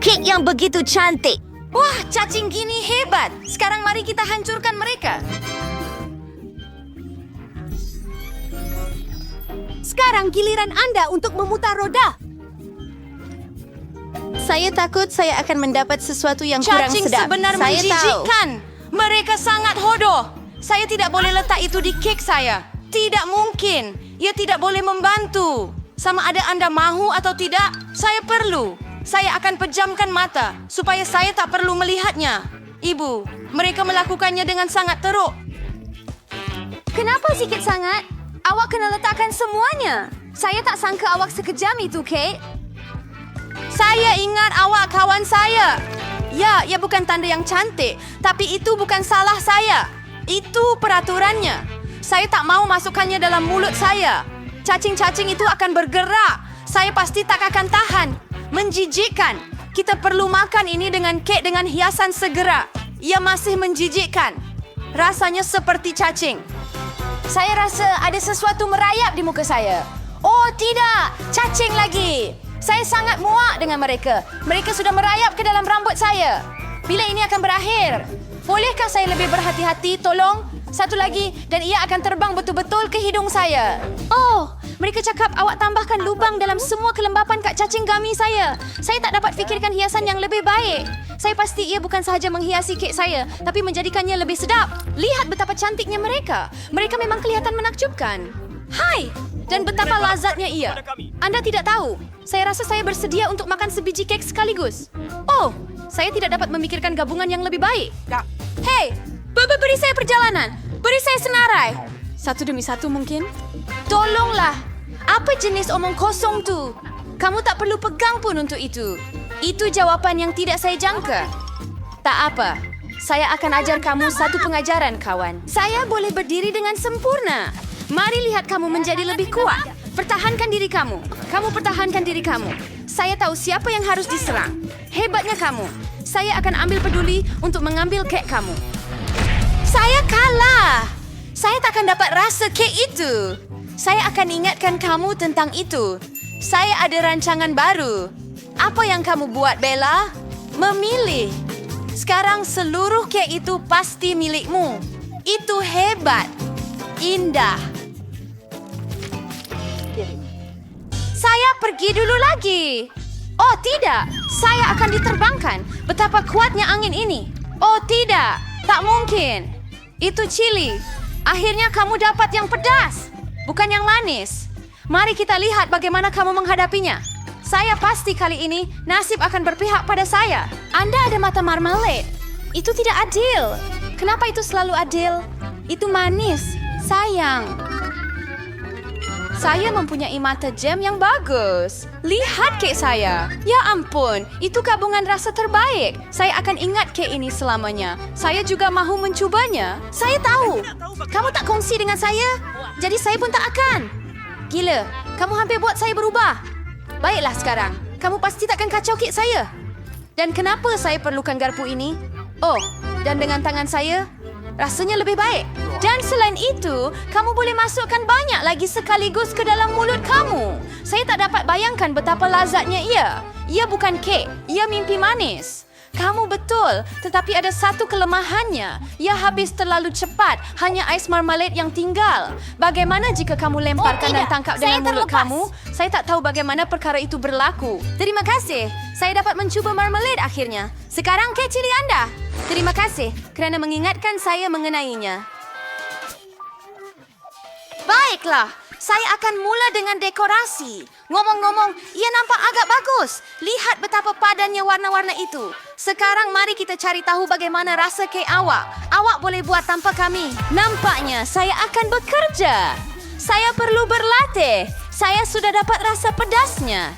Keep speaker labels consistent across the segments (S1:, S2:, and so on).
S1: kek yang begitu cantik.
S2: Wah, cacing gini hebat. Sekarang mari kita hancurkan mereka.
S3: Sekarang giliran Anda untuk memutar roda.
S2: Saya takut saya akan mendapat sesuatu yang kurang
S3: Cacing
S2: sedap.
S3: sebenar
S2: Saya
S3: menjijikkan.
S2: Mereka sangat hodoh. Saya tidak boleh letak itu di kek saya. Tidak mungkin. Ia tidak boleh membantu. Sama ada Anda mahu atau tidak, saya perlu. Saya akan pejamkan mata supaya saya tak perlu melihatnya. Ibu, mereka melakukannya dengan sangat teruk.
S3: Kenapa sikit sangat? Awak kena letakkan semuanya. Saya tak sangka awak sekejam itu, Kate.
S2: Saya ingat awak kawan saya. Ya, ia bukan tanda yang cantik. Tapi itu bukan salah saya. Itu peraturannya. Saya tak mau masukkannya dalam mulut saya. Cacing-cacing itu akan bergerak. Saya pasti tak akan tahan. Menjijikkan. Kita perlu makan ini dengan kek dengan hiasan segera. Ia masih menjijikkan. Rasanya seperti cacing. Saya rasa ada sesuatu merayap di muka saya. Oh tidak, cacing lagi. Saya sangat muak dengan mereka. Mereka sudah merayap ke dalam rambut saya. Bila ini akan berakhir? Bolehkah saya lebih berhati-hati? Tolong. Satu lagi dan ia akan terbang betul-betul ke hidung saya. Oh, mereka cakap awak tambahkan lubang dalam semua kelembapan kat cacing gami saya. Saya tak dapat fikirkan hiasan yang lebih baik. Saya pasti ia bukan sahaja menghiasi kek saya, tapi menjadikannya lebih sedap. Lihat betapa cantiknya mereka. Mereka memang kelihatan menakjubkan. Hai! Dan betapa lazatnya ia. Anda tidak tahu. Saya rasa saya bersedia untuk makan sebiji kek sekaligus. Oh, saya tidak dapat memikirkan gabungan yang lebih baik. Hei, beri saya perjalanan. Beri saya senarai. Satu demi satu mungkin. Tolonglah. Apa jenis omong kosong tu? Kamu tak perlu pegang pun untuk itu. Itu jawapan yang tidak saya jangka. Tak apa. Saya akan ajar kamu satu pengajaran, kawan. Saya boleh berdiri dengan sempurna. Mari lihat kamu menjadi lebih kuat. Pertahankan diri kamu. Kamu pertahankan diri kamu. Saya tahu siapa yang harus diserang. Hebatnya kamu. Saya akan ambil peduli untuk mengambil kek kamu. Saya kalah. Saya takkan dapat rasa kek itu. Saya akan ingatkan kamu tentang itu. Saya ada rancangan baru. Apa yang kamu buat, Bella? Memilih. Sekarang seluruh kek itu pasti milikmu. Itu hebat. Indah. Saya pergi dulu lagi. Oh tidak, saya akan diterbangkan. Betapa kuatnya angin ini. Oh tidak, tak mungkin. Itu chili. Akhirnya kamu dapat yang pedas, bukan yang manis. Mari kita lihat bagaimana kamu menghadapinya. Saya pasti kali ini nasib akan berpihak pada saya. Anda ada mata marmalade. Itu tidak adil. Kenapa itu selalu adil? Itu manis. Sayang. Saya mempunyai mata jam yang bagus. Lihat kek saya. Ya ampun, itu gabungan rasa terbaik. Saya akan ingat kek ini selamanya. Saya juga mahu mencubanya. Saya tahu. Kamu tak kongsi dengan saya, jadi saya pun tak akan. Gila, kamu hampir buat saya berubah. Baiklah sekarang, kamu pasti takkan kacau kek saya. Dan kenapa saya perlukan garpu ini? Oh, dan dengan tangan saya, rasanya lebih baik. Dan selain itu, kamu boleh masukkan banyak lagi sekaligus ke dalam mulut kamu. Saya tak dapat bayangkan betapa lazatnya ia. Ia bukan kek, ia mimpi manis. Kamu betul, tetapi ada satu kelemahannya. Ia habis terlalu cepat, hanya ais marmalade yang tinggal. Bagaimana jika kamu lemparkan dan tangkap dengan mulut kamu? Saya tak tahu bagaimana perkara itu berlaku. Terima kasih, saya dapat mencuba marmalade akhirnya. Sekarang kek cili Anda. Terima kasih kerana mengingatkan saya mengenainya. Baiklah, saya akan mula dengan dekorasi. Ngomong-ngomong, ia nampak agak bagus. Lihat betapa padannya warna-warna itu. Sekarang mari kita cari tahu bagaimana rasa kek awak. Awak boleh buat tanpa kami. Nampaknya saya akan bekerja. Saya perlu berlatih. Saya sudah dapat rasa pedasnya.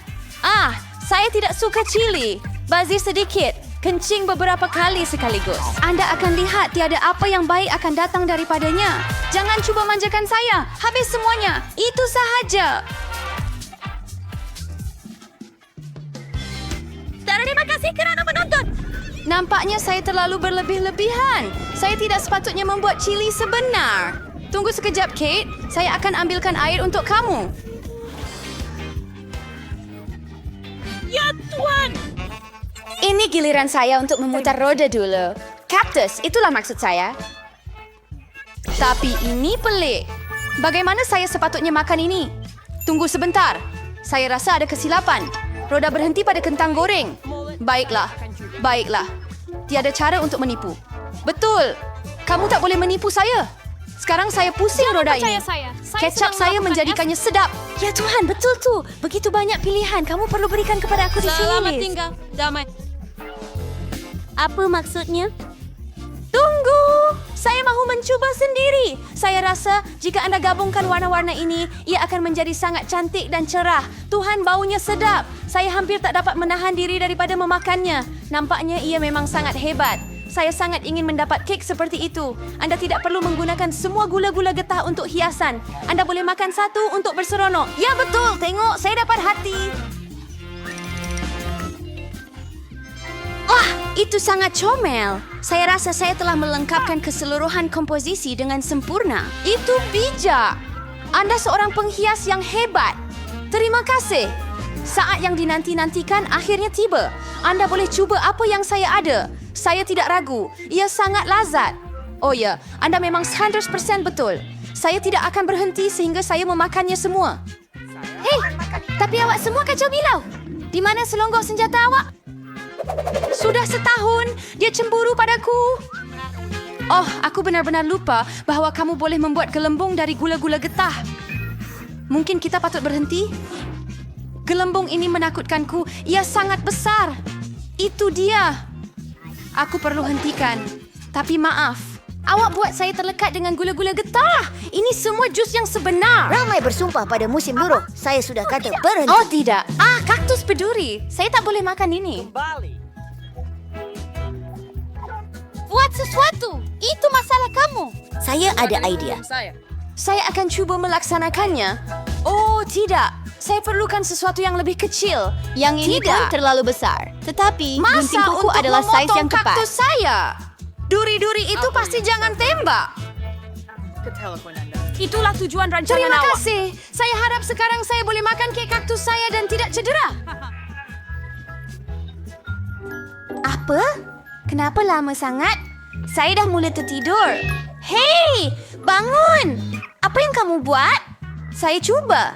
S2: Saya tidak suka cili. Bazir sedikit. Kencing beberapa kali sekaligus. Anda akan lihat tiada apa yang baik akan datang daripadanya. Jangan cuba manjakan saya. Habis semuanya. Itu sahaja. Terima kasih kerana menonton. Nampaknya saya terlalu berlebih-lebihan. Saya tidak sepatutnya membuat cili sebenar. Tunggu sekejap, Kate. Saya akan ambilkan air untuk kamu. Ya, Tuan.
S3: Ini giliran saya untuk memutar roda dulu. Kaktus, itulah maksud saya.
S2: Tapi ini pelik. Bagaimana saya sepatutnya makan ini? Tunggu sebentar. Saya rasa ada kesilapan. Roda berhenti pada kentang goreng. Baiklah. Tiada cara untuk menipu. Betul. Kamu tak boleh menipu saya. Sekarang saya pusing roda ini. Kecap saya menjadikannya sedap.
S3: Ya Tuhan, betul tu. Begitu banyak pilihan. Kamu perlu berikan kepada aku di sini, Liz.
S2: Damai.
S3: Apa maksudnya?
S2: Tunggu. Saya mahu mencuba sendiri. Saya rasa jika anda gabungkan warna-warna ini, ia akan menjadi sangat cantik dan cerah. Tuhan, baunya sedap. Saya hampir tak dapat menahan diri daripada memakannya. Nampaknya ia memang sangat hebat. Saya sangat ingin mendapat kek seperti itu. Anda tidak perlu menggunakan semua gula-gula getah untuk hiasan. Anda boleh makan satu untuk berseronok. Ya betul, tengok saya dapat hati.
S3: Wah, itu sangat comel. Saya rasa saya telah melengkapkan keseluruhan komposisi dengan sempurna.
S2: Itu bijak. Anda seorang penghias yang hebat. Terima kasih. Saat yang dinanti-nantikan akhirnya tiba. Anda boleh cuba apa yang saya ada. Saya tidak ragu. Ia sangat lazat. Oh ya, Anda memang 100% betul. Saya tidak akan berhenti sehingga saya memakannya semua.
S3: Hei, tapi awak semua kacau bilau. Di mana selonggok senjata awak?
S2: Sudah setahun, dia cemburu padaku. Oh, aku benar-benar lupa bahawa kamu boleh membuat gelembung dari gula-gula getah. Mungkin kita patut berhenti? Gelembung ini menakutkanku. Ia sangat besar. Itu dia. Aku perlu hentikan. Tapi maaf.
S3: Awak buat saya terlekat dengan gula-gula getah. Ini semua jus yang sebenar.
S1: Ramai bersumpah pada musim luruh. Saya sudah kata berhenti.
S2: Oh tidak. Kaktus peduri. Saya tak boleh makan ini.
S3: Buat sesuatu. Itu masalah kamu.
S1: Saya ada idea.
S2: Saya akan cuba melaksanakannya. Oh tidak. Saya perlukan sesuatu yang lebih kecil.
S3: Yang ini pun terlalu besar. Tetapi gunting
S2: Masa
S3: kuku
S2: untuk
S3: adalah saiz yang
S2: memotong
S3: tepat.
S2: kaktus saya? Duri-duri itu pasti jangan tembak. Itulah tujuan rancangan
S3: Terima
S2: awak.
S3: kasih.
S2: Saya harap sekarang saya boleh makan kek kaktus saya dan tidak cedera.
S3: Apa? Kenapa lama sangat? Saya dah mula tertidur. Hei, bangun! Apa yang kamu buat?
S2: Saya cuba.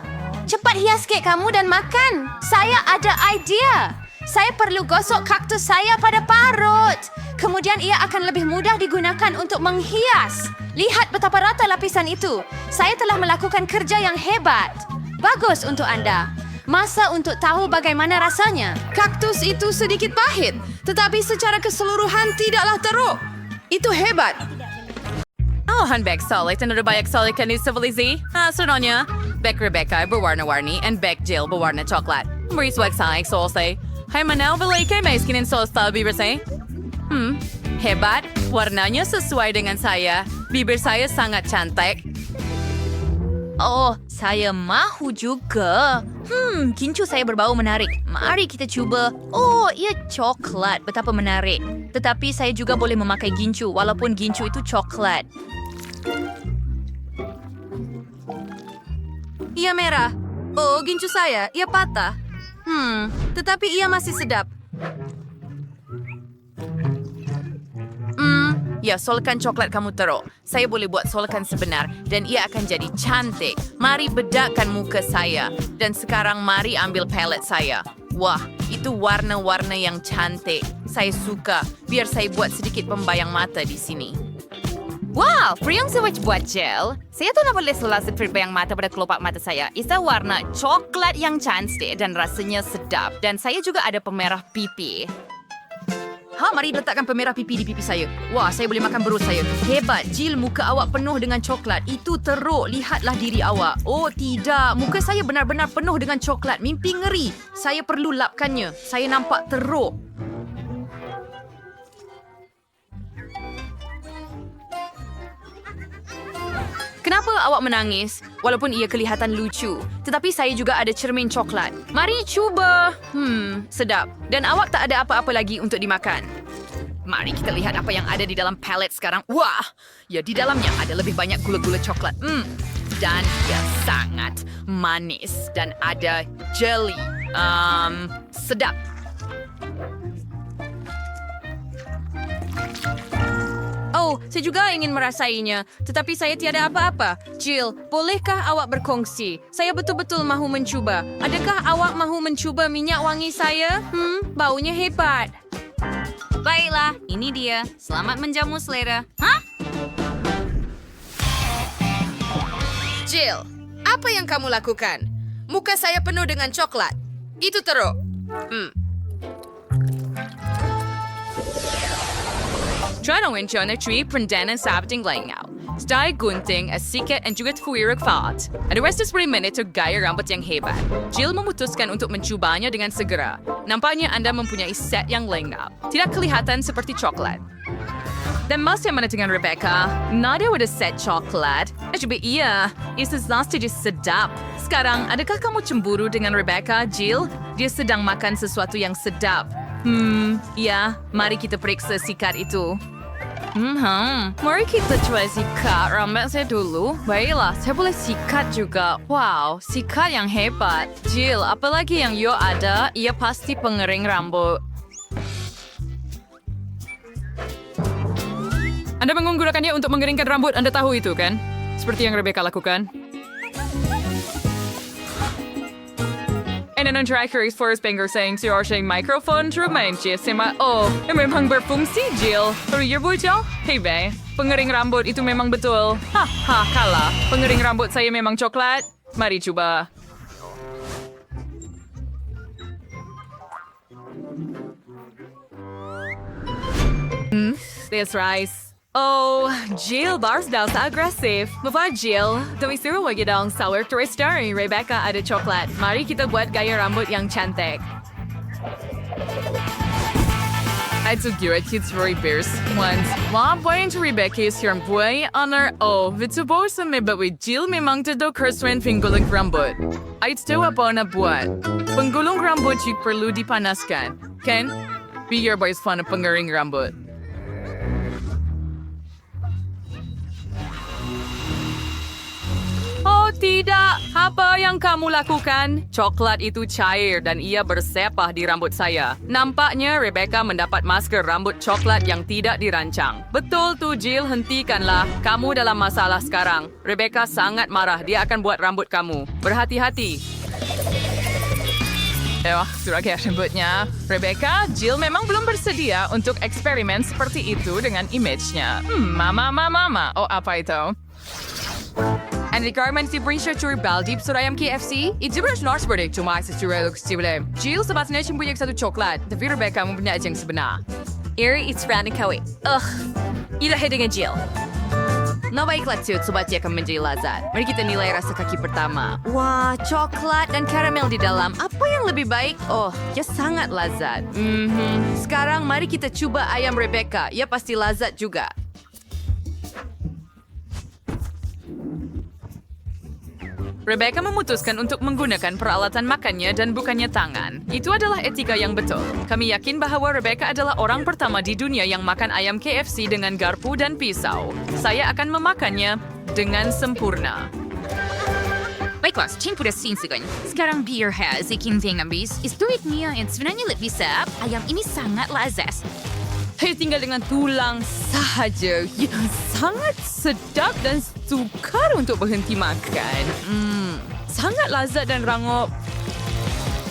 S2: Cepat hias kek kamu dan makan. Saya ada idea. Saya perlu gosok kaktus saya pada parut. Kemudian ia akan lebih mudah digunakan untuk menghias. Lihat betapa rata lapisan itu. Saya telah melakukan kerja yang hebat. Bagus untuk anda. Masa untuk tahu bagaimana rasanya. Kaktus itu sedikit pahit, tetapi secara keseluruhan tidaklah teruk. Itu hebat.
S4: Alahan bag solid dan ada banyak solid kan di civilization. Sebenarnya, bag Rebecca berwarna-warni and bag Jill berwarna coklat. Beri swag sang selesai. Hai Manel, beli ke may skinin sos style bibir saya? Hebat. Warnanya sesuai dengan saya. Bibir saya sangat cantik.
S5: Oh, saya mahu juga. Gincu saya berbau menarik. Mari kita cuba. Oh, ia coklat. Betapa menarik. Tetapi saya juga boleh memakai gincu walaupun gincu itu coklat.
S2: Ia merah. Oh, gincu saya. Ia patah. Tetapi ia masih sedap.
S4: Ya, solekan coklat kamu teruk. Saya boleh buat solekan sebenar dan ia akan jadi cantik. Mari bedakkan muka saya. Dan sekarang mari ambil palet saya. Wah, itu warna-warna yang cantik. Saya suka. Biar saya buat sedikit pembayang mata di sini.
S5: Wow, Priang Switch buat gel. Saya tu nak boleh selesai perbayang mata pada kelopak mata saya. Ia warna coklat yang cantik dan rasanya sedap. Dan saya juga ada pemerah pipi.
S2: Mari letakkan pemerah pipi di pipi saya. Wah, saya boleh makan perut saya. Hebat, Jill, muka awak penuh dengan coklat. Itu teruk. Lihatlah diri awak. Oh, tidak. Muka saya benar-benar penuh dengan coklat. Mimpi ngeri. Saya perlu lapkannya. Saya nampak teruk. Kenapa awak menangis? Walaupun ia kelihatan lucu. Tetapi saya juga ada cermin coklat. Mari cuba. Sedap. Dan awak tak ada apa-apa lagi untuk dimakan. Mari kita lihat apa yang ada di dalam palet sekarang. Wah! Ya, di dalamnya ada lebih banyak gula-gula coklat. Dan ia sangat manis. Dan ada jelly. Sedap.
S4: Saya juga ingin merasainya, tetapi saya tiada apa-apa. Jill, bolehkah awak berkongsi? Saya betul-betul mahu mencuba. Adakah awak mahu mencuba minyak wangi saya? Baunya hebat.
S5: Baiklah, ini dia. Selamat menjamu selera. Hah?
S2: Jill, apa yang kamu lakukan? Muka saya penuh dengan coklat. Itu teruk.
S4: Trano Winchon tree prendanan sabting langau. Stai gunting, sikat and juga tuwirag faat. Ada rest 10 minit to gaya rambut yang hebat. Jill memutuskan untuk mencubanya dengan segera. Nampaknya Anda mempunyai set yang lengkap. Tidak kelihatan seperti coklat. Dan masih mana dengan Rebecca? Nadia ada set coklat. Coba iya, itu pasti sedap. Sekarang, adakah kamu cemburu dengan Rebecca, Jill? Dia sedang makan sesuatu yang sedap. Ya, mari kita periksa sikat itu. Mari kita coba sikat rambut saya dulu. Baiklah, saya boleh sikat juga. Wow, sikat yang hebat. Jill, apalagi yang you ada, ia pasti pengering rambut. Anda menggunakannya untuk mengeringkan rambut, Anda tahu itu kan? Seperti yang Rebecca lakukan. And then on track is Forrest Banger saying to your microphone to remind you, memang berfungsi, Jill. Career bocah? Hey, be, pengering rambut itu memang betul. Kalah. Pengering rambut saya memang coklat. Mari coba. That's right. Oh, Jill bars daw sa agresif. Mava Jill, tumisiro wag daw ang sour twister ni Rebecca ada coklat. Mari kita buat gaya rambut yang cantik. I'd so good, it's very bears. Once, mga point to Rebecca is yung buhay honor. Oh, vitubo sa meba with Jill memang todo kerswen pinggulong rambut. I'd still apa na buat. Penggulong rambut yung perlu dipanaskan. Ken, be your boy's fun of pengering rambut. Oh tidak, apa yang kamu lakukan? Coklat itu cair dan ia bersepah di rambut saya. Nampaknya Rebecca mendapat masker rambut coklat yang tidak dirancang. Betul tuh Jill, hentikanlah. Kamu dalam masalah sekarang. Rebecca sangat marah, dia akan buat rambut kamu. Berhati-hati. Surat kayak rambutnya. Rebecca, Jill memang belum bersedia untuk eksperimen seperti itu dengan image-nya. Mama. Oh, apa itu? And the garment si Brisha Churi Baldip Surayam KFC, it's a brush nars verdict to my sister Stibule. Jill sebatnya mempunyai satu coklat, tapi Rebecca mempunyai yang sebenar.
S5: Iri, it's Randy Kawi. Irahe dengan Jill.
S2: Nah baiklah Ciut, sobat akan menjadi lazat. Mari kita nilai rasa kaki pertama. Wah, coklat dan karamel di dalam. Apa yang lebih baik? Oh, ya sangat lazat. Sekarang mari kita coba ayam Rebecca. Ya pasti lazat juga.
S4: Rebecca memutuskan untuk menggunakan peralatan makannya dan bukannya tangan. Itu adalah etika yang betul. Kami yakin bahwa Rebecca adalah orang pertama di dunia yang makan ayam KFC dengan garpu dan pisau. Saya akan memakannya dengan sempurna.
S5: Baiklah, Chin sudah sinsikan. Sekarang biar has ikin habis. Istuitnya yang sebenarnya lebih sedap. Ayam ini sangat lazat.
S4: Hei, tinggal dengan tulang sahaja. Yang sangat sedap dan sukar untuk berhenti makan. Sangat lazat dan rangup.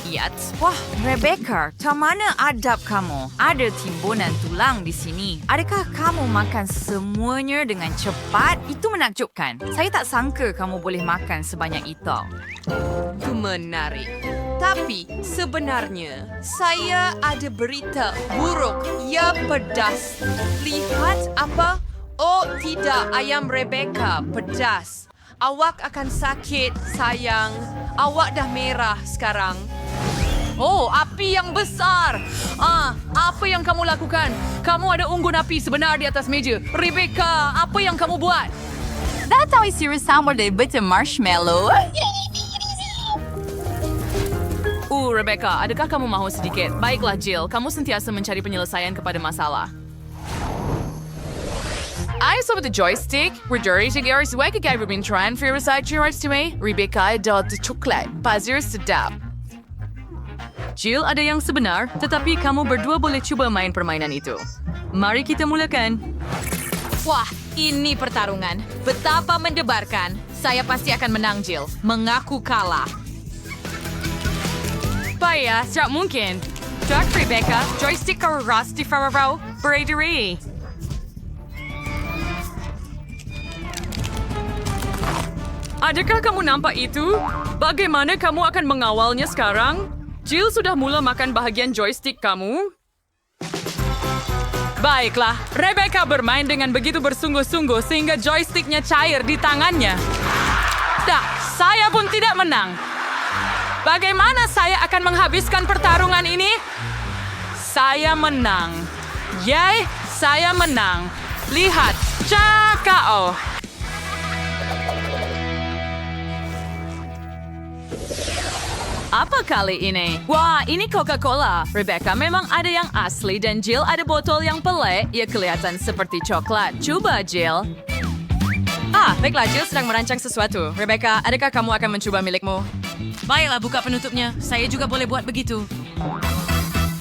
S5: Yat. Wah, Rebecca, tak mana adab kamu? Ada timbunan tulang di sini. Adakah kamu makan semuanya dengan cepat? Itu menakjubkan. Saya tak sangka kamu boleh makan sebanyak itu.
S2: Itu menarik. Tapi sebenarnya saya ada berita buruk. Ya pedas. Lihat apa? Oh tidak, ayam Rebecca pedas. Awak akan sakit, sayang. Awak dah merah sekarang.
S4: Oh, api yang besar. Apa yang kamu lakukan? Kamu ada unggun api sebenar di atas meja. Rebecca, apa yang kamu buat?
S5: That's how I serious sound a bit of marshmallow.
S4: Rebecca, adakah kamu mahu sedikit? Baiklah, Jill. Kamu sentiasa mencari penyelesaian kepada masalah. I saw the joystick. We're dirty together. So I could get Ruben trying for side to me. Rebecca adalah coklat. Pasir sedap. Jill, ada yang sebenar, tetapi kamu berdua boleh cuba main permainan itu. Mari kita mulakan. Wah, ini pertarungan. Betapa mendebarkan. Saya pasti akan menang, Jill. Mengaku kalah. Baya, tidak mungkin. Jack Rebecca, joystick or Rusty Ferraro, Brady. Adakah kamu nampak itu? Bagaimana kamu akan mengawalnya sekarang? Jill sudah mula makan bahagian joystick kamu. Baiklah, Rebecca bermain dengan begitu bersungguh-sungguh sehingga joysticknya cair di tangannya. Dah, saya pun tidak menang. Bagaimana saya akan menghabiskan pertarungan ini? Saya menang. Yay, saya menang. Lihat, KO. Apa kali ini? Wah, ini Coca-Cola. Rebecca memang ada yang asli dan Jill ada botol yang pelik. Ia kelihatan seperti coklat. Coba, Jill. Baiklah, Jill sedang merancang sesuatu. Rebecca, adakah kamu akan mencoba milikmu? Baiklah, buka penutupnya. Saya juga boleh buat begitu.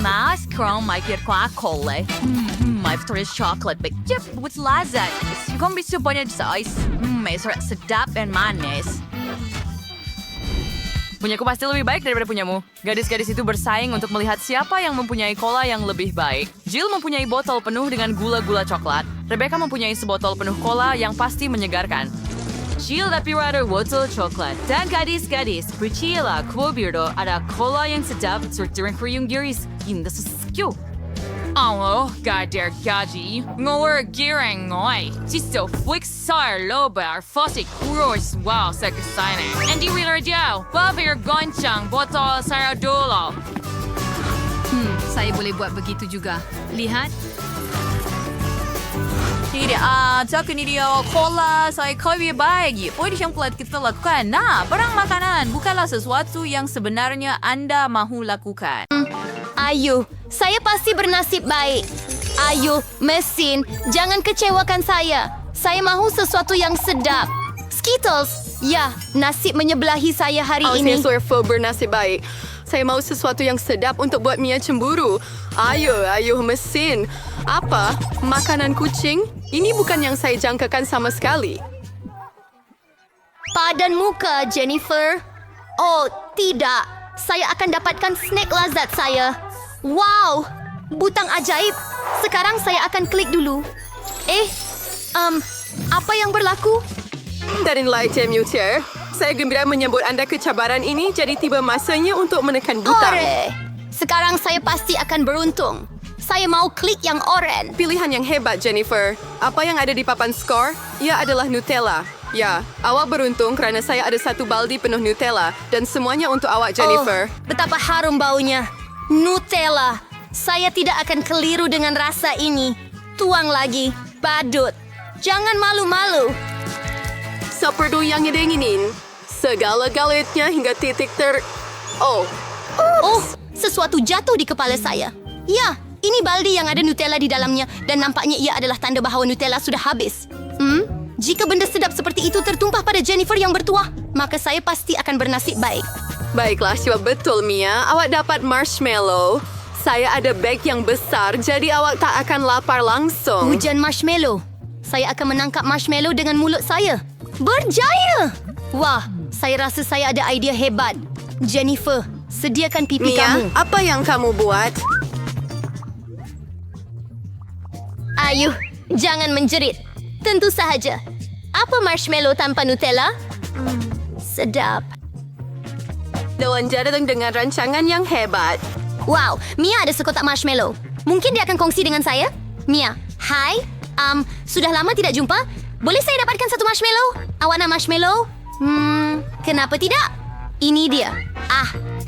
S4: Mas, kau mikir Coca-Cola. My favorite chocolate, but yeah, what's lazat? Kau bisa banyak size. Sedap dan manis. Punyaku pasti lebih baik daripada punyamu. Gadis-gadis itu bersaing untuk melihat siapa yang mempunyai cola yang lebih baik. Jill mempunyai botol penuh dengan gula-gula coklat. Rebecca mempunyai sebotol penuh cola yang pasti menyegarkan. Jill tapi rada botol coklat. Dan gadis-gadis, percayalah Quobirdo ada cola yang sedap serta keriung giris. Ini sesuatu. Allah, gader gaji, ngor gireng ngoy. Sisto fliksar lobar fosik kuros wow sa kasana. Andy Wheeler Joe, babir goncang botol saradolo. Saya boleh buat begitu juga. Lihat.
S2: Tidak, cakap ni dia cola saya kau baik. Poin yang telah kita lakukan. Nah, barang makanan bukanlah sesuatu yang sebenarnya anda mahu lakukan.
S3: Ayo, saya pasti bernasib baik. Ayo, mesin, jangan kecewakan saya. Saya mahu sesuatu yang sedap. Skittles, ya, nasib menyebelahi saya hari ini.
S6: Saya bernasib baik. Saya mahu sesuatu yang sedap untuk buat Mia cemburu. Ayo, mesin. Apa? Makanan kucing? Ini bukan yang saya jangkakan sama sekali.
S3: Padan muka, Jennifer. Oh, tidak. Saya akan dapatkan snack lazat saya. Wow, butang ajaib. Sekarang saya akan klik dulu. Apa yang berlaku?
S6: Dari nilai Mutir, saya gembira menyambut anda kecabaran ini, jadi tiba masanya untuk menekan butang.
S3: Ore! Sekarang saya pasti akan beruntung. Saya mau klik yang oranye.
S6: Pilihan yang hebat, Jennifer. Apa yang ada di papan skor? Ia adalah Nutella. Ya, awak beruntung kerana saya ada satu baldi penuh Nutella dan semuanya untuk awak, Jennifer.
S3: Oh, betapa harum baunya. Nutella. Saya tidak akan keliru dengan rasa ini. Tuang lagi. Badut. Jangan malu-malu.
S6: Seperti yang diinginin. Segala-galanya hingga titik
S3: Oh, sesuatu jatuh di kepala saya. Ya, ini baldi yang ada Nutella di dalamnya dan nampaknya ia adalah tanda bahawa Nutella sudah habis. Jika benda sedap seperti itu tertumpah pada Jennifer yang bertuah, maka saya pasti akan bernasib baik.
S6: Baiklah, siapa betul, Mia. Awak dapat marshmallow. Saya ada bag yang besar, jadi awak tak akan lapar langsung.
S3: Hujan marshmallow. Saya akan menangkap marshmallow dengan mulut saya. Berjaya! Wah, saya rasa saya ada idea hebat. Jennifer, sediakan pipi
S6: Mia,
S3: kamu.
S6: apa yang kamu buat?
S3: Ayo, jangan menjerit. Tentu sahaja. Apa marshmallow tanpa Nutella? Sedap.
S6: Dewan datang dengan rancangan yang hebat.
S3: Wow, Mia ada sekotak marshmallow. Mungkin dia akan kongsi dengan saya? Mia, hai. Sudah lama tidak jumpa. Boleh saya dapatkan satu marshmallow? Awak nak marshmallow? Kenapa tidak? Ini dia.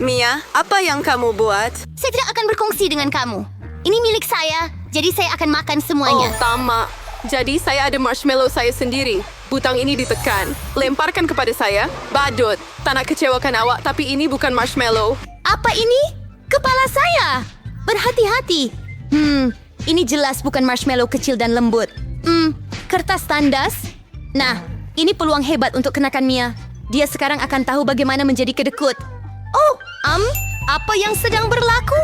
S6: Mia, apa yang kamu buat?
S3: Saya tidak akan berkongsi dengan kamu. Ini milik saya, jadi saya akan makan semuanya.
S6: Oh, tamak. Jadi saya ada marshmallow saya sendiri. Butang ini ditekan. Lemparkan kepada saya. Badut. Tak nak kecewakan awak, tapi ini bukan marshmallow.
S3: Apa ini? Kepala saya. Berhati-hati. Ini jelas bukan marshmallow kecil dan lembut. Kertas tandas. Nah, ini peluang hebat untuk kenakan Mia. Dia sekarang akan tahu bagaimana menjadi kedekut. Oh, apa yang sedang berlaku?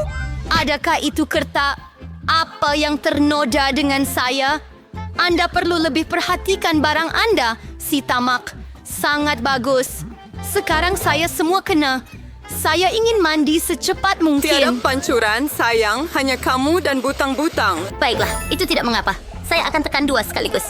S3: Adakah itu kertas? Apa yang ternoda dengan saya? Anda perlu lebih perhatikan barang anda, si tamak. Sangat bagus. Sekarang saya semua kena. Saya ingin mandi secepat
S6: Tiada
S3: mungkin.
S6: pancuran, sayang. Hanya kamu dan butang-butang.
S3: Baiklah, itu tidak mengapa. Saya akan tekan 2 sekaligus.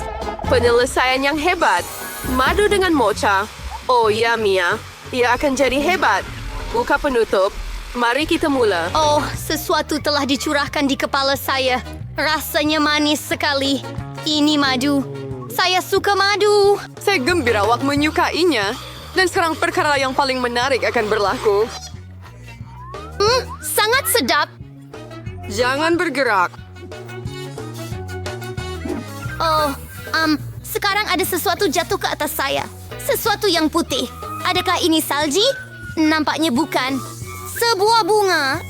S6: Penyelesaian yang hebat. Madu dengan mocha. Oh ya, Mia. Ia akan jadi hebat. Buka penutup. Mari kita mula.
S3: Oh, sesuatu telah dicurahkan di kepala saya. Rasanya manis sekali. Ini madu. Saya suka madu.
S6: Saya gembira awak menyukainya. Dan sekarang perkara yang paling menarik akan berlaku.
S3: Sangat sedap.
S6: Jangan bergerak.
S3: Oh, sekarang ada sesuatu jatuh ke atas saya. Sesuatu yang putih. Adakah ini salji? Nampaknya bukan. Sebuah bunga.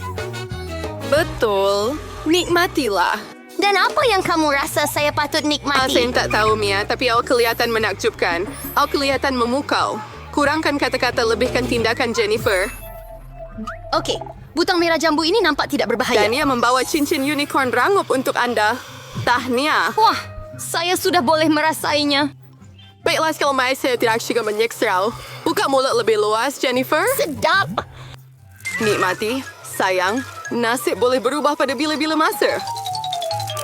S6: Betul. Nikmatilah.
S3: Dan apa yang kamu rasa saya patut
S6: Saya
S3: nikmati?
S6: tak tahu, Mia, tapi awak kelihatan menakjubkan. Awak kelihatan memukau. Kurangkan kata-kata, lebihkan tindakan, Jennifer.
S3: Okey, butang merah jambu ini nampak tidak berbahaya.
S6: Dan ia membawa cincin unicorn rangup untuk anda. Tahniah.
S3: Wah, saya sudah boleh merasainya.
S6: Baiklah, sekali mai saya tidak juga menyeksau. Buka mulut lebih luas, Jennifer.
S3: Sedap.
S6: Nikmati. Sayang, nasib boleh berubah pada bila-bila masa.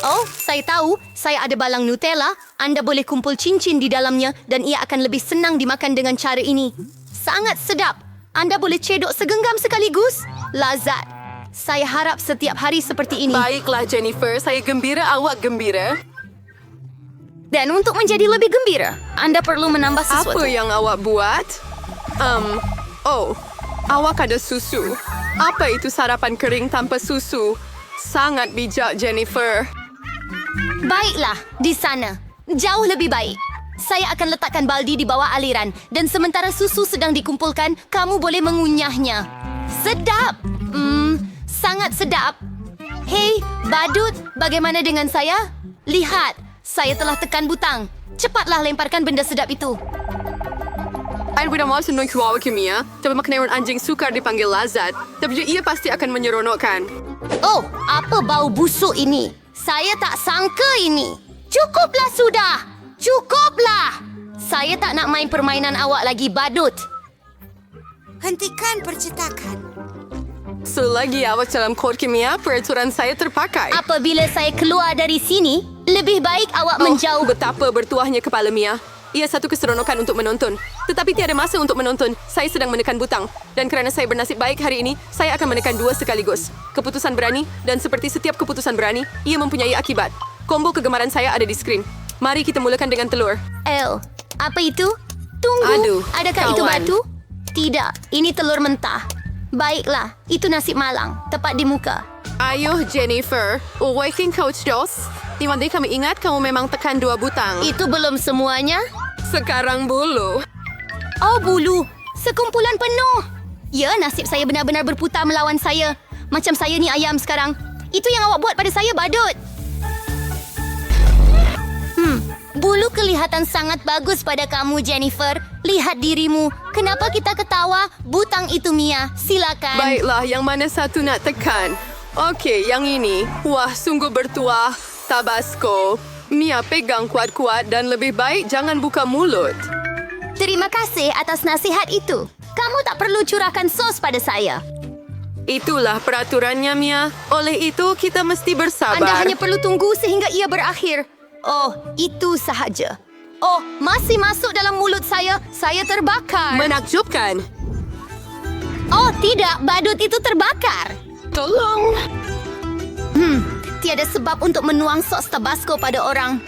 S3: Oh, saya tahu. Saya ada balang Nutella. Anda boleh kumpul cincin di dalamnya dan ia akan lebih senang dimakan dengan cara ini. Sangat sedap. Anda boleh cedok segenggam sekaligus. Lazat. Saya harap setiap hari seperti ini.
S6: Baiklah, Jennifer. Saya gembira awak gembira.
S3: Dan untuk menjadi lebih gembira, Anda perlu menambah sesuatu.
S6: Apa yang awak buat? Awak ada susu. Apa itu sarapan kering tanpa susu? Sangat bijak, Jennifer.
S3: Baiklah, di sana. Jauh lebih baik. Saya akan letakkan baldi di bawah aliran dan sementara susu sedang dikumpulkan, kamu boleh mengunyahnya. Sedap! Sangat sedap. Hei, badut, bagaimana dengan saya? Lihat, saya telah tekan butang. Cepatlah lemparkan benda sedap itu.
S6: Saya tidak mahu senang kuawa kimia, tapi makanan anjing sukar dipanggil lazat. Tapi ia pasti akan menyeronokkan.
S3: Oh, apa bau busuk ini? Saya tak sangka ini. Cukuplah sudah. Cukuplah. Saya tak nak main permainan awak lagi, badut.
S1: Hentikan percetakan.
S6: Selagi awak dalam kod kimia, peraturan saya terpakai.
S3: Apabila saya keluar dari sini, lebih baik awak menjauh.
S6: Betapa bertuahnya kepala Mia. Ia satu keseronokan untuk menonton. Tetapi tiada masa untuk menonton. Saya sedang menekan butang. Dan kerana saya bernasib baik hari ini, saya akan menekan 2 sekaligus. Keputusan berani, dan seperti setiap keputusan berani, ia mempunyai akibat. Combo kegemaran saya ada di skrin. Mari kita mulakan dengan telur.
S3: Apa itu? Tunggu,
S6: Aduh,
S3: adakah itu
S6: kawan.
S3: batu? Tidak, ini telur mentah. Baiklah, itu nasi malang, tepat di muka.
S6: Ayuh, Jennifer. Waking Coach Dos. Di mana kami ingat kamu memang tekan 2 butang.
S3: Itu belum semuanya?
S6: Sekarang bulu.
S3: Oh, bulu. Sekumpulan penuh. Ya, nasib saya benar-benar berputar melawan saya. Macam saya ni ayam sekarang. Itu yang awak buat pada saya, badut. Bulu kelihatan sangat bagus pada kamu, Jennifer. Lihat dirimu. Kenapa kita ketawa? Butang itu, Mia. Silakan.
S6: Baiklah, yang mana satu nak tekan? Okey, yang ini. Wah, sungguh bertuah. Tabasco. Mia pegang kuat-kuat dan lebih baik jangan buka mulut.
S3: Terima kasih atas nasihat itu. Kamu tak perlu curahkan sos pada saya.
S6: Itulah peraturannya, Mia. Oleh itu, kita mesti bersabar.
S3: Anda hanya perlu tunggu sehingga ia berakhir. Oh, itu sahaja. Oh, masih masuk dalam mulut saya. Saya terbakar.
S6: Menakjubkan.
S3: Oh, tidak. Badut itu terbakar.
S6: Tolong.
S3: Tiada sebab untuk menuang sos Tabasco pada orang.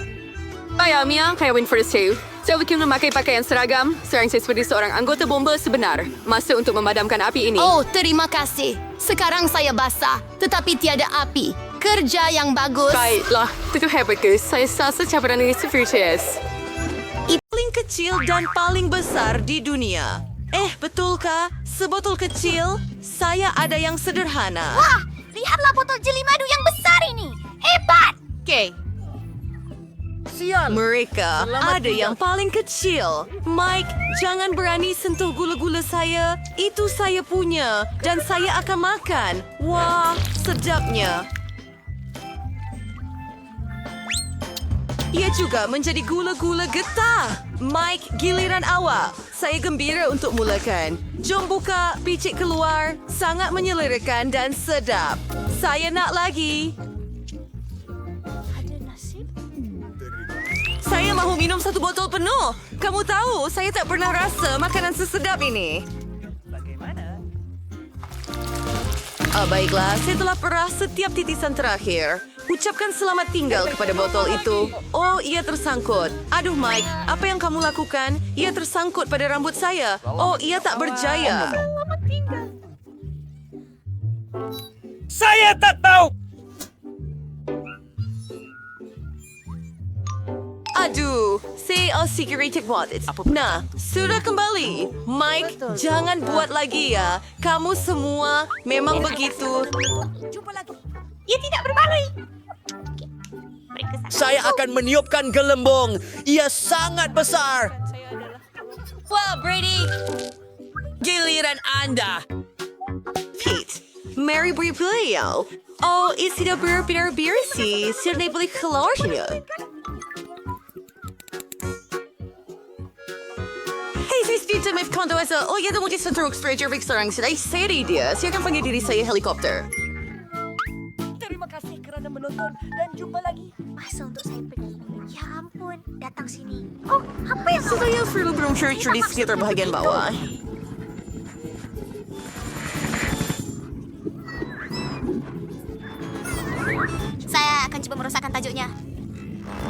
S6: Baiklah, Mia. Kaya win first two. Saya bikin memakai pakaian seragam. Sekarang saya seperti seorang anggota bomba sebenar. Masa untuk memadamkan api ini.
S3: Oh, terima kasih. Sekarang saya basah, tetapi tiada api. Kerja yang bagus.
S6: Baiklah. Itu hebat, guys. Saya rasa cabaran ini sufficient.
S2: Paling kecil dan paling besar di dunia. Betulkah? Sebotol kecil, saya ada yang sederhana.
S3: Wah, lihatlah botol jeli madu yang besar ini. Hebat!
S2: Okay. Mereka ada yang paling kecil. Mike, jangan berani sentuh gula-gula saya. Itu saya punya dan saya akan makan. Wah, sedapnya.
S6: Ia juga menjadi gula-gula getah. Mike, giliran awak. Saya gembira untuk mulakan. Jom buka, picit keluar. Sangat menyelerakan dan sedap. Saya nak lagi. Saya mahu minum 1 botol penuh. Kamu tahu, saya tak pernah rasa makanan sesedap ini. Baiklah, saya telah perah setiap titisan terakhir. Ucapkan selamat tinggal kepada botol itu. Oh, ia tersangkut. Aduh, Mike, apa yang kamu lakukan? Ia tersangkut pada rambut saya. Oh, ia tak berjaya.
S7: Saya tak tahu.
S6: Aduh, saya security deposit. Nah, sudah kembali. Mike, jangan buat lagi ya. Kamu semua memang begitu.
S1: Ia tidak berbaloi.
S7: Saya akan meniupkan gelembung. Ia sangat besar.
S3: Wah, Brady!
S6: Giliran Anda. Pete, Mary beliau. Oh, sudah benar-benar bersih. Sudah boleh keluarnya. Hey, saya Spita Mif Kondo Esa. Oh, ya, dah mungkin senteruk stranger Vic sekarang. Saya ada dia. Saya akan panggil diri saya helikopter.
S1: Terima kasih kerana menonton dan jumpa lagi. Masa untuk saya pergi. Ya ampun, datang sini. Oh, apa yang
S6: Saya perlu berumur di sekitar bahagian bawah.
S1: Saya akan coba merosakkan tajuknya.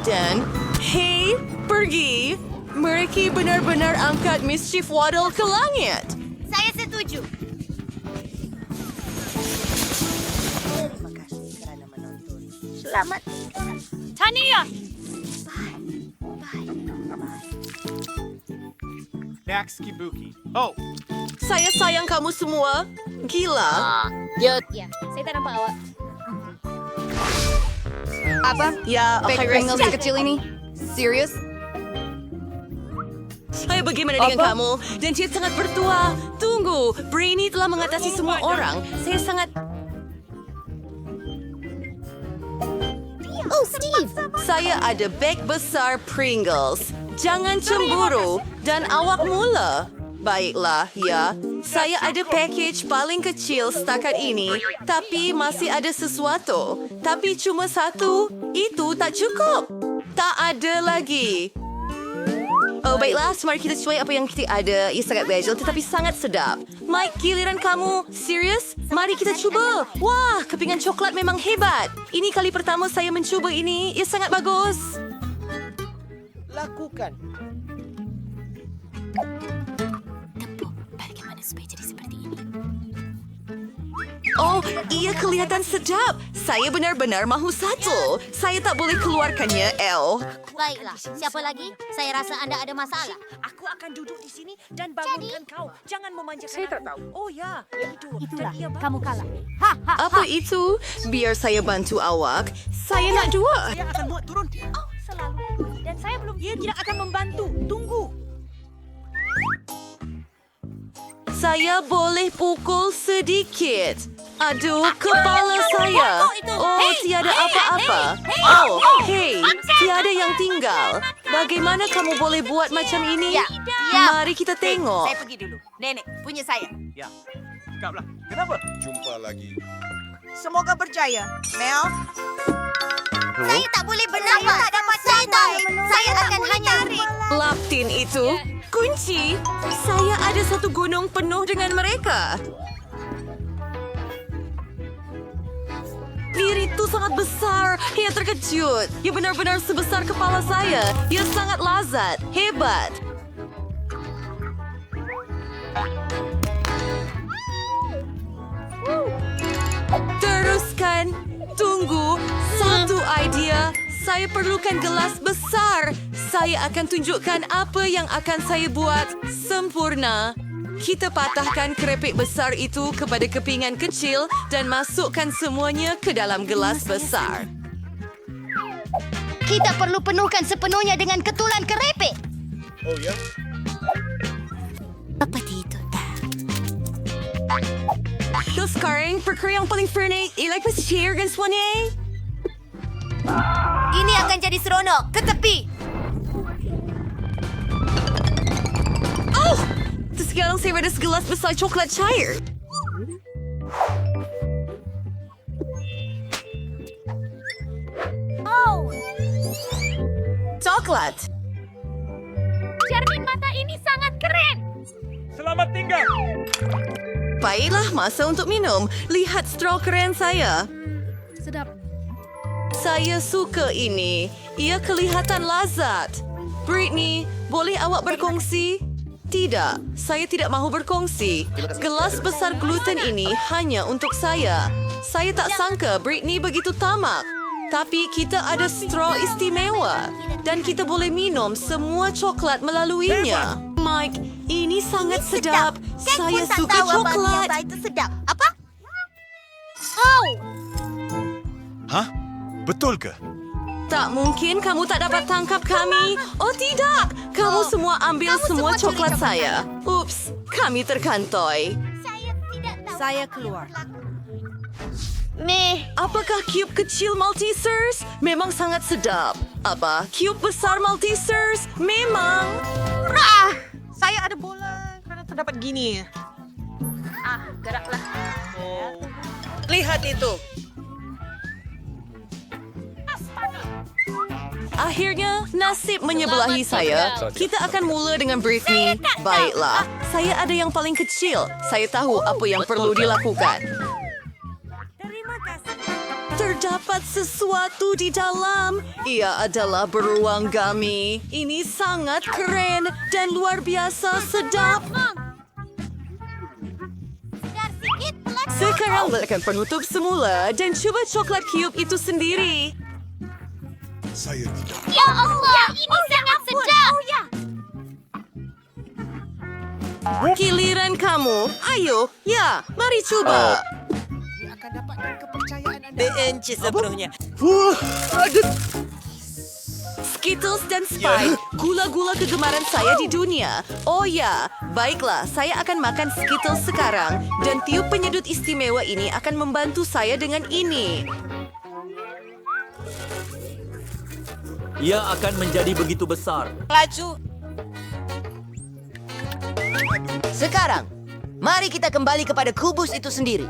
S6: Dan, hey, pergi. Mereka benar-benar angkat mischief Waddle ke langit.
S1: Saya setuju. Terima kasih kerana menonton. Selamat.
S5: Tania!
S8: Next, Kibuki. Oh,
S6: Saya sayang kamu semua. Gila.
S3: Ya, saya tak nampak awak.
S2: Apa?
S6: Ya,
S2: Big Pringles kecil ini? Serius?
S6: Hai, bagaimana dengan kamu? Dan dia sangat bertuah. Tunggu, Brainy telah mengatasi semua orang. Saya sangat...
S3: Oh, Steve!
S6: Saya ada bag besar Pringles. Jangan cemburu. Dan awak mula. Baiklah, ya. Saya ada package paling kecil setakat ini. Tapi masih ada sesuatu. Tapi cuma satu. Itu tak cukup. Tak ada lagi. Oh, baiklah. Mari kita cuai apa yang kita ada. Ia sangat bejel tetapi sangat sedap. Mike, giliran kamu. Serius? Mari kita cuba. Wah, kepingan coklat memang hebat. Ini kali pertama saya mencuba ini. Ia sangat bagus.
S7: Lakukan.
S3: Bagaimana supaya jadi seperti ini?
S6: Oh, ia kelihatan sedap. Saya benar-benar mahu satu. Saya tak boleh keluarkannya, El.
S1: Baiklah, siapa lagi? Saya rasa anda ada masalah.
S9: Aku akan duduk di sini dan bangunkan kau. Jangan memanjakan saya tak tahu. Oh ya, tidur.
S1: Itulah,
S9: Dan ia bangun.
S1: kamu kalah.
S6: Apa itu? Biar saya bantu awak. Saya nak dua.
S9: Saya akan buat turun.
S1: Oh, selalu. Dan saya belum...
S9: Ia tidak akan membantu. Tunggu.
S6: Saya boleh pukul sedikit. Aduh, kepala saya. Oh, tiada apa-apa. Oh, hey, tiada yang tinggal. Bagaimana kamu boleh buat macam ini?
S1: Ya.
S6: Mari kita tengok.
S1: Saya pergi dulu. Nenek, punya saya.
S8: Ya. Cakaplah. Kenapa?
S10: Jumpa lagi.
S9: Semoga berjaya. Mel,
S1: Saya tak boleh bernafas. Saya tak dapat santai. Saya akan hanya...
S6: Laptin itu kunci. Saya ada satu gunung penuh dengan mereka. Diri itu sangat besar. Ia terkejut. Ia benar-benar sebesar kepala saya. Ia sangat lazat. Hebat. Teruskan. Tunggu. Satu idea. Saya perlukan gelas besar. Saya akan tunjukkan apa yang akan saya buat sempurna. Kita patahkan kerepek besar itu kepada kepingan kecil dan masukkan semuanya ke dalam gelas besar.
S1: Kita perlu penuhkan sepenuhnya dengan ketulan kerepek.
S10: Oh ya?
S1: Seperti itu, tak?
S6: Terus sekarang, perkara yang paling furnik, ilai pasir dan semuanya.
S1: Ini akan jadi
S3: jadi seronok. Ke tepi.
S2: Oh! Sekarang saya ada segelas besar coklat cair.
S1: Oh,
S2: Coklat.
S3: Cermin mata ini sangat keren.
S8: Selamat tinggal.
S2: Baiklah, masa untuk minum. Lihat straw keren saya.
S3: Sedap.
S2: Saya suka ini. Ia kelihatan lazat. Britney, boleh awak berkongsi? Tidak, saya tidak mahu berkongsi. Gelas besar gluten ini hanya untuk saya. Saya tak sangka Britney begitu tamak. Tapi kita ada straw istimewa. Dan kita boleh minum semua coklat melaluinya. Mike, ini sangat sedap.
S1: Kek
S2: Saya
S1: pun tak
S2: suka
S1: tahu apa
S2: coklat.
S1: biasa itu sedap. Apa? Oh,
S10: Hah? Betul ke?
S2: Tak mungkin kamu tak dapat tangkap kami. Oh tidak, kamu semua ambil
S1: kamu
S2: semua
S1: semua curi
S2: coklat
S1: coklat
S2: saya. Ups, kami terkantoi.
S1: saya tidak tahu.
S9: Saya keluar.
S3: Meh.
S2: Apakah cube kecil Maltesers? Memang sangat sedap. Apa? Cube besar Maltesers? Memang.
S9: Saya ada bola kerana terdapat gini.
S3: Geraklah.
S7: Lihat itu.
S2: Akhirnya, nasib menyebelahi saya. Kita akan mula dengan Britney. Baiklah, saya ada yang paling kecil. Saya tahu apa yang perlu dilakukan.
S9: Terima kasih.
S2: Terdapat sesuatu di dalam. Ia adalah beruang gummy. Ini sangat keren dan luar biasa sedap. Sekarang letakkan penutup semula dan cuba coklat cube itu sendiri.
S10: Saya tidak.
S3: Ya Allah, ini sangat sedap.
S1: Oh ya,
S2: Giliran kamu. Ayo, ya, mari coba.
S9: Dia akan dapatkan kepercayaan anda.
S7: Benci sepenuhnya.
S2: Skittles dan Sprite, gula-gula kegemaran saya di dunia. Oh ya, baiklah, saya akan makan Skittles sekarang. Dan tiup penyedut istimewa ini akan membantu saya dengan ini.
S11: Ia akan menjadi begitu besar.
S7: Laju.
S12: Sekarang, mari kita kembali kepada kubus itu sendiri.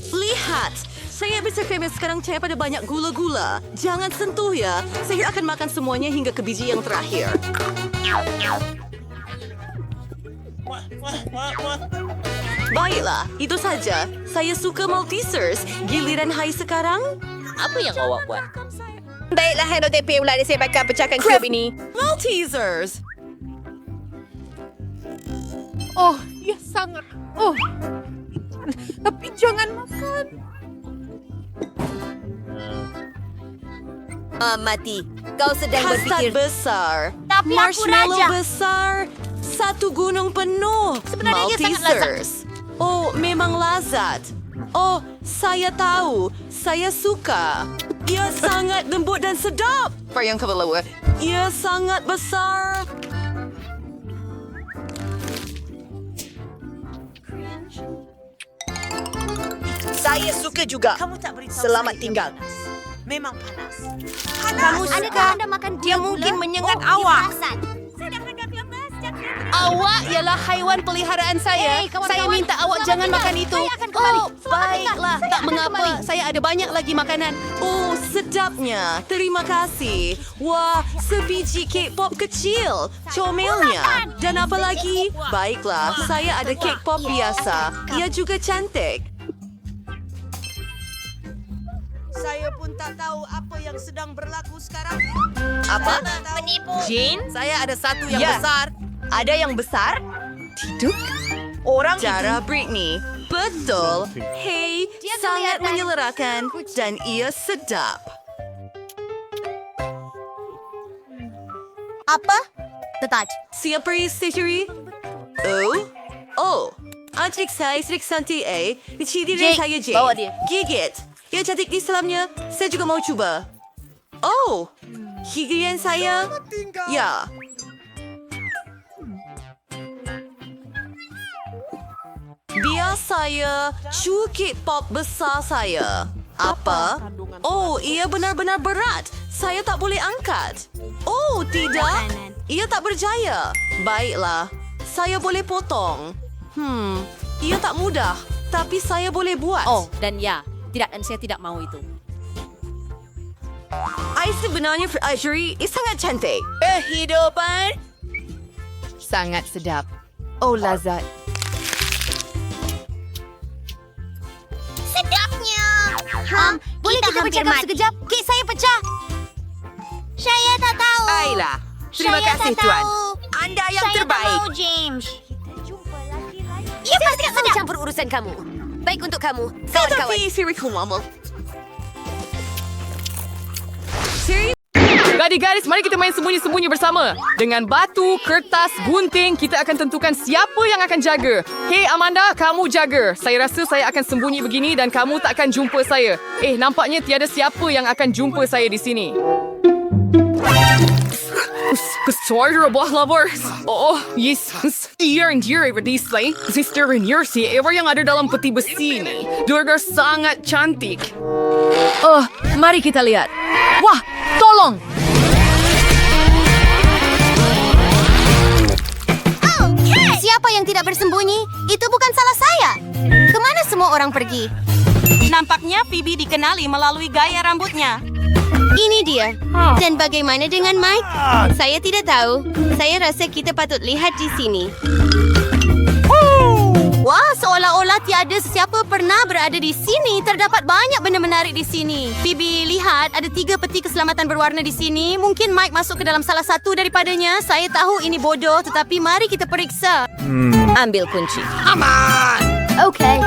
S2: Lihat, saya bisa kremes sekarang saya pada banyak gula-gula. Jangan sentuh ya, saya akan makan semuanya hingga ke biji yang terakhir. Baiklah, itu saja. Saya suka Maltesers. Giliran Hai sekarang.
S12: Apa yang awak buat?
S6: Baiklah, Hendo TP ular saya bakal pecahkan cube ini.
S2: Maltesers!
S9: Oh, ya sangat. Oh, tapi jangan makan.
S12: Mati. Kau sedang
S2: Kastad
S12: berpikir...
S2: besar.
S1: Tapi aku
S2: Marshmallow
S1: raja.
S2: besar. Satu gunung penuh.
S1: Sebenarnya ia sangat
S2: Maltesers. Oh, memang lazat. Oh, saya tahu. Saya suka. Ia sangat lembut dan sedap. Yang kedua, ia sangat besar.
S7: Saya suka juga.
S9: Kamu tak beritahu
S7: Selamat
S9: saya
S7: tinggal.
S9: ia panas. Memang panas.
S1: kamu adakah anda makan
S9: Dia
S1: gula?
S9: mungkin menyengat
S1: Oh,
S9: awak.
S1: diperasan. Saya dah agak lemas.
S2: Awak ialah haiwan peliharaan saya. Saya minta awak jangan makan itu.
S1: Saya akan kembali.
S2: Oh, baiklah. Tak mengapa. Saya ada banyak lagi makanan. Oh, sedapnya. Terima kasih. Wah, sebiji kek pop kecil. Comelnya. Dan apa lagi? Baiklah, saya ada kek pop biasa. Ia juga cantik.
S7: Saya pun tak tahu apa yang sedang berlaku sekarang.
S2: Apa?
S1: Menipu.
S7: Jin, saya ada satu yang
S2: Ya.
S7: besar.
S12: Ada yang besar?
S2: Tidak.
S7: Orang
S2: Cara Britney. Betul. Hey, sangat
S1: kelihatan
S2: menyelerakan. Dan ia sedap.
S1: Apa? Tetap.
S2: Siapa istri? Oh. Adik saya Sri Santi A. Diciri saya J.
S12: bawa dia.
S2: Gigit. Ia cantik di selamnya. Saya juga mau coba. Oh. Higian saya. Ya. Biar saya cukit pop besar saya. Apa? Oh, ia benar-benar berat. Saya tak boleh angkat. Oh, tidak. Ia tak berjaya. Baiklah. Saya boleh potong. Ia tak mudah. Tapi saya boleh buat.
S9: Oh, dan ya. Tidak, dan saya tidak mau itu.
S2: Sebenarnya Azri sangat cantik. Kehidupan.
S4: Sangat sedap. Oh, lazat.
S3: Sedapnya. Boleh kita bercakap sekejap? Kek saya pecah. Saya tak tahu.
S6: Baiklah. Terima kasih, Tuan. Anda yang terbaik.
S3: Saya tak mau, James. Ia pasti tak sedap. Campur urusan kamu. Baik untuk kamu, kawan-kawan.
S6: Gadis-gadis, mari kita main sembunyi-sembunyi bersama. Dengan batu, kertas, gunting, kita akan tentukan siapa yang akan jaga. Hei Amanda, kamu jaga. Saya rasa saya akan sembunyi begini dan kamu tak akan jumpa saya. Nampaknya tiada siapa yang akan jumpa saya di sini. Kesuara buah lovers. Oh, yes. Ia and Jerry berdisplay. Sister and Yersi, ever yang ada dalam peti besi ini. Durga sangat cantik.
S4: Mari kita lihat. Wah, tolong!
S3: Siapa yang tidak bersembunyi? Itu bukan salah saya. Kemana semua orang pergi?
S2: Nampaknya Phoebe dikenali melalui gaya rambutnya.
S3: Ini dia. Dan bagaimana dengan Mike? Saya tidak tahu. Saya rasa kita patut lihat di sini. Wah, seolah-olah tiada sesiapa pernah berada di sini. Terdapat banyak benda menarik di sini. Phoebe, lihat. Ada 3 peti keselamatan berwarna di sini. Mungkin Mike masuk ke dalam salah satu daripadanya. Saya tahu ini bodoh, tetapi mari kita periksa. Ambil kunci. Okay.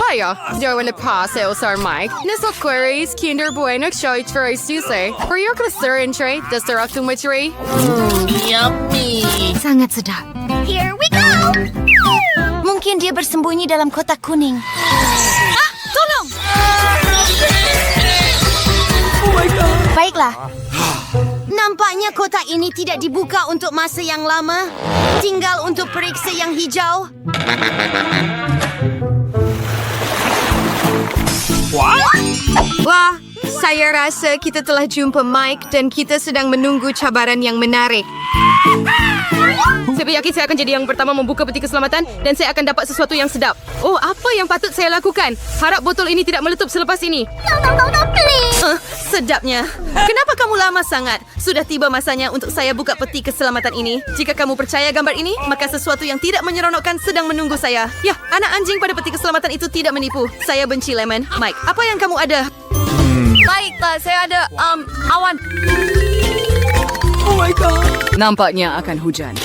S6: Hiya, Darwin lepas saya usar Mike. Nasa queries, Kinder Bueno Choy Troy Suse. Periyok ke sir and tray, dasar aku matri.
S3: Yummy. Sangat sedap. Here we go. Mungkin dia bersembunyi dalam kotak kuning. Tolong!
S6: Oh my God.
S3: Baiklah. Nampaknya kotak ini tidak dibuka untuk masa yang lama. Tinggal untuk periksa yang hijau.
S6: Wah, saya rasa kita telah jumpa Mike dan kita sedang menunggu cabaran yang menarik. Saya yakin saya akan jadi yang pertama membuka peti keselamatan dan saya akan dapat sesuatu yang sedap. Oh, apa yang patut saya lakukan? Harap botol ini tidak meletup selepas ini.
S3: No, please.
S6: Sedapnya. Kenapa kamu lama sangat? Sudah tiba masanya untuk saya buka peti keselamatan ini. Jika kamu percaya gambar ini, maka sesuatu yang tidak menyeronokkan sedang menunggu saya. Ya, anak anjing pada peti keselamatan itu tidak menipu. Saya benci lemon. Mike, apa yang kamu ada?
S2: Baiklah, saya ada awan.
S6: Oh my God. Nampaknya akan hujan.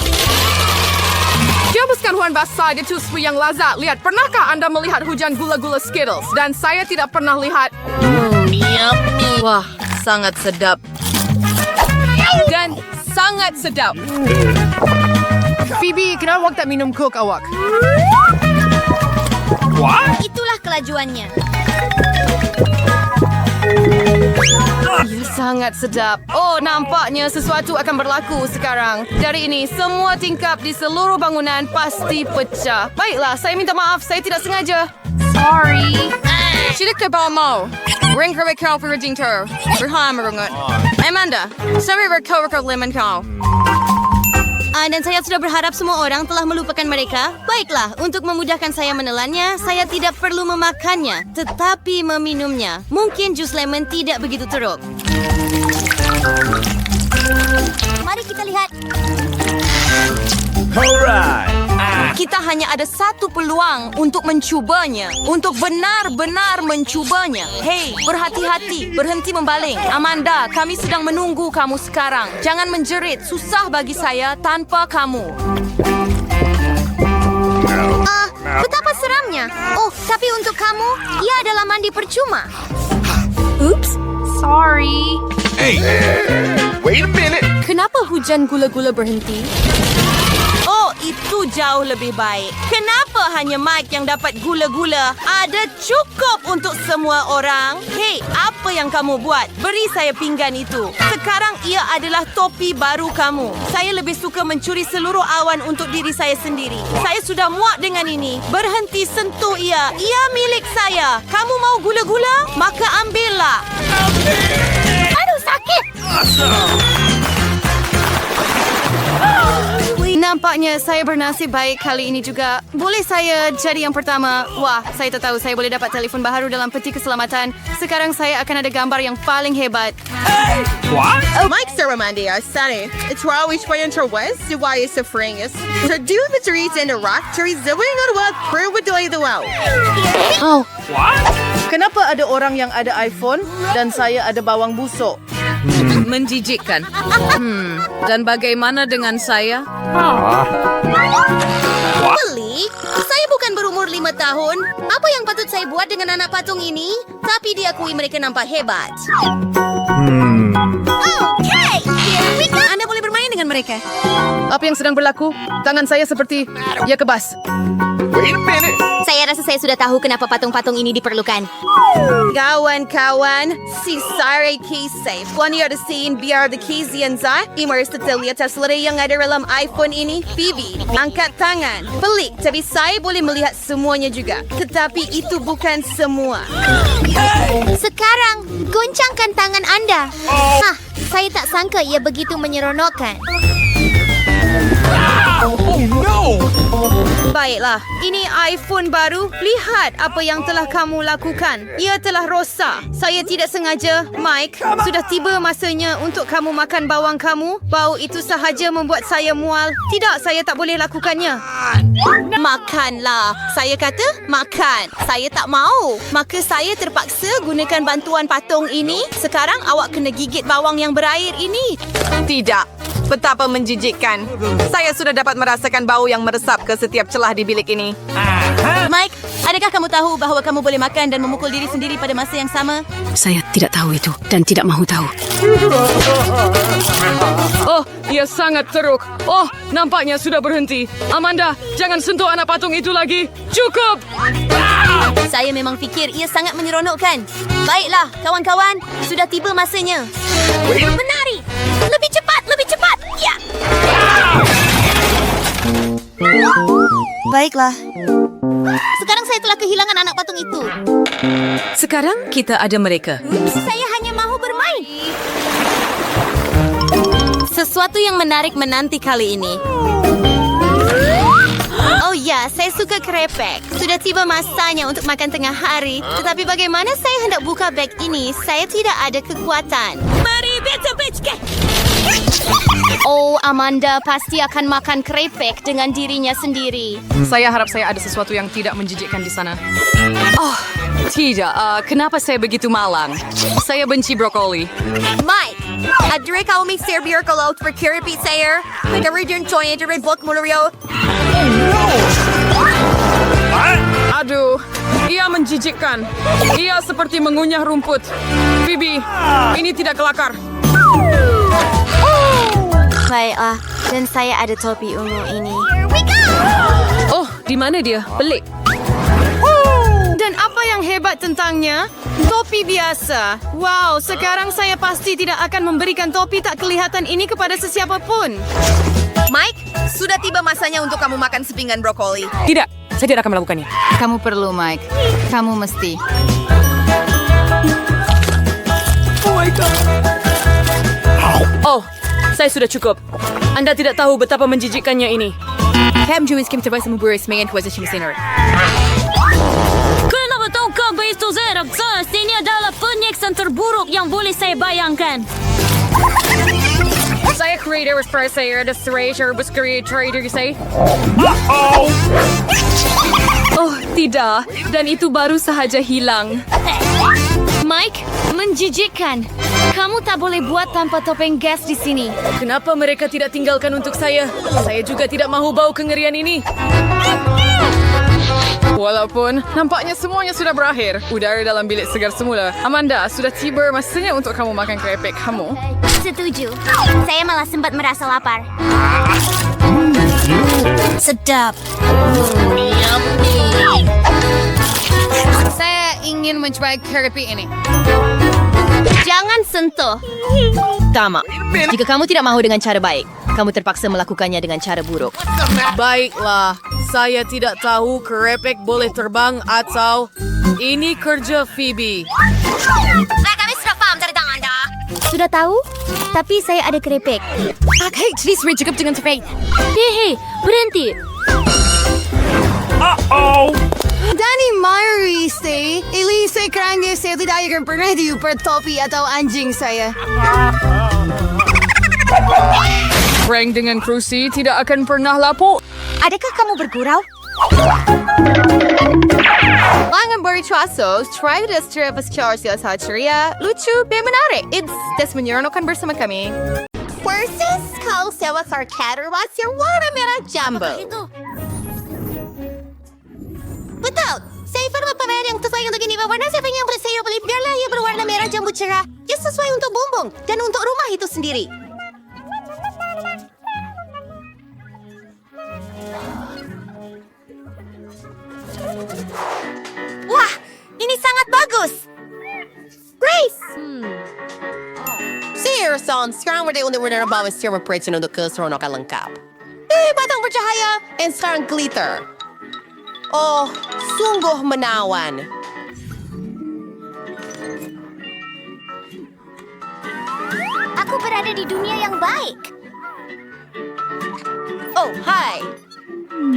S6: Hapuskan hujan basah di tuspu yang lazat. Lihat, pernahkah anda melihat hujan gula-gula Skittles? Dan saya tidak pernah lihat.
S5: Yummy.
S4: Wah, sangat sedap. Dan sangat sedap.
S6: Phoebe, kenapa awak tak minum Coke awak?
S3: Itulah kelajuannya.
S6: Ya, sangat sedap. Oh, nampaknya sesuatu akan berlaku sekarang. Dari ini, semua tingkap di seluruh bangunan pasti pecah. Baiklah, saya minta maaf. Saya tidak sengaja.
S5: Sorry.
S6: Tidak kebawa mau. Ring kerbe kau perjing ter. Berham merungut. Amanda, sampai berkau lemon kau.
S3: Dan saya sudah berharap semua orang telah melupakan mereka. Baiklah, untuk memudahkan saya menelannya, saya tidak perlu memakannya, tetapi meminumnya. Mungkin jus lemon tidak begitu teruk. Mari kita lihat.
S8: Alright.
S2: Kita hanya ada satu peluang untuk mencubanya. Untuk benar-benar mencubanya. Hei, berhati-hati. Berhenti membaling. Amanda, kami sedang menunggu kamu sekarang. Jangan menjerit. Susah bagi saya tanpa kamu.
S3: Betapa seramnya. Oh, tapi untuk kamu, ia adalah mandi percuma.
S5: Oops. Sorry.
S10: Hey, wait a minute.
S6: Kenapa hujan gula-gula berhenti?
S2: Oh, itu jauh lebih baik. Kenapa hanya Mike yang dapat gula-gula? Ada cukup untuk semua orang. Hei, apa yang kamu buat? Beri saya pinggan itu. Sekarang ia adalah topi baru kamu. Saya lebih suka mencuri seluruh awan untuk diri saya sendiri. Saya sudah muak dengan ini. Berhenti sentuh ia. Ia milik saya. Kamu mau gula-gula? Maka ambillah. Nampaknya saya bernasib baik kali ini juga. Boleh saya jadi yang pertama? Wah, saya tak tahu saya boleh dapat telefon baharu dalam peti keselamatan. Sekarang saya akan ada gambar yang paling hebat.
S13: Mike Saramandi, Sunny. It's always trying to west, why is the fringus? To do the trees in the rock trees, the wing of the world, prove with the wow.
S2: Oh,
S7: Kenapa ada orang yang ada iPhone dan saya ada bawang busuk?
S4: Menjijikkan. Dan bagaimana dengan saya?
S3: Pelik? Saya bukan berumur 5 tahun. Apa yang patut saya buat dengan anak patung ini? Tapi diakui mereka nampak hebat. Okay, here we go.
S2: Anda boleh bermain dengan mereka.
S7: Apa yang sedang berlaku? Tangan saya seperti ia kebas.
S10: Wait a minute.
S3: Saya rasa saya sudah tahu kenapa patung-patung ini diperlukan.
S2: Kawan-kawan, si Sare Kisei. Puan ada scene biar the Kizian za. Imers terlihat terselera yang ada dalam iPhone ini. Phoebe, angkat tangan. Pelik, tapi saya boleh melihat semuanya juga. Tetapi itu bukan semua.
S1: Sekarang, goncangkan tangan anda. Hah, saya tak sangka ia begitu menyeronokkan.
S2: Baiklah, ini iPhone baru. Lihat apa yang telah kamu lakukan. Ia telah rosak. Saya tidak sengaja. Mike, sudah tiba masanya untuk kamu makan bawang kamu. Bau itu sahaja membuat saya mual. Tidak, saya tak boleh lakukannya. Makanlah. Saya kata makan. Saya tak mau. Maka saya terpaksa gunakan bantuan patung ini. Sekarang awak kena gigit bawang yang berair ini.
S6: Tidak. Betapa menjijikkan. Saya sudah dapat merasakan bau yang meresap ke setiap celah di bilik ini.
S2: Mike, adakah kamu tahu bahawa kamu boleh makan dan memukul diri sendiri pada masa yang sama?
S6: Saya tidak tahu itu dan tidak mahu tahu.
S4: Oh, ia sangat teruk. Oh, nampaknya sudah berhenti. Amanda, jangan sentuh anak patung itu lagi. Cukup!
S2: Saya memang fikir ia sangat menyeronokkan. Baiklah, kawan-kawan. Sudah tiba masanya.
S1: Menari! Lebih cepat, lebih cepat! Ya!
S2: Baiklah.
S1: Sekarang saya telah kehilangan anak patung itu.
S6: Sekarang kita ada mereka.
S1: Saya hanya mahu bermain.
S3: Sesuatu yang menarik menanti kali ini. Oh ya, saya suka krepek. Sudah tiba masanya untuk makan tengah hari. Tetapi bagaimana saya hendak buka beg ini? Saya tidak ada kekuatan.
S1: Mari, bitch.
S3: Oh, Amanda pasti akan makan krepek dengan dirinya sendiri.
S6: Saya harap saya ada sesuatu yang tidak menjijikkan di sana. Oh, tidak. Kenapa saya begitu malang? Saya benci brokoli.
S2: Mike, adre kau mixer biar kalau berkiripi saya. Nagaridian toy dari book mulario.
S4: Aduh, ia menjijikkan. Ia seperti mengunyah rumput. Phoebe, ini tidak kelakar.
S3: Baiklah, dan saya ada topi ungu ini.
S6: Oh, di mana dia? Pelik.
S2: Dan apa yang hebat tentangnya? Topi biasa. Wow, sekarang saya pasti tidak akan memberikan topi tak kelihatan ini kepada sesiapa pun. Mike, sudah tiba masanya untuk kamu makan sepinggan brokoli.
S6: Tidak, saya tidak akan melakukannya.
S2: Kamu perlu, Mike. Kamu mesti.
S6: Oh, saya sudah cukup. Anda tidak tahu betapa menjijikkannya ini.
S2: Cam Jumis Kim terbaik membuat semangat kuasa Chimsiner.
S1: Kenapa tahukah begitu Zerak? Ini adalah penyiksaan terburuk yang boleh saya bayangkan.
S4: Saya creator express saya ada Serager bus creator saya.
S6: Oh, tidak. Dan itu baru sahaja hilang.
S3: Mike, menjijikkan. Kamu tak boleh buat tanpa topeng gas di sini.
S6: Kenapa mereka tidak tinggalkan untuk saya? Saya juga tidak mahu bau kengerian ini.
S4: Walaupun nampaknya semuanya sudah berakhir. Udara dalam bilik segar semula. Amanda, sudah tiba masanya untuk kamu makan krepek kamu.
S1: Setuju. Saya malah sempat merasa lapar.
S3: Sedap.
S2: Saya ingin mencoba keripik ini.
S3: Jangan sentuh.
S12: Tama. Jika kamu tidak mahu dengan cara baik, kamu terpaksa melakukannya dengan cara buruk.
S6: Baiklah, saya tidak tahu kerepek boleh terbang atau ini kerja Phoebe.
S1: Kami sudah paham dari tangan anda.
S3: sudah tahu? Tapi saya ada kerepek.
S12: Hei, jadi sering cukup dengan topeng.
S3: Hei, berhenti.
S13: Danny Mariste, Elise kerana saya tidak akan pernah diuper topi atau anjing saya.
S4: Frank dengan Cruci tidak akan pernah lapuk.
S1: Adakah kamu bergurau?
S13: Langan bercuaso, try this trip as Chelsea sa ceria, lucu, dan menarik. It's menyeronokkan bersama kami. Persis kau sewa sarkader masih warna merah jumbo. Betul. Saya firma pemain yang sesuai untuk ini. Warna saya yang saya beli biarlah ia berwarna merah jambu cerah. Ia sesuai untuk bumbung dan untuk rumah itu sendiri.
S1: Wah, ini sangat bagus.
S13: Grace! Searson, sekarang udah bawa serum operation untuk keseronokan lengkap. Batang bercahaya, and sekarang glitter. Oh, sungguh menawan.
S1: Aku berada di dunia yang baik.
S13: Oh, hai.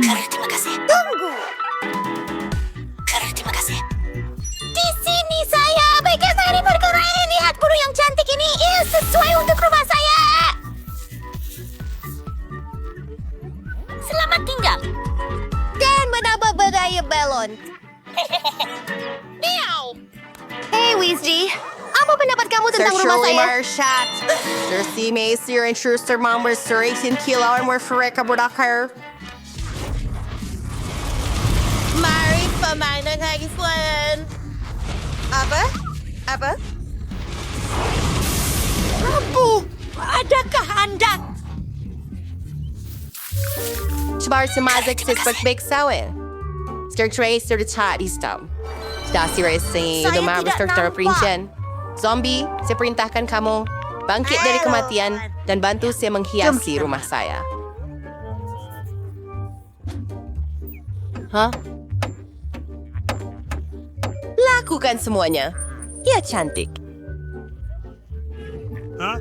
S1: Terima kasih. Tunggu. Terima kasih. Di sini saya. Baiklah saya bergerak. Lihat burung yang cantik ini. Ia sesuai untuk rumah saya. Selamat tinggal.
S13: Dan menambah budaya balon. Meow.
S3: Hey, Weasley. Apa pendapat kamu tentang rumah saya?
S13: Shot. Jersey Macer and Schuster Mambers 18 kilo and more for Reka Budakar. Mari pemainan lagi Flynn. Apa?
S1: Prabu, adakah Anda?
S13: Sebar semazak sisbak big sawin. Stir trace to the chat istam. Dasi racing
S1: Saya
S13: lumabas
S1: tidak
S13: tertara
S1: nampak.
S13: prinsyan. Zombie, saya perintahkan kamu bangkit dari kematian dan bantu saya menghiasi rumah saya. Hah? Lakukan semuanya. Ia cantik.
S8: Hah?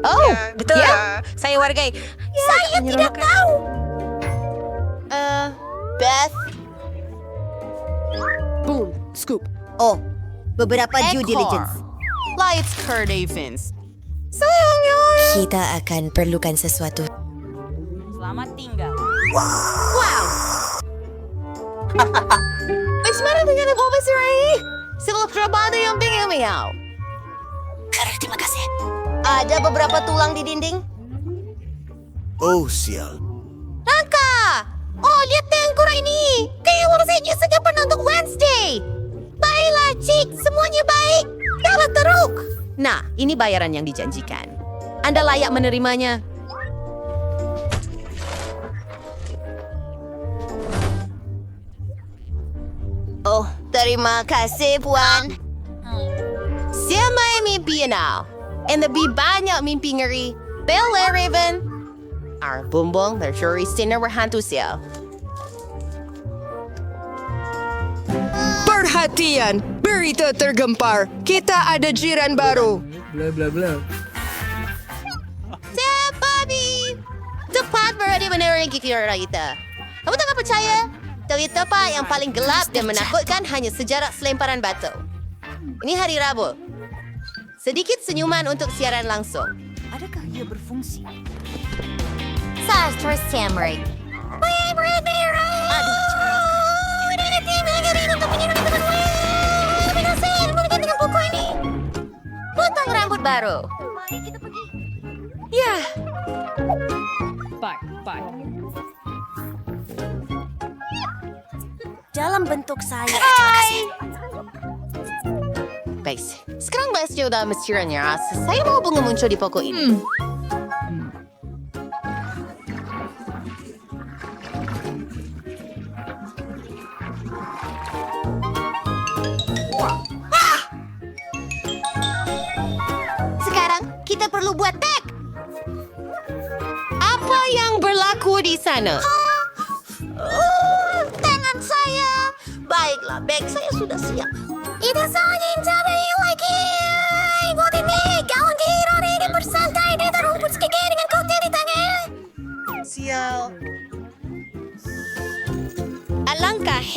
S13: Oh,
S1: Betul.
S13: ya.
S1: Saya wargai. Saya tidak tahu.
S13: Beth.
S6: Boom. Scoop.
S1: Oh, beberapa due diligence.
S13: Lights Kurt Evans.
S1: Kita akan perlukan sesuatu.
S9: Selamat tinggal.
S13: Wow. Bagaimana dengan apa sih? Sila trabaho yang bingung meow.
S1: Terima kasih.
S13: Ada beberapa tulang di dinding.
S10: Oh, sial.
S13: Rangka! Oh, lihat yang kurang ini. Kayak orang saya sejak pernah untuk Wednesday. Baiklah, Cik. Semuanya baik. Jangan teruk. Nah, ini bayaran yang dijanjikan. Anda layak menerimanya. Oh, terima kasih, Puan. Siapa yang mimpi now? And lebih banyak mimpi ngeri. Bella Raven. Our bumbong, their jury sinner berhantu siya.
S6: Perhatian, berita tergempar. Kita ada jiran baru.
S13: Siap, Bobby! Tepat berada menerangi kira kita. Kamu tak percaya? Tahu apa yang paling gelap dan menakutkan hanya sejarah selemparan batu. Ini hari Rabu. Sedikit senyuman untuk siaran langsung.
S9: Adakah ia berfungsi?
S1: Sastra Samurai.
S13: Potong rambut baru.
S1: Ya.
S9: Bye.
S1: Dalam bentuk saya. Terima kasih.
S13: Baik, sekarang bahas jauh dalam mesiranya. Saya mau bunga muncul di pokok ini. Sekarang kita perlu buat tag. Apa yang berlaku di sana?
S1: Tangan saya. Baiklah, bag saya sudah siap. Itu saja yang cara yang lagi. Buat ini, kawan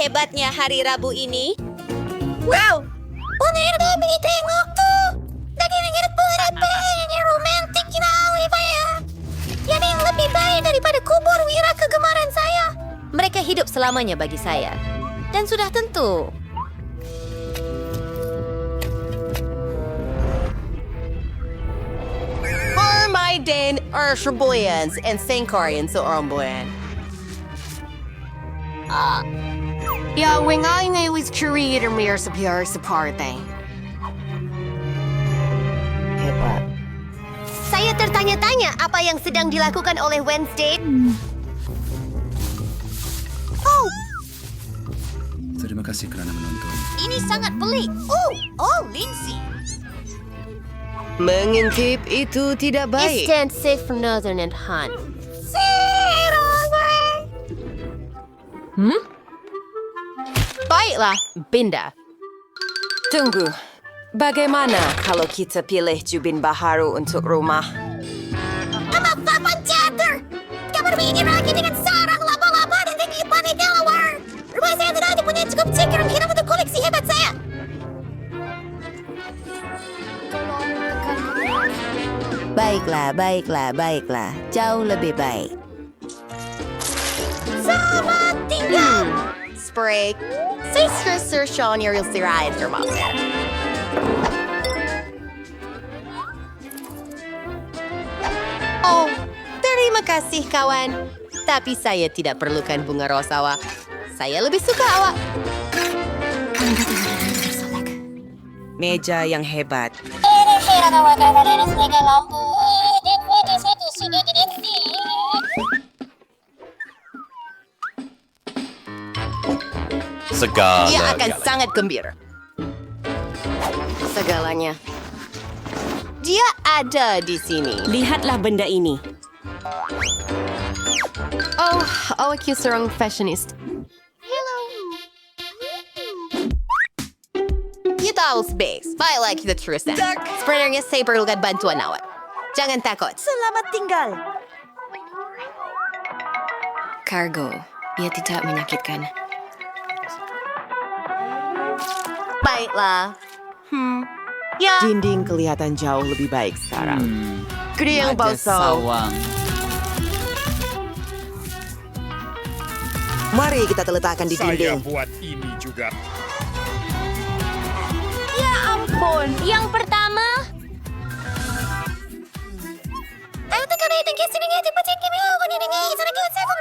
S3: hebatnya hari Rabu ini? Wow! Benar kami tengok tu. Daging-daging berapa yang romantik kina Olivia. Yang lebih baik daripada kubur wira kegemaran saya. Mereka hidup selamanya bagi saya. Dan sudah tentu.
S13: Armaiden, Urshaboyans, and Sankarian sa Oromboyan.
S14: Ja, when I was curator meer sa PR sa party.
S3: Saya tertanya-tanya apa yang sedang dilakukan oleh Wednesday. Oh,
S15: Terima kasih kerana menonton.
S3: ini sangat pelik. Oh, Lindsay.
S13: Mengintip itu tidak baik.
S3: Stand safe from Northern and Hunt.
S13: Baiklah, Binda. Tunggu. Bagaimana kalau kita pilih jubin baharu untuk rumah?
S3: Ama Papan Theater! Kamu berbikin lagi dengan sarang laba-laba dan tinggi panik Delaware. Rumah saya tidak punya cukup cekram hidup untuk koleksi hebat saya.
S13: Baiklah. Jauh lebih baik.
S3: Selamat tinggal! Spray. Sister Sean Ariel Sirai termasuk. Oh, terima kasih kawan. Tapi saya tidak perlukan bunga rosawa. Saya lebih suka awak.
S7: Meja yang hebat.
S13: Dia akan sangat gembira. Segalanya. Dia ada di sini.
S6: Lihatlah benda ini.
S13: Oh, aku seorang fashionist. You tahu space. Baiklah kita teruskan. Sebenarnya saya perlukan bantuan awak. Jangan takut.
S9: Selamat tinggal.
S12: Cargo. Ia tidak menyakitkan.
S13: Baiklah. Ya.
S7: Dinding kelihatan jauh lebih baik sekarang.
S13: Kriang bosau.
S7: Mari kita letakkan di dinding.
S8: Saya buat ini juga.
S3: Ya ampun. Yang pertama. Ayo tekan rating ke sini cepat cek kimi aku ni dengar sana ke saya kau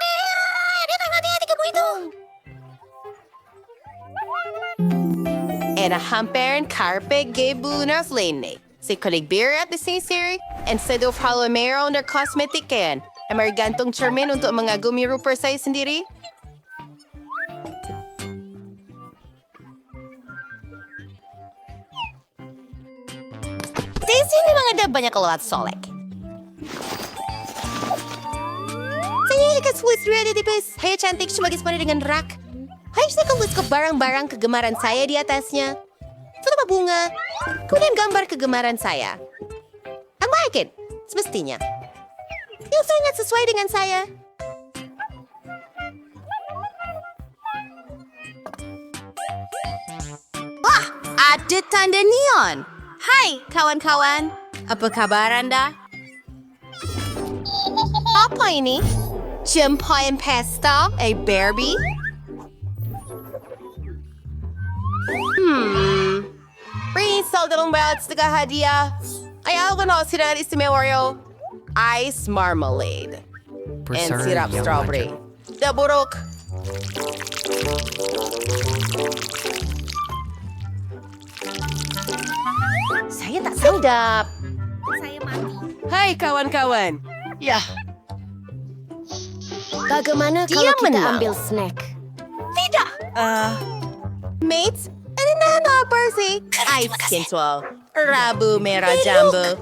S3: dia tak ngerti hati kamu itu.
S13: En hamperen carpet gebu nas lane. Si kolig beer at the sisiri and sedo palomero under cosmetic can. Amerigantong cermin untuk mengagumi rupa saya sendiri. Di sini memang ada banyak alat solek. Saya akan sulit di tipis. Hai cantik cuma gismana dengan rak. Hai saya akan ke barang-barang kegemaran saya di atasnya. Terutama bunga. Kemudian gambar kegemaran saya. I like it. Semestinya. Yang sangat sesuai dengan saya. Wah, ada tanda neon. Hai, kawan-kawan. Apa kabar Anda? Apa ini? Jempayan pesta? Barbie? Risal dalawang bayat sa hadiah. Ayaw ko na sila istimewa ice marmalade. And syrup strawberry. Daburok. Saya tak sedap.
S3: Saya mati.
S6: Hai kawan-kawan.
S13: Ya.
S3: Bagaimana kalau kita ambil snack?
S13: Tidak. Mates, ano na na, Percy? Ice sensual. Rabu merah jambu.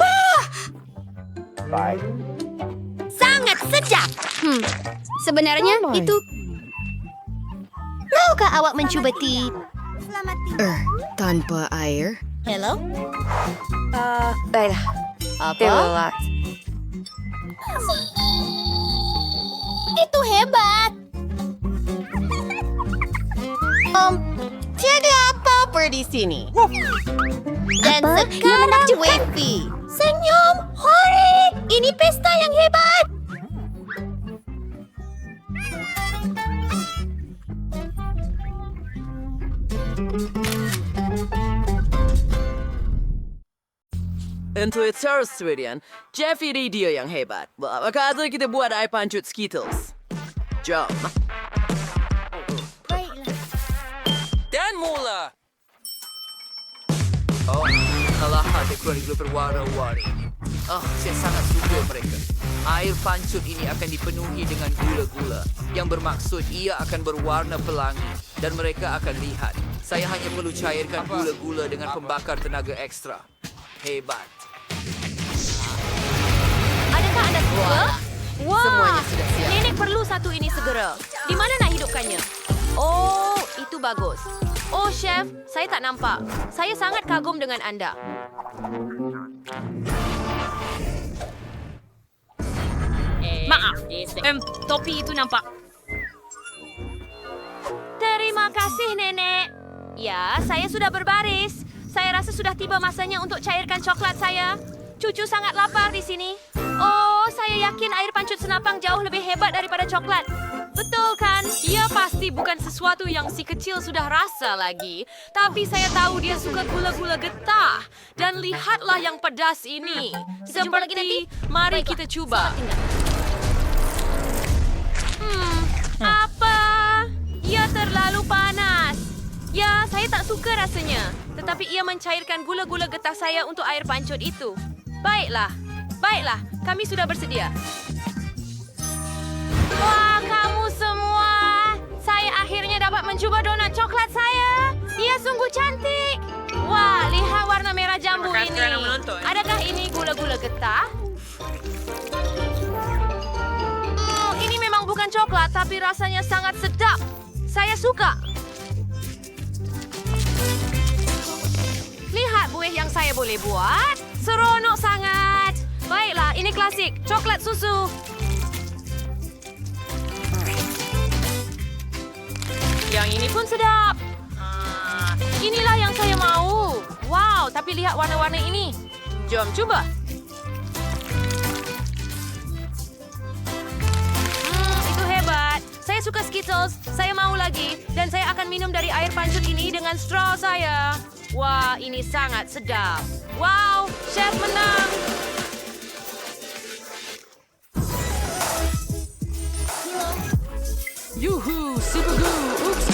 S3: Sangat sedap. Sebenarnya itu... Maukah awak mencoba tea? Selamat tinggal.
S12: Tanpa air.
S3: Hello?
S13: Baiklah.
S3: Apa? Itu hebat.
S13: Tiada apa-apa di sini. Dan sekarang Wavy. Senyum, hore! Ini pesta yang hebat.
S16: Untuk itu, Swedian, Jeff ini dia yang hebat. Apa kata kita buat air pancut Skittles? Jom.
S11: Dan mula. Oh, alah ada kronik berwarna-warni. Saya sangat suka mereka. Air pancut ini akan dipenuhi dengan gula-gula yang bermaksud ia akan berwarna pelangi dan mereka akan lihat. Saya hanya perlu cairkan gula-gula dengan pembakar tenaga ekstra. Hebat.
S2: Adakah anda suka? Wah,
S6: Semuanya sudah siap.
S2: Nenek perlu satu ini segera. Di mana nak hidupkannya? Oh, itu bagus. Oh, Chef, saya tak nampak. Saya sangat kagum dengan anda. Maaf, topi itu nampak. Terima kasih, Nenek. Ya, saya sudah berbaris. Saya rasa sudah tiba masanya untuk cairkan coklat saya. Cucu sangat lapar di sini. Oh, saya yakin air pancut senapang jauh lebih hebat daripada coklat. Betul kan? Ia pasti bukan sesuatu yang si kecil sudah rasa lagi. Tapi saya tahu dia suka gula-gula getah. Dan lihatlah yang pedas ini.
S3: Kita jumpa lagi nanti.
S2: Mari kita cuba. Apa? Ia terlalu panas. Ya, saya tak suka rasanya. Tetapi ia mencairkan gula-gula getah saya untuk air pancut itu. Baiklah, kami sudah bersedia. Wah, kamu semua. Saya akhirnya dapat mencuba donat coklat saya. Ia sungguh cantik. Wah, lihat warna merah jambu ini. Adakah ini gula-gula getah? Ini memang bukan coklat, tapi rasanya sangat sedap. Saya suka. Lihat buih yang saya boleh buat. Seronok sangat. Baiklah, ini klasik. Coklat susu. Yang ini pun sedap. Inilah yang saya mau. Wow, tapi lihat warna-warna ini. Jom coba. Itu hebat. Saya suka Skittles. Saya mau lagi. Dan saya akan minum dari air pancut ini dengan straw saya. Wah, ini sangat sedap. Wow, chef menang.
S16: Yuhu, super good. Oops.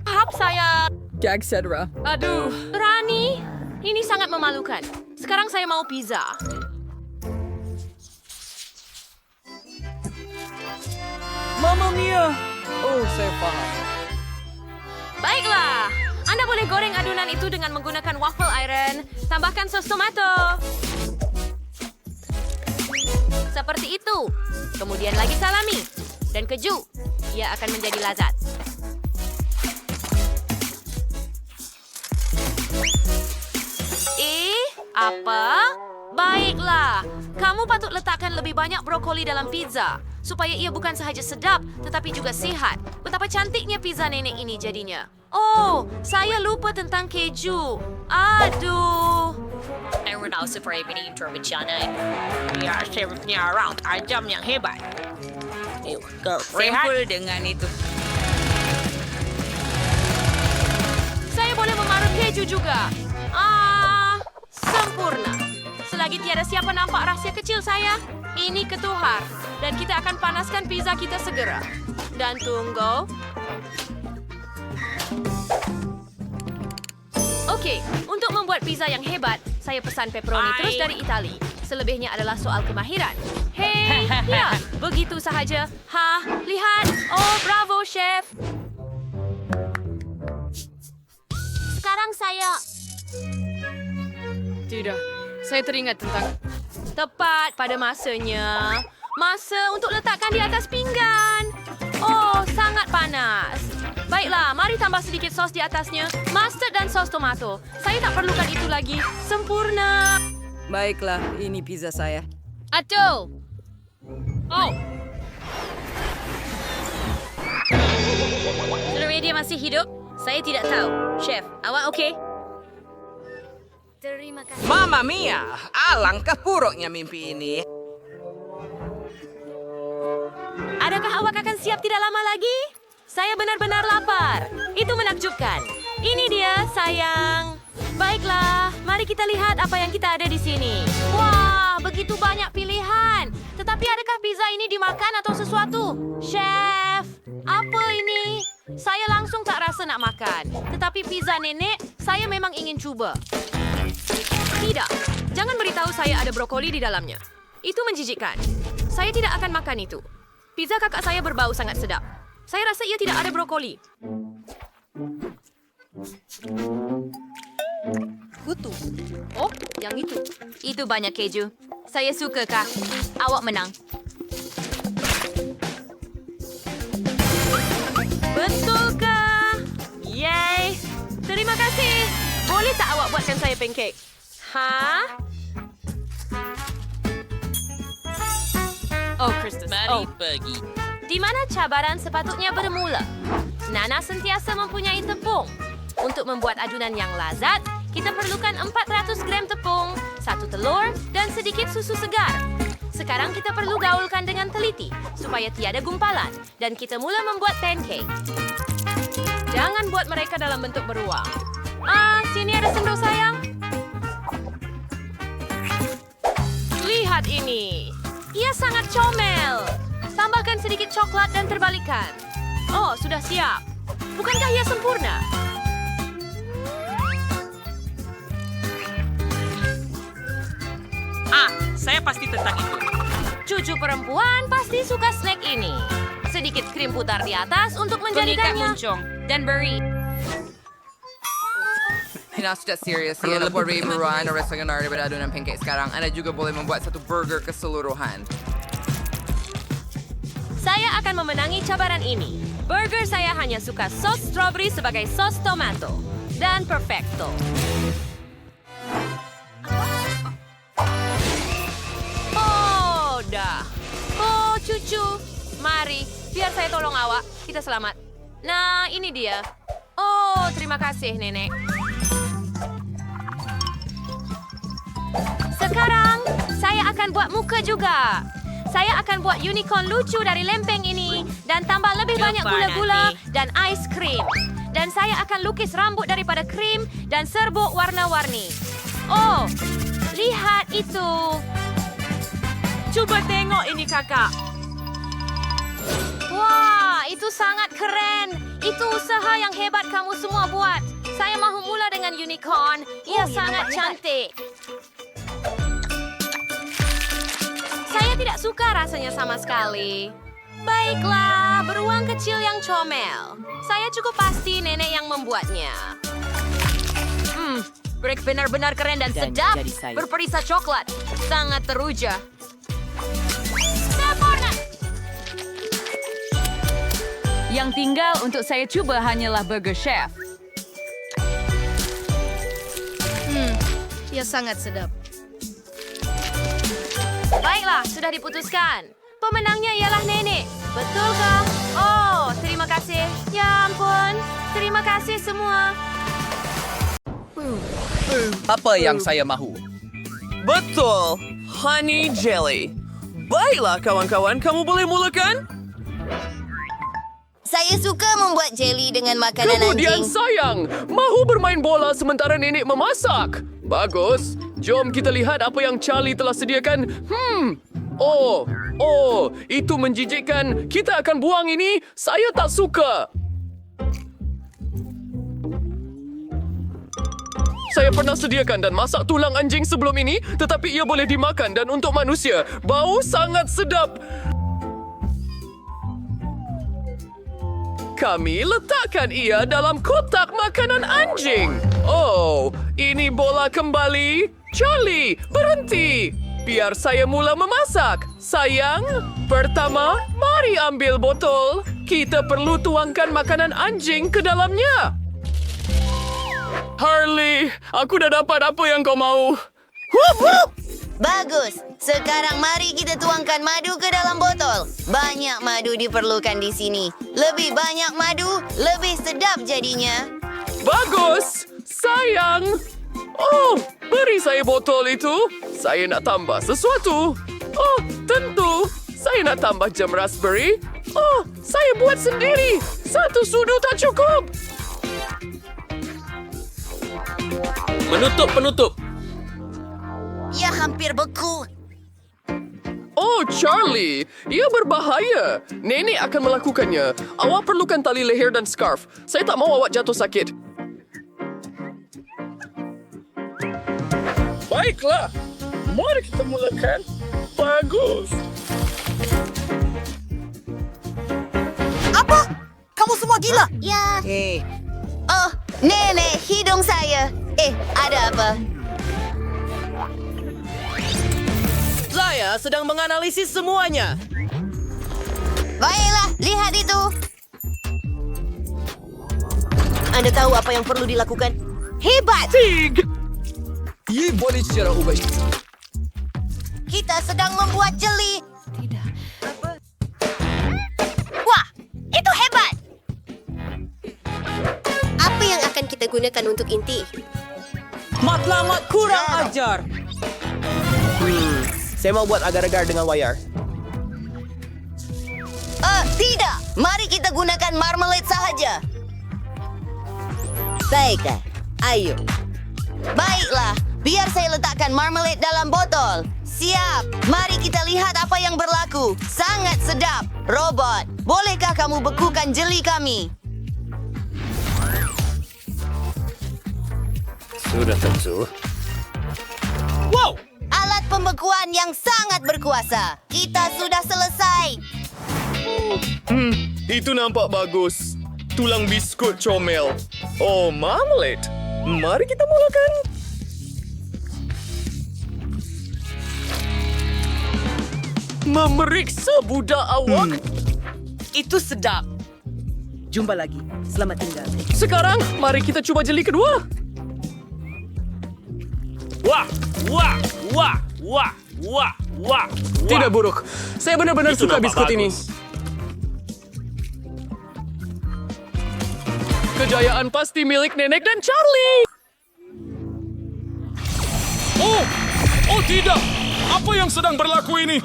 S2: Hap saya.
S6: Gag cetera.
S2: Aduh, Rani, ini sangat memalukan. Sekarang saya mau pizza.
S16: Mamma mia. Oh, saya paham.
S2: Baiklah, Anda boleh goreng adunan itu dengan menggunakan waffle iron. Tambahkan sos tomato. Seperti itu. Kemudian lagi salami dan keju. Ia akan menjadi lazat. Apa? Baiklah. Kamu patut letakkan lebih banyak brokoli dalam pizza. Supaya ia bukan sahaja sedap, tetapi juga sihat. Betapa cantiknya pizza nenek ini jadinya. Oh, saya lupa tentang keju. Aduh.
S5: Aaron also ini berencana. Ya, chefnya orang tajam yang hebat.
S4: Sampel dengan itu.
S2: Saya boleh memarut keju juga. Sempurna. Selagi tiada siapa nampak rahsia kecil saya, ini ketuhar. Dan kita akan panaskan pizza kita segera. Dan tunggu. Okey, untuk membuat pizza yang hebat, saya pesan pepperoni terus dari Itali. Selebihnya adalah soal kemahiran. Hei, ya, begitu sahaja. Lihat. Oh, bravo, chef. Sekarang saya... Tidak, saya teringat tentang... Tepat pada masanya. Masa untuk letakkan di atas pinggan. Oh, sangat panas. Baiklah, mari tambah sedikit sos di atasnya. Mustard dan sos tomato. Saya tak perlukan itu lagi. Sempurna.
S6: Baiklah, ini pizza saya.
S5: Aduh. Oh. supaya dia masih hidup? Saya tidak tahu. Chef, awak okey?
S3: Terima kasih.
S17: Mamma mia, alangkah buruknya mimpi ini.
S2: Adakah awak akan siap tidak lama lagi? Saya benar-benar lapar. Itu menakjubkan. Ini dia, sayang. Baiklah, mari kita lihat apa yang kita ada di sini. Wah, begitu banyak pilihan. Tetapi adakah pizza ini dimakan atau sesuatu? Chef, apa ini? Saya langsung tak rasa nak makan. Tetapi pizza nenek, saya memang ingin cuba. Tidak, jangan beritahu saya ada brokoli di dalamnya. Itu menjijikkan. Saya tidak akan makan itu. Pizza kakak saya berbau sangat sedap. Saya rasa ia tidak ada brokoli.
S5: Kutu. Oh, yang itu. Itu banyak keju. Saya suka, Kak. Awak menang.
S2: Betulkah? Yeay. Terima kasih. Boleh tak awak buatkan saya pancake? Hah? Oh, Kristus.
S18: Mari pergi.
S2: Di mana cabaran sepatutnya bermula? Nana sentiasa mempunyai tepung. Untuk membuat adunan yang lazat, kita perlukan 400 gram tepung, 1 telur, dan sedikit susu segar. Sekarang kita perlu gaulkan dengan teliti, supaya tiada gumpalan. Dan kita mula membuat pancake. Jangan buat mereka dalam bentuk beruang. Sini ada sendok sayang. Lihat ini. Ia sangat comel. Tambahkan sedikit coklat dan terbalikkan. Oh, sudah siap. Bukankah ia sempurna?
S18: Saya pasti tentang itu.
S2: Cucu perempuan pasti suka snack ini. Sedikit krim putar di atas untuk menjadikannya.
S5: muncung dan beri.
S11: Nah, sudah serius. Ia buat ribuan restoran daripada adunan pancake sekarang. Anda juga boleh membuat satu burger keseluruhan.
S2: Saya akan memenangi cabaran ini. Burger saya hanya suka sos strawberry sebagai sos tomato. Dan perfecto. Oh, dah. Oh, cucu. Mari, biar saya tolong awak. Kita selamat. Nah, ini dia. Oh, terima kasih, Nenek. Sekarang, saya akan buat muka juga. Saya akan buat unicorn lucu dari lempeng ini dan tambah lebih banyak gula-gula dan ais krim. Dan saya akan lukis rambut daripada krim dan serbuk warna-warni. Oh, lihat itu. Cuba tengok ini, kakak. Wah, itu sangat keren. Itu usaha yang hebat kamu semua buat. Saya mahu mula dengan unicorn. Ia sangat cantik. Saya tidak suka rasanya sama sekali. Baiklah, beruang kecil yang comel. Saya cukup pasti nenek yang membuatnya. Break benar-benar keren dan sedap. Berperisa coklat. Sangat teruja. Sempurna!
S4: Yang tinggal untuk saya cuba hanyalah burger chef.
S3: Ia sangat sedap.
S2: Baiklah, sudah diputuskan. Pemenangnya ialah nenek. Betulkah? Oh, terima kasih. Ya ampun. Terima kasih semua.
S17: Apa yang saya mahu?
S16: Betul, honey jelly. Baiklah kawan-kawan, kamu boleh mulakan?
S13: Saya suka membuat jelly dengan makanan
S19: Kemudian
S13: anjing.
S19: sayang, mahu bermain bola sementara nenek memasak. Bagus. Jom kita lihat apa yang Charlie telah sediakan. Oh, itu menjijikkan. Kita akan buang ini. Saya tak suka. Saya pernah sediakan dan masak tulang anjing sebelum ini, tetapi ia boleh dimakan dan untuk manusia. Bau sangat sedap. Kami letakkan ia dalam kotak makanan anjing. Oh, ini bola kembali. Charlie, berhenti. Biar saya mula memasak. Sayang, pertama, mari ambil botol. Kita perlu tuangkan makanan anjing ke dalamnya. Harley, aku dah dapat apa yang kau mahu. Wup, wup.
S13: Bagus. Sekarang mari kita tuangkan madu ke dalam botol. Banyak madu diperlukan di sini. Lebih banyak madu, lebih sedap jadinya.
S19: Bagus! Sayang! Oh, beri saya botol itu. Saya nak tambah sesuatu. Oh, tentu. Saya nak tambah jam raspberry. Oh, saya buat sendiri. Satu sudu tak cukup.
S18: Penutup.
S13: Ia hampir beku.
S19: Oh, Charlie. Ia berbahaya. Nenek akan melakukannya. Awak perlukan tali leher dan scarf. Saya tak mahu awak jatuh sakit.
S8: Baiklah, mari kita mulakan. Bagus.
S1: Apa? Kamu semua gila?
S13: Ya. Oh, nenek, hidung saya. Ada apa?
S16: Saya sedang menganalisis semuanya.
S13: Baiklah, lihat itu.
S16: Anda tahu apa yang perlu dilakukan?
S13: Hebat!
S17: Ia boleh secara ubah.
S13: Kita sedang membuat jeli. Wah, itu hebat! Apa yang akan kita gunakan untuk inti?
S16: Matlamat kurang ajar.
S20: Saya mau buat agar-agar dengan wayar.
S13: Tidak. Mari kita gunakan marmalade sahaja. Baiklah. Ayo. Baiklah. Biar saya letakkan marmalade dalam botol. Siap. Mari kita lihat apa yang berlaku. Sangat sedap. Robot, bolehkah kamu bekukan jeli kami?
S10: Sudah tentu.
S13: Wow! Alat pembekuan yang sangat berkuasa. Kita sudah selesai.
S19: Itu nampak bagus. Tulang biskut comel. Oh, marmalade. Mari kita mulakan. Memeriksa budak awak.
S16: Itu sedap. Jumpa lagi. Selamat tinggal.
S19: Sekarang, mari kita cuba jeli kedua.
S18: Wah.
S19: Tidak buruk. Saya benar-benar
S18: Itu
S19: suka
S18: nampak
S19: biskut ini.
S18: bagus.
S19: Kejayaan pasti milik Nenek dan Charlie.
S8: Oh tidak. Apa yang sedang berlaku ini?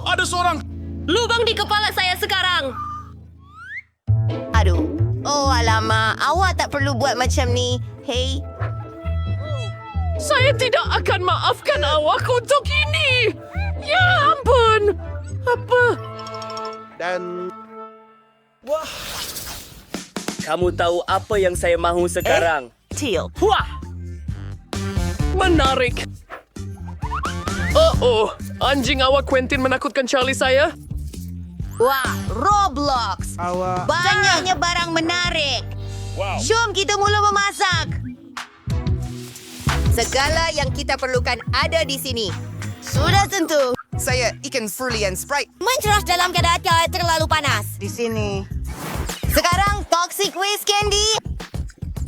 S8: Ada seorang...
S3: Lubang di kepala saya sekarang.
S13: Aduh. Oh, alamak. Awak tak perlu buat macam ni. Hei.
S19: Saya tidak akan maafkan awak untuk ini. Ya ampun. Apa?
S20: Dan...
S16: Wah. Kamu tahu apa yang saya mahu sekarang? Teal. Wah.
S19: Menarik. Oh, anjing awak Quentin menakutkan Charlie saya.
S13: Wah, Roblox. Banyaknya barang menarik.
S8: Wow.
S13: Jom kita mula memasak. Segala yang kita perlukan ada di sini. Sudah tentu.
S17: Saya ikan Furley and Sprite.
S1: Menceras dalam keadaan terlalu panas.
S17: Di sini.
S13: Sekarang toxic waste candy.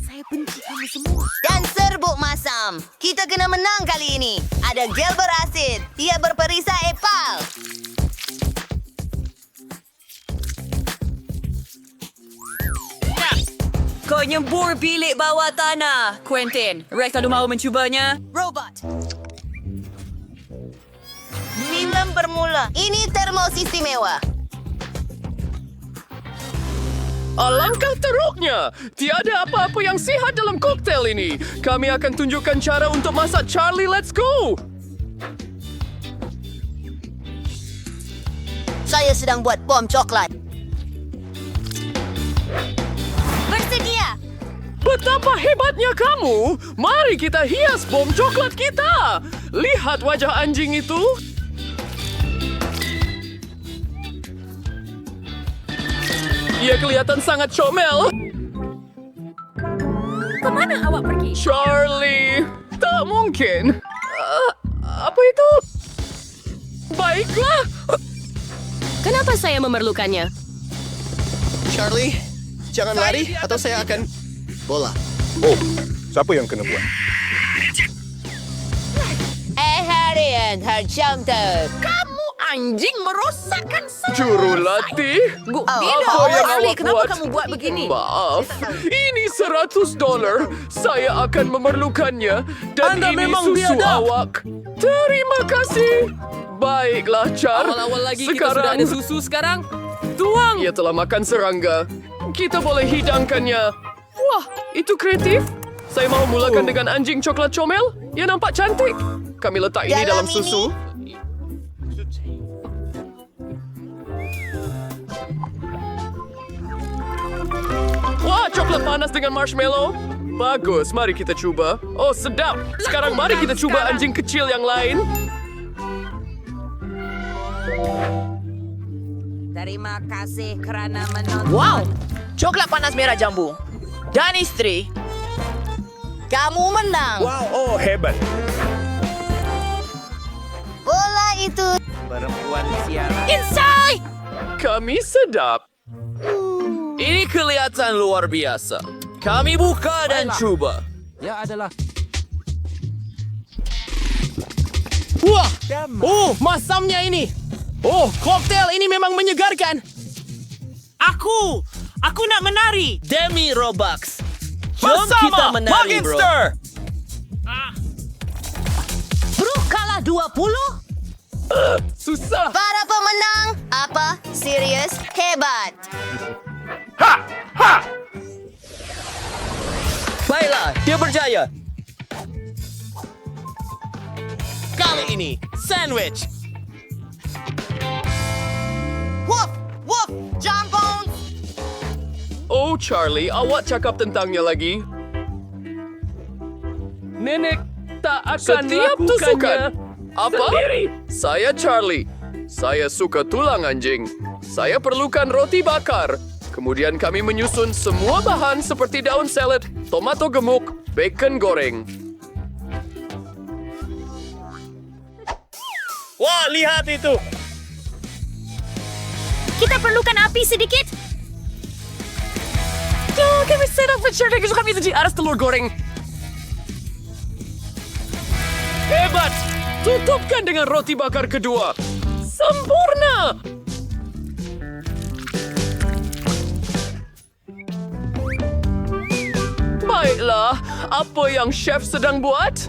S13: Saya benci kamu semua. Dan serbuk masam. Kita kena menang kali ini. Ada gel berasid. Ia berperisai epal.
S4: Kau nyembur bilik bawah tanah. Quentin, Rex kalau mau mencubanya.
S1: Robot.
S13: Film bermula. Ini termos istimewa.
S19: Alangkah teruknya. Tiada apa-apa yang sihat dalam koktail ini. Kami akan tunjukkan cara untuk masak Charlie. Let's go.
S13: Saya sedang buat bom coklat.
S1: Bersedia.
S19: Betapa hebatnya kamu. Mari kita hias bom coklat kita. Lihat wajah anjing itu. Ia kelihatan sangat comel.
S2: Kemana awak pergi?
S19: Charlie, tak mungkin. Apa itu? Baiklah.
S3: Kenapa saya memerlukannya?
S20: Charlie, jangan lari atau saya akan... Bola.
S10: Oh, siapa yang kena buat?
S13: Harry. Kalian harus
S16: Kamu anjing merosakkan semua.
S19: Jurulatih? Apa yang awak
S16: Kenapa
S19: buat?
S16: kamu buat begini?
S19: Maaf, ini $100. Saya akan memerlukannya dan
S16: Anda
S19: ini
S16: memang
S19: susu
S16: biadab.
S19: awak. Terima kasih. Baiklah, Char.
S16: Awal-awal lagi kita sudah ada susu sekarang. Tuang!
S19: Ia telah makan serangga. Kita boleh hidangkannya. Wah, itu kreatif. Saya mau mulakan dengan anjing coklat comel. Ia nampak cantik. Kami letak ini dalam susu. Wah, coklat panas dengan marshmallow. Bagus, mari kita cuba. Oh, sedap. Sekarang mari kita cuba anjing kecil yang lain.
S7: Terima kasih kerana menonton.
S16: Wow, coklat panas merah jambu. Dan istri.
S13: Kamu menang.
S10: Wow, oh hebat.
S13: Bola itu.
S11: Perempuan siaran.
S16: Inside!
S19: Kami sedap.
S11: Ini kelihatan luar biasa. Kami buka dan cuba.
S15: Ya adalah.
S20: Wah! Oh, masamnya ini. Oh, koktail ini memang menyegarkan.
S7: Aku nak menari.
S11: Demi Robux. Jom kita menari, bro.
S13: Bro kalah 20?
S19: Susah.
S13: Para pemenang. Apa? Serius? Hebat.
S11: Baiklah, dia berjaya.
S20: Kali ini, sandwich.
S13: Woof! Woof! Jambon!
S19: Oh, Charlie, awak cakap tentangnya lagi. Nenek tak akan Setiap melakukannya tusukan. Apa? Sendiri. Saya Charlie. Saya suka tulang anjing. Saya perlukan roti bakar. Kemudian kami menyusun semua bahan seperti daun salad, tomato gemuk, bacon goreng.
S20: Wah, lihat itu.
S3: Kita perlukan api sedikit.
S19: Kami sedang mencari kami di atas telur goreng. Hebat! Tutupkan dengan roti bakar kedua. Sempurna! Baiklah, apa yang chef sedang buat?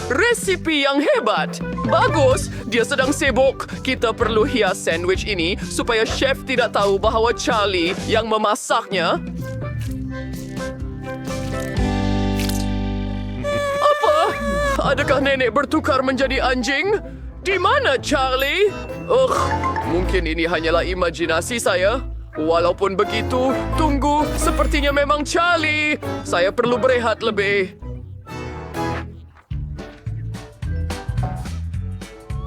S19: Resipi yang hebat. Bagus, dia sedang sibuk. Kita perlu hias sandwich ini supaya chef tidak tahu bahawa Charlie yang memasaknya. Apa? Adakah nenek bertukar menjadi anjing? Di mana Charlie? Mungkin ini hanyalah imajinasi saya. Walaupun begitu, tunggu, sepertinya memang Charlie. Saya perlu berehat lebih.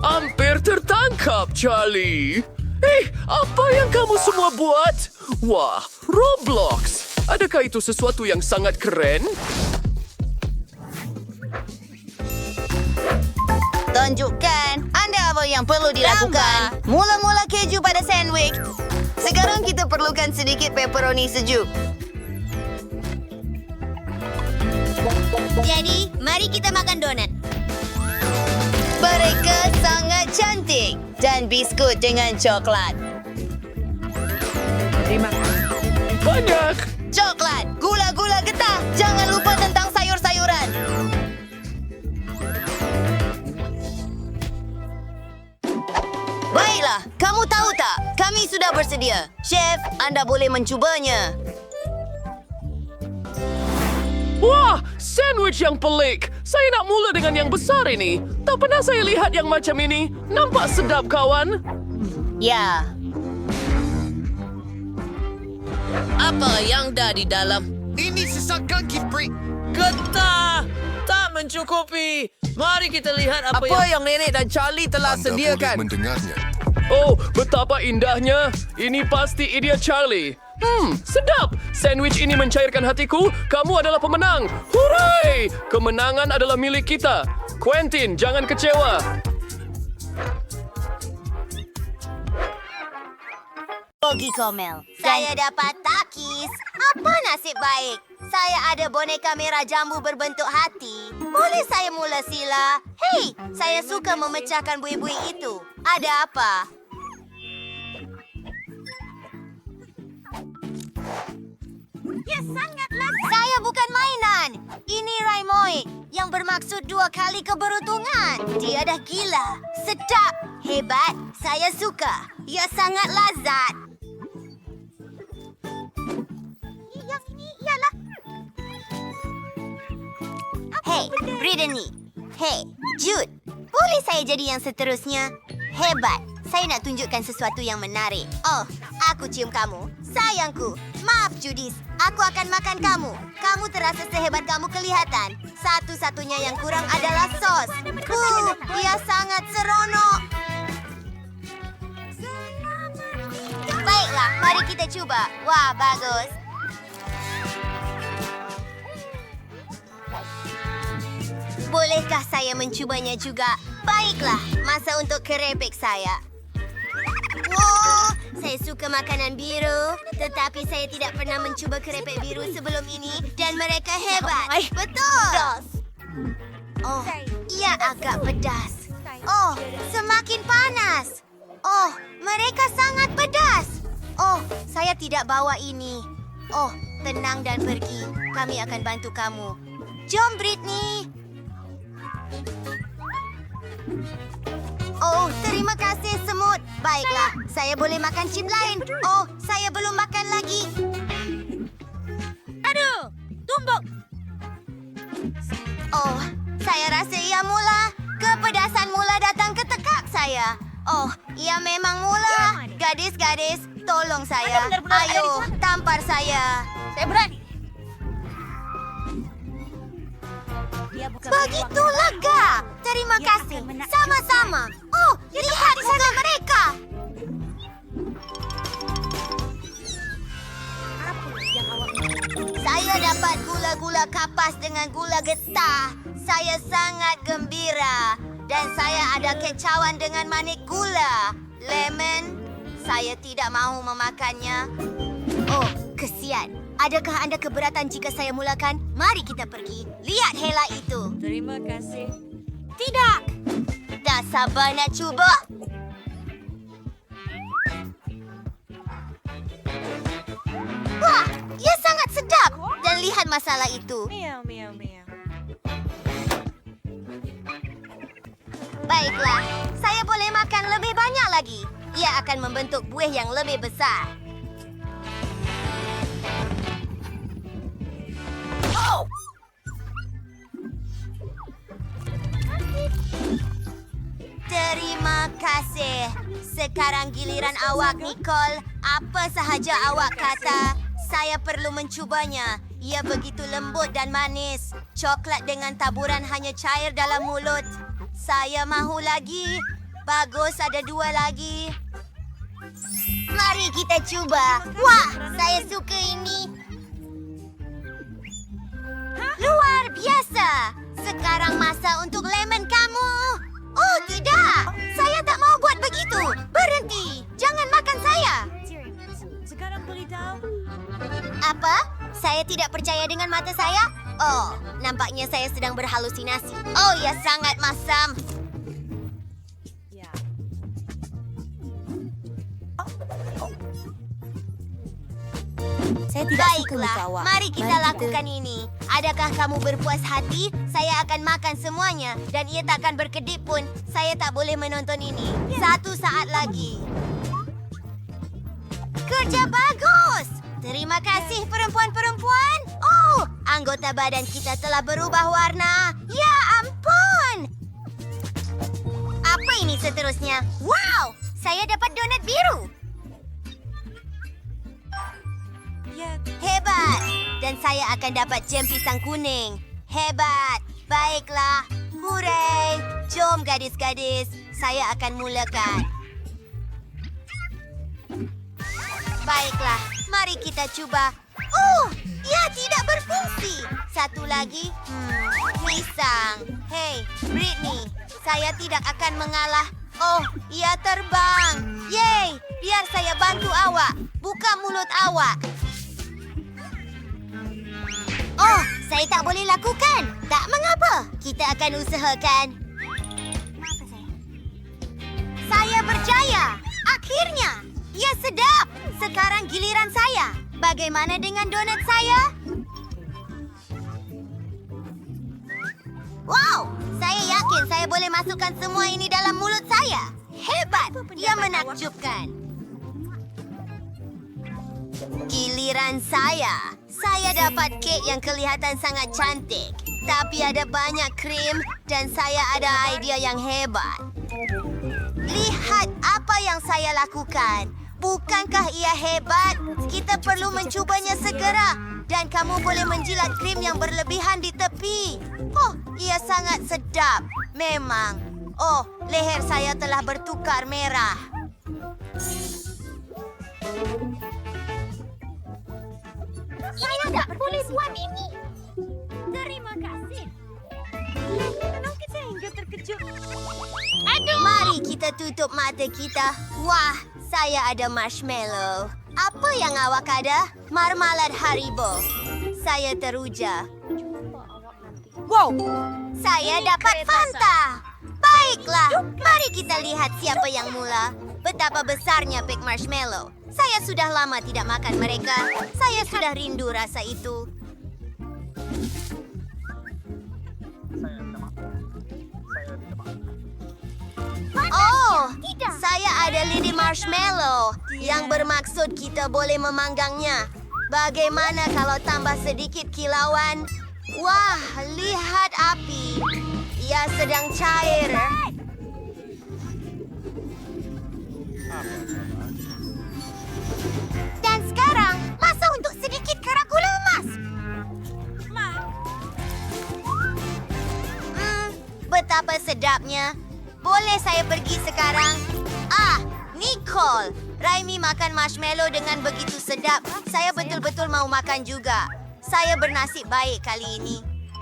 S19: Hampir tertangkap, Charlie. Apa yang kamu semua buat? Wah, Roblox. Adakah itu sesuatu yang sangat keren?
S13: Tunjukkan anda apa yang perlu dilakukan. Mula-mula keju pada sandwich. Sekarang kita perlukan sedikit pepperoni sejuk. Jadi, mari kita makan donat. Mereka sangat cantik. Dan biskut dengan coklat.
S19: Terima kasih. Banyak.
S13: Coklat, gula-gula getah. Jangan lupa tentang sayur-sayuran. Baiklah, kamu tahu tak? Kami sudah bersedia. Chef, anda boleh mencubanya.
S19: Wah, sandwich yang pelik. Saya nak mula dengan yang besar ini. Tak pernah saya lihat yang macam ini. Nampak sedap, kawan.
S13: Ya.
S16: Apa yang dah di dalam?
S17: Ini sisa kaki peri.
S16: Getah! Tak mencukupi. Mari kita lihat apa yang Nenek dan Charlie telah sediakan.
S10: Mendengarnya.
S19: Oh, betapa indahnya. Ini pasti ide Charlie. Sedap. Sandwich ini mencairkan hatiku. Kamu adalah pemenang. Hooray! Kemenangan adalah milik kita. Quentin, jangan kecewa.
S13: Ogi Komel, saya dapat takis. Apa nasib baik? Saya ada boneka merah jambu berbentuk hati. Boleh saya mula sila? Hei, saya suka memecahkan buih-buih itu. Ada apa? Ya, sangatlah. Saya bukan mainan. Ini Raimoid yang bermaksud 2 kali keberuntungan. Dia dah gila. Sedap. Hebat. Saya suka. Ia sangat lazat. Yang ini ialah... Hei, Brittany. Hei, Jude. Boleh saya jadi yang seterusnya? Hebat. Saya nak tunjukkan sesuatu yang menarik. Oh, aku cium kamu. Sayangku. Maaf, Judis. Aku akan makan kamu. Kamu terasa sehebat kamu kelihatan. Satu-satunya yang kurang adalah sos. Dia sangat seronok. Baiklah, mari kita cuba. Wah, bagus. Bolehkah saya mencubanya juga? Baiklah, masa untuk kerepek saya. Wow, saya suka makanan biru. Tetapi saya tidak pernah mencuba kerepek biru sebelum ini. Dan mereka hebat. Betul. Oh, ia agak pedas. Oh, semakin panas. Oh, mereka sangat pedas. Oh, saya tidak bawa ini. Oh, tenang dan pergi. Kami akan bantu kamu. Jom, Brittany. Oh, terima kasih, semut. Baiklah, saya boleh makan chip lain. Oh, saya belum makan lagi.
S1: Aduh, tumbuk.
S13: Oh, saya rasa ia mula. Kepedasan mula datang ke tekak saya. Oh, ia memang mula. Gadis-gadis, tolong saya. Ayo, tampar saya.
S1: Saya berani.
S13: Begitu lega. Terima kasih. Sama-sama. Oh, lihat muka mereka. Saya dapat gula-gula kapas dengan gula getah. Saya sangat gembira. Dan saya ada kecauan dengan manik gula. Lemon, saya tidak mahu memakannya. Oh, kesian. Adakah anda keberatan jika saya mulakan? Mari kita pergi. Lihat Hela itu.
S1: Terima kasih.
S13: Tidak. Tak sabar nak cuba. Wah, ia sangat sedap. Dan lihat masalah itu.
S1: Miau, miau, miau.
S13: Baiklah, saya boleh makan lebih banyak lagi. Ia akan membentuk buih yang lebih besar. Oh! Terima kasih. Sekarang giliran awak, Nicole. Apa sahaja awak kata, saya perlu mencubanya. Ia begitu lembut dan manis. Coklat dengan taburan hanya cair dalam mulut. Saya mahu lagi. Bagus, ada 2 lagi. Mari kita cuba. Wah, saya suka ini. Luar biasa. Sekarang masa untuk lemon kamu. Oh, tidak. Saya tak mau buat begitu. Berhenti. Jangan makan saya.
S1: Sekarang boleh tahu?
S13: Apa? Saya tidak percaya dengan mata saya? Oh, nampaknya saya sedang berhalusinasi. Oh, ya sangat masam.
S3: Saya tidak suka muka awak.
S13: Mari kita lakukan ini. Adakah kamu berpuas hati? Saya akan makan semuanya dan ia takkan berkedip pun. Saya tak boleh menonton ini. 1 saat lagi. Kerja bagus. Terima kasih perempuan-perempuan. Oh, anggota badan kita telah berubah warna. Ya ampun. Apa ini seterusnya? Wow, saya dapat donat biru. Hebat. Dan saya akan dapat jam pisang kuning. Hebat. Baiklah. Hooray. Jom gadis-gadis. Saya akan mulakan. Baiklah. Mari kita cuba. Oh, ia tidak berfungsi. 1 lagi. Pisang. Hei, Brittany. Saya tidak akan mengalah. Oh, ia terbang. Yeay. Biar saya bantu awak. Buka mulut awak. Oh, saya tak boleh lakukan. Tak mengapa. Kita akan usahakan. Saya berjaya. Akhirnya. Ya, sedap. Sekarang giliran saya. Bagaimana dengan donat saya? Wow, saya yakin saya boleh masukkan semua ini dalam mulut saya. Hebat. Ia menakjubkan. Giliran saya. Saya dapat kek yang kelihatan sangat cantik. Tapi ada banyak krim dan saya ada idea yang hebat. Lihat apa yang saya lakukan. Bukankah ia hebat? Kita perlu mencubanya segera. Dan kamu boleh menjilat krim yang berlebihan di tepi. Oh, ia sangat sedap. Memang. Oh, leher saya telah bertukar merah. Saya tak boleh buat ini. Terima kasih. Kenapa saya hingga terkejut? Aduh! Mari kita tutup mata kita. Wah, saya ada marshmallow. Apa yang awak ada? Marmalad Haribo. Saya teruja. Wow! Saya dapat Fanta. Baiklah, mari kita lihat siapa yang mula. Betapa besarnya pek marshmallow. Saya sudah lama tidak makan mereka. Saya sudah rindu rasa itu. Oh, saya ada lidi marshmallow yang bermaksud kita boleh memanggangnya. Bagaimana kalau tambah sedikit kilauan? Wah, lihat api. Ia sedang cair. Dan sekarang, masa untuk sedikit kerak gula emas. Betapa sedapnya. Boleh saya pergi sekarang? Ah, Nicole. Raimi makan marshmallow dengan begitu sedap. Saya betul-betul mau makan juga. Saya bernasib baik kali ini.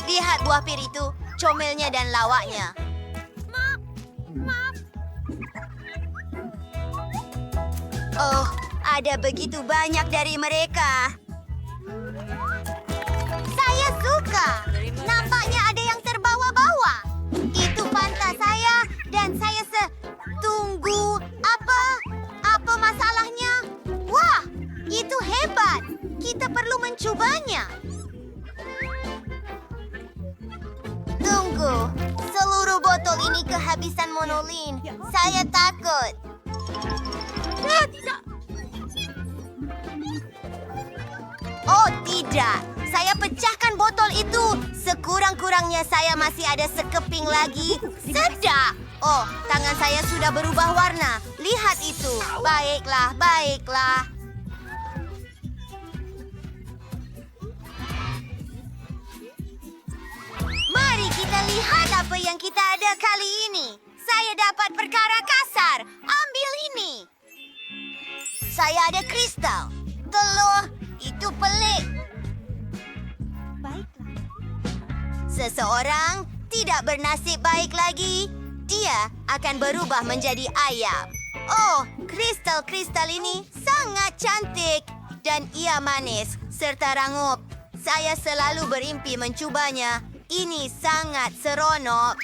S13: Lihat buah pir itu, comelnya dan lawaknya. Oh, ada begitu banyak dari mereka. Saya suka. Nampaknya ada yang terbawa-bawa. Itu pantas saya dan saya tunggu. Apa masalahnya? Wah, itu hebat. Kita perlu mencobanya. Tunggu. Seluruh botol ini kehabisan monolin. Saya takut. Tidak. Oh, tidak. Saya pecahkan botol itu. Sekurang-kurangnya saya masih ada sekeping lagi. Sedap. Oh, tangan saya sudah berubah warna. Lihat itu. Baiklah, baiklah. Mari kita lihat apa yang kita ada kali ini. Saya dapat perkara kasar. Ambil ini. Saya ada kristal. Telur. Itu pelik. Baiklah. Seseorang tidak bernasib baik lagi. Dia akan berubah menjadi ayam. Oh, kristal-kristal ini sangat cantik. Dan ia manis serta rangup. Saya selalu bermimpi mencobanya. Ini sangat seronok.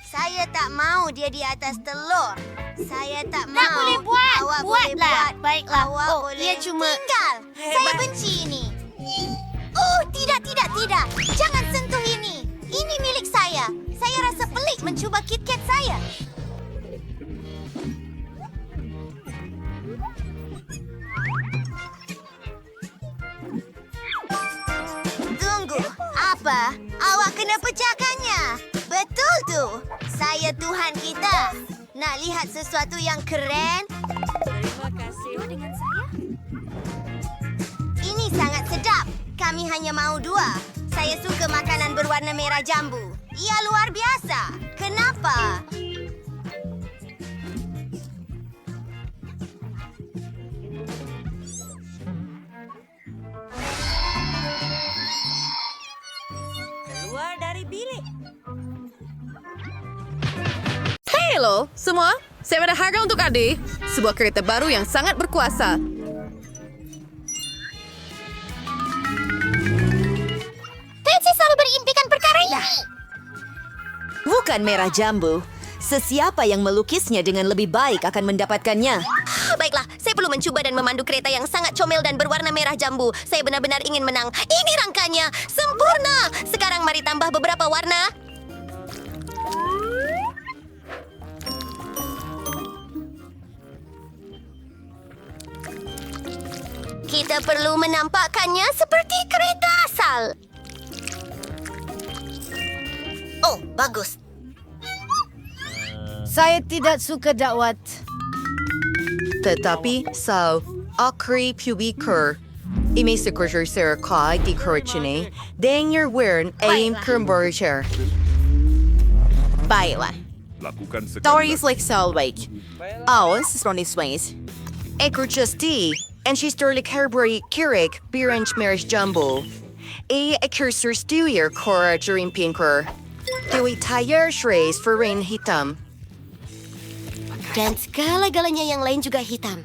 S13: Saya tak mau dia di atas telur. Saya tak mau.
S1: Tak boleh buat.
S13: Awak
S1: Buatlah.
S13: boleh buat.
S1: Baiklah.
S13: Awak
S1: Oh,
S13: boleh
S1: ia cuma...
S13: tinggal. Saya benci ini. Oh, tidak. Jangan sentuh ini. Ini milik saya. Saya rasa pelik mencuba KitKat saya. Tunggu. Apa? Awak kena pecahkannya. Betul tu. Saya Tuhan kita. Nak lihat sesuatu yang keren?
S1: Terima kasih. Dengan saya?
S13: Ini sangat sedap. Kami hanya mau 2. Saya suka makanan berwarna merah jambu. Ia luar biasa. Kenapa?
S1: Keluar dari bilik.
S6: Hello, semua. Saya ada harga untuk adik. Sebuah kereta baru yang sangat berkuasa.
S21: bukan merah jambu. Sesiapa yang melukisnya dengan lebih baik akan mendapatkannya.
S13: Baiklah, saya perlu mencuba dan memandu kereta yang sangat comel dan berwarna merah jambu. Saya benar-benar ingin menang. Ini rangkanya. Sempurna. Sekarang mari tambah beberapa warna. Kita perlu menampakkannya seperti kereta asal. Oh, bagus.
S22: Saya tidak suka dakwat.
S23: Tetapi, sa akri pubiker, imi sekurser kai di kurchini, deng your wern aim kermborger.
S24: Baiklah.
S8: Lakukan
S24: Stories like Salwake. Awas, Ronnie Sways.
S23: Ekur justi, and she's sterling Carberry Kirik, Biranch Marriage Jumbo. A cursor stuyer Cora during pinker. Dewey tire shrays for rain hitam.
S13: Dan segala-galanya yang lain juga hitam.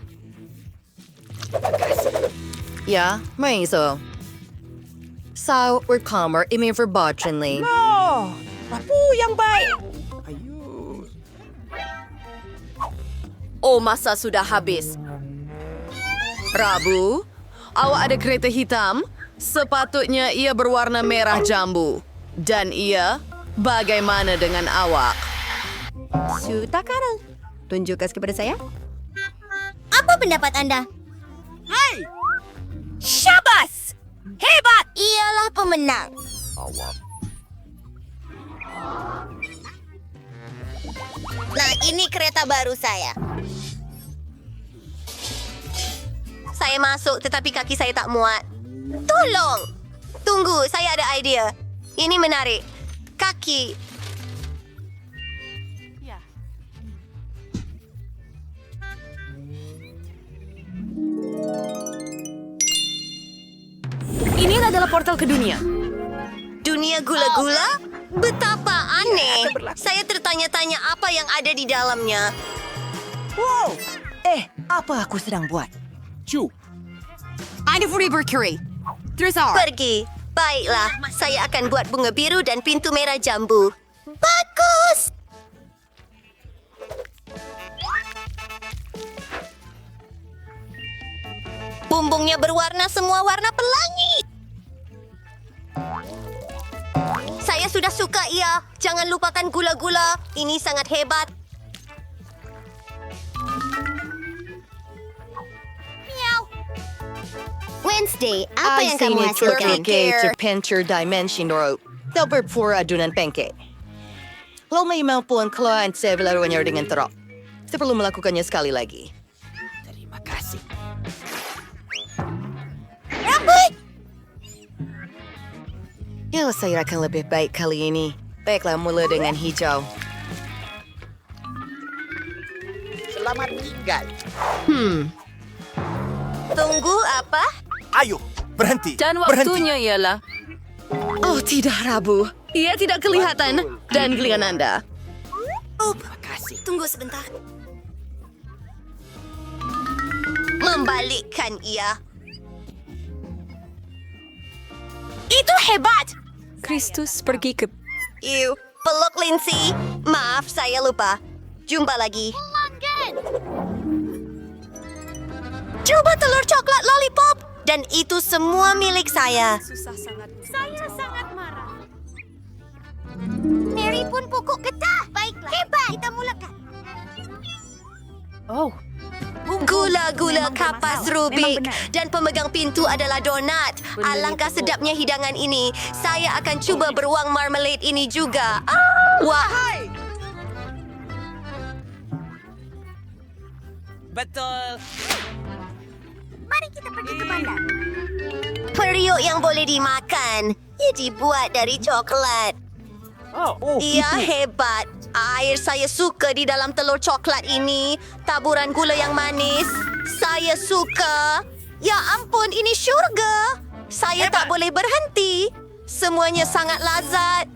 S23: Ya, may so. So, we're calmer, imi verbotenly.
S7: No! Rabu yang baik.
S6: Oh, masa sudah habis. Rabu, awak ada kereta hitam? Sepatutnya ia berwarna merah jambu. Dan ia, bagaimana dengan awak?
S21: Sutakara. Tunjukkan kepada saya.
S13: Apa pendapat anda?
S1: Hai! Syabas! Hebat!
S13: Ialah pemenang. Nah, ini kereta baru saya. Saya masuk tetapi kaki saya tak muat. Tolong! Tunggu, saya ada idea. Ini menarik. Kaki.
S6: Ini adalah portal ke dunia.
S13: Dunia gula-gula? Betapa aneh. Saya tertanya-tanya apa yang ada di dalamnya.
S7: Wow! Apa aku sedang buat?
S20: Chu.
S6: Ada Free Mercury.
S13: Pergi. Baiklah, saya akan buat bunga biru dan pintu merah jambu. Bagus! Bumbungnya berwarna semua warna pelangi. Saya sudah suka ia. Jangan lupakan gula-gula. Ini sangat hebat. Miau. Wednesday, apa yang kamu hasilkan?
S23: Berpikir pencer dimension or double for adunan pancake. Lo may maupun keluhan saya laruannya dengan terok. Saya perlu melakukannya sekali lagi.
S7: Terima kasih.
S13: Rambut!
S23: Ya, saya akan lebih baik kali ini. Baiklah, mula dengan hijau.
S20: Selamat tinggal.
S13: Tunggu apa?
S20: Ayo, berhenti.
S6: Dan waktunya ialah... Oh, tidak, Rabu. Ia tidak kelihatan. Dan giliran Anda.
S13: Tunggu sebentar. Membalikkan ia.
S2: Itu hebat!
S6: Kristus pergi ke...
S13: Peluk Lindsay. Maaf, saya lupa. Jumpa lagi. Coba telur coklat lollipop. Dan itu semua milik saya.
S1: Saya sangat marah. Mary pun pokok getah. Baiklah. Hebat. Kita mulakan.
S6: Oh.
S13: Gula-gula kapas Rubik dan pemegang pintu adalah donat. Alangkah sedapnya hidangan ini. Saya akan cuba beruang marmalade ini juga. Wah.
S7: Betul.
S1: Mari kita pergi ke bandar.
S13: Periuk yang boleh dimakan. Ia dibuat dari coklat. Ia hebat. Air saya suka di dalam telur coklat ini. Taburan gula yang manis. Saya suka. Ya ampun, ini syurga. Saya tak boleh berhenti. Semuanya sangat lazat.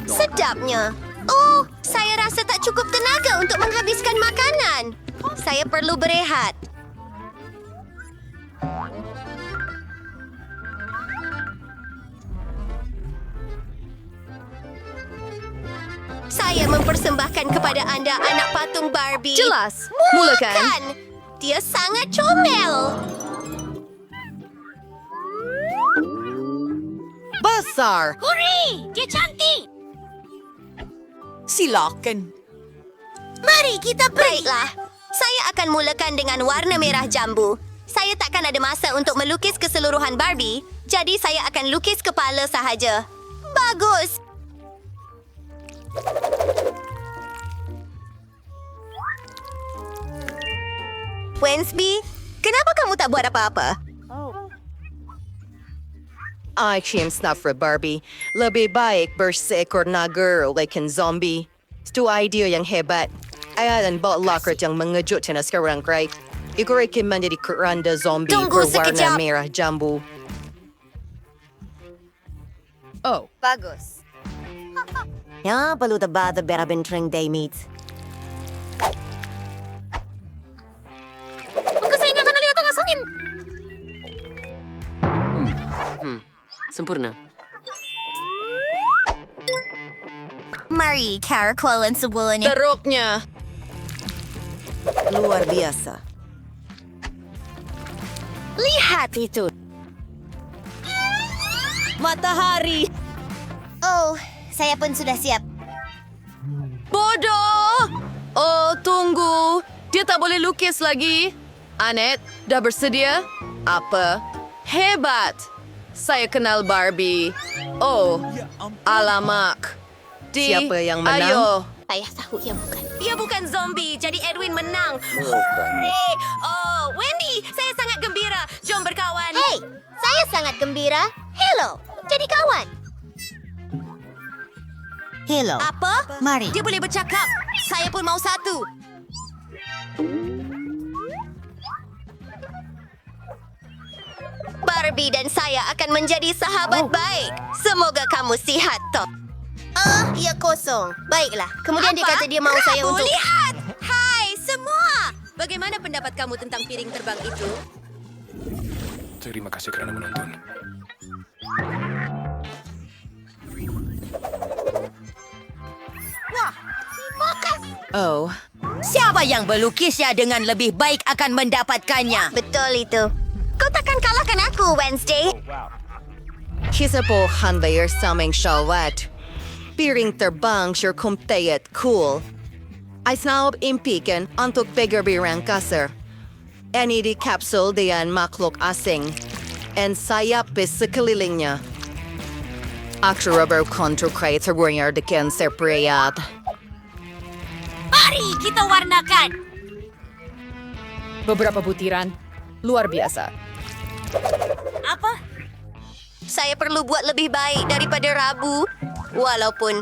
S13: Sedapnya. Oh, saya rasa tak cukup tenaga untuk menghabiskan makanan. Saya perlu berehat. Saya mempersembahkan kepada anda anak patung Barbie.
S3: Jelas. Mulakan.
S13: Dia sangat comel.
S16: Besar.
S1: Hurray! Dia cantik!
S16: Silakan.
S13: Mari kita pergi. Baiklah. Saya akan mulakan dengan warna merah jambu. Saya takkan ada masa untuk melukis keseluruhan Barbie, jadi saya akan lukis kepala sahaja. Bagus. Wednesday, kenapa kamu tak buat apa-apa?
S23: I came snuffer Barbie. Lebih baik berseekor naga olehkan zombie. Itu idea yang hebat. Ayah dan bot lockert yang mengejutkan sekarang, right? Ikurekin menjadi keranda zombie
S13: Tunggu
S23: berwarna
S13: sekejap.
S23: merah jambu.
S16: Oh.
S13: Bagus.
S24: Ya, perlu tebal-tebal benteng day meat.
S1: Kesayangan kan lihat tengah angin.
S6: Sempurna.
S13: Mari, karakolan sebulannya.
S16: Teruknya.
S24: Luar biasa.
S13: Lihat itu.
S3: Matahari.
S13: Oh, saya pun sudah siap.
S2: Bodoh! Oh, tunggu. Dia tak boleh lukis lagi. Annette, dah bersedia? Apa? Hebat! Saya kenal Barbie. Oh, alamak.
S23: Siapa yang menang?
S2: Ayo.
S13: Ayah tahu ia bukan. Ia bukan zombie, jadi Edwin menang. Oh, Wendy, saya sangat gembira. Jom berkawan. Hey, saya sangat gembira. Hello, jadi kawan.
S24: Hello.
S13: Apa?
S24: Mari.
S13: Dia boleh bercakap. Saya pun mau satu. Barbie dan saya akan menjadi sahabat baik. Semoga kamu sihat, Top. Ia kosong. Baiklah. Kemudian dia kata dia mau saya untuk... Lihat! Hai, semua!
S2: Bagaimana pendapat kamu tentang piring terbang itu?
S15: Terima kasih kerana menonton.
S1: Wah, makas!
S24: Oh. Siapa yang berlukisnya dengan lebih baik akan mendapatkannya.
S13: Betul itu. Kau takkan kalahkan aku, Wednesday.
S23: Kisah po handlayer saming syawat. Piring terbang sure kumtayat cool. Ay snalb impikan untuk begerbirang kasar. Ini di kapsul diyan makhluk asing. And sayap bis sekelilingnya. Aksharabar kontrol creator warrior dekan serpriyat.
S1: Mari kita warnakan.
S16: Beberapa butiran. Luar biasa.
S1: Apa?
S13: Saya perlu buat lebih baik daripada Rabu. Walaupun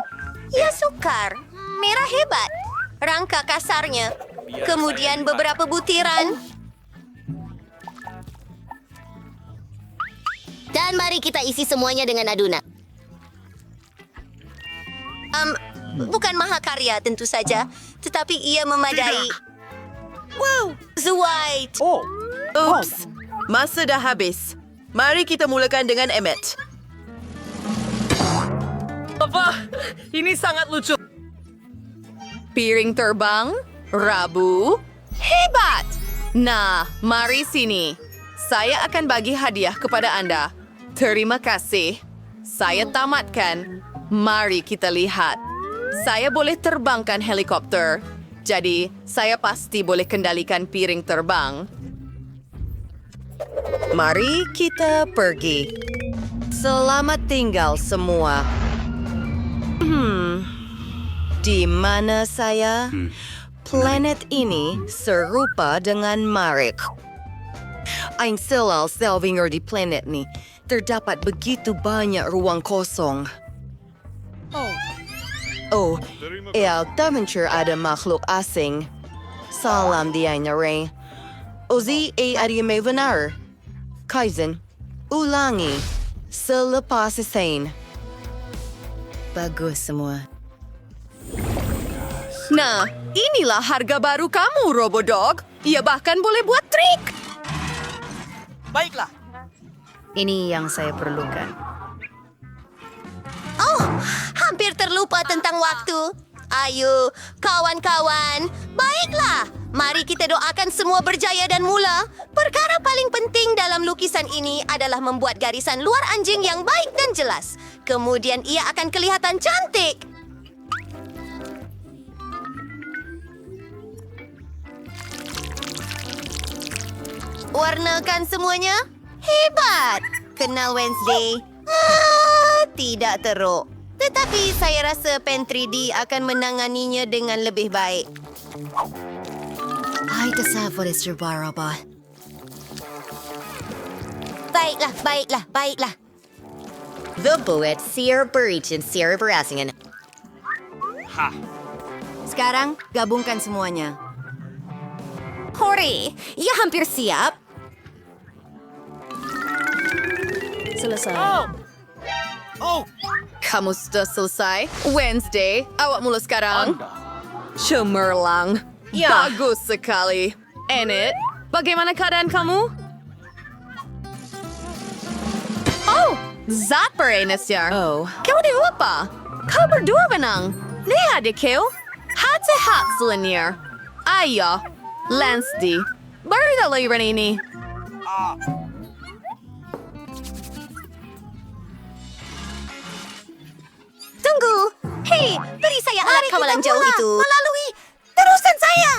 S13: ia sukar. Merah hebat. Rangka kasarnya. Kemudian beberapa butiran.
S1: Dan mari kita isi semuanya dengan adunan.
S13: Bukan mahakarya tentu saja. Tetapi ia memadai. Wow, Zweit.
S16: Oops. Masa dah habis. Mari kita mulakan dengan Emmet. Apa? Ini sangat lucu.
S2: Piring terbang, Rabu, hebat! Nah, mari sini. Saya akan bagi hadiah kepada anda. Terima kasih. Saya tamatkan. Mari kita lihat. Saya boleh terbangkan helikopter. Jadi, saya pasti boleh kendalikan piring terbang.
S23: Mari kita pergi. Selamat tinggal semua. Di mana saya? Planet ini serupa dengan Marik. Ang silal selvinger di planet ni. Terdapat begitu banyak ruang kosong. Oh, tak ada makhluk asing. Salam di Ainare. Ozi ada may benar. Kaizen, ulangi. Selepas selesai. Bagus semua.
S2: Nah, inilah harga baru kamu, Robodog. Ia bahkan boleh buat trik.
S7: Baiklah.
S22: Ini yang saya perlukan.
S13: Oh, hampir terlupa tentang waktu.
S3: Ayo, kawan-kawan. Baiklah, mari kita doakan semua berjaya dan mula. Perkara paling penting dalam lukisan ini adalah membuat garisan luar anjing yang baik dan jelas. Kemudian ia akan kelihatan cantik. Warnakan semuanya. Hebat. Kenal Wednesday. Tidak teruk. Tetapi saya rasa Pantry D akan menanganinya dengan lebih baik.
S13: Ay, tasavol es berubah.
S3: Baiklah.
S13: The buat siar bericin siar berasingan.
S3: Sekarang, gabungkan semuanya. Hore, ia hampir siap.
S2: Selesai.
S6: Kamu sudah selesai? Wednesday, awak mula sekarang. Cemerlang. Bagus sekali. Enid, bagaimana keadaan kamu? Oh, zat berenesnya. Kau ada apa? Kau berdua menang. Lihat deh kau. Hati-hat selenir. Ayo, Lansdy, baru dah liburan ini.
S3: Tunggu. Hei, beri saya alat kawalan jauh itu. Melalui terusan saya.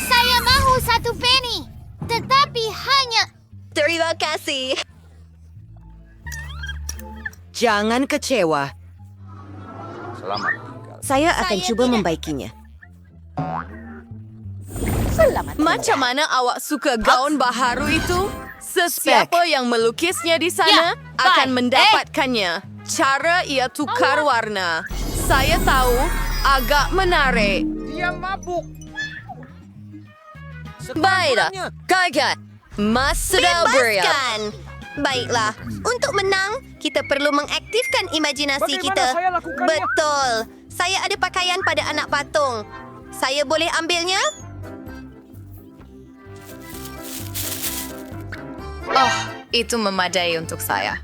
S1: Saya mahu 1 penny, tetapi hanya...
S3: Terima kasih.
S23: Jangan kecewa.
S10: Selamat.
S3: Saya akan coba membaikinya.
S6: Macam mana awak suka gaun baharu itu? Sesiapa yang melukisnya di sana akan mendapatkannya. Cara ia tukar warna. Saya tahu, agak menarik.
S17: Dia mabuk.
S6: Baiklah, kaget. Mas sudah beriak.
S3: Bebaskan. Baiklah, untuk menang, kita perlu mengaktifkan imajinasi kita.
S17: saya lakukannya?
S3: Betul. Saya ada pakaian pada anak patung. Saya boleh ambilnya?
S2: Oh, itu memadai untuk saya.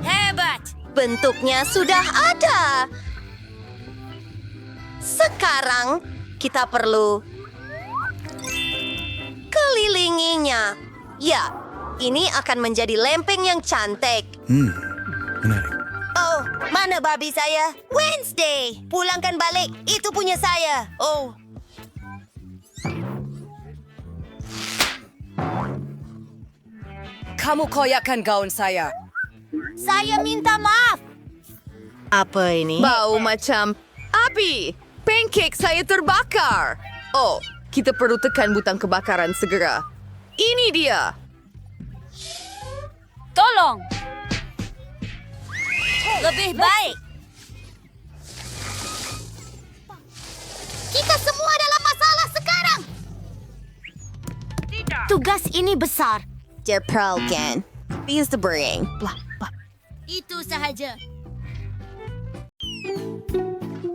S3: Hebat. Bentuknya sudah ada. Sekarang, kita perlu kelilinginya. Ya, ini akan menjadi lempeng yang cantik.
S10: Menarik.
S3: Oh, mana babi saya? Wednesday, pulangkan balik. Itu punya saya. Oh.
S16: Kamu koyakkan gaun saya.
S1: Saya minta maaf.
S23: Apa ini?
S6: Bau macam api. Pancake saya terbakar. Oh, kita perlu tekan butang kebakaran segera. Ini dia.
S1: Tolong. Lebih baik. Kita semua dalam masalah sekarang. Tugas ini besar.
S3: Der Perlken. Please the bring.
S1: Itu sahaja.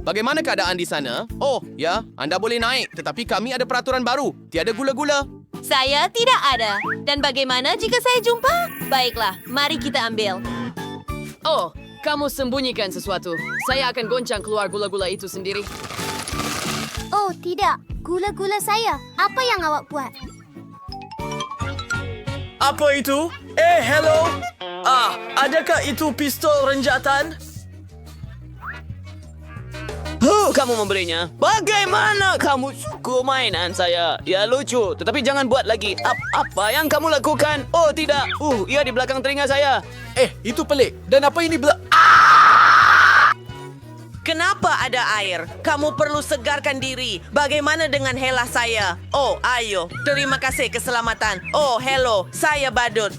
S5: Bagaimana keadaan di sana? Oh, ya, anda boleh naik. Tetapi kami ada peraturan baru. Tiada gula-gula.
S3: Saya tidak ada. Dan bagaimana jika saya jumpa? Baiklah, mari kita ambil.
S16: Oh, kamu sembunyikan sesuatu. Saya akan goncang keluar gula-gula itu sendiri.
S1: Oh, tidak. Gula-gula saya. Apa yang awak buat?
S9: Apa itu? Hello? Adakah itu pistol renjatan?
S18: Kamu membelinya? Bagaimana kamu suka mainan saya? Ya lucu, tetapi jangan buat lagi. Apa yang kamu lakukan? Oh tidak, ia di belakang telinga saya.
S20: Itu pelik. Dan apa ini
S7: Kenapa ada air? Kamu perlu segarkan diri. Bagaimana dengan helah saya? Oh, ayo. Terima kasih keselamatan. Oh, hello. Saya badut.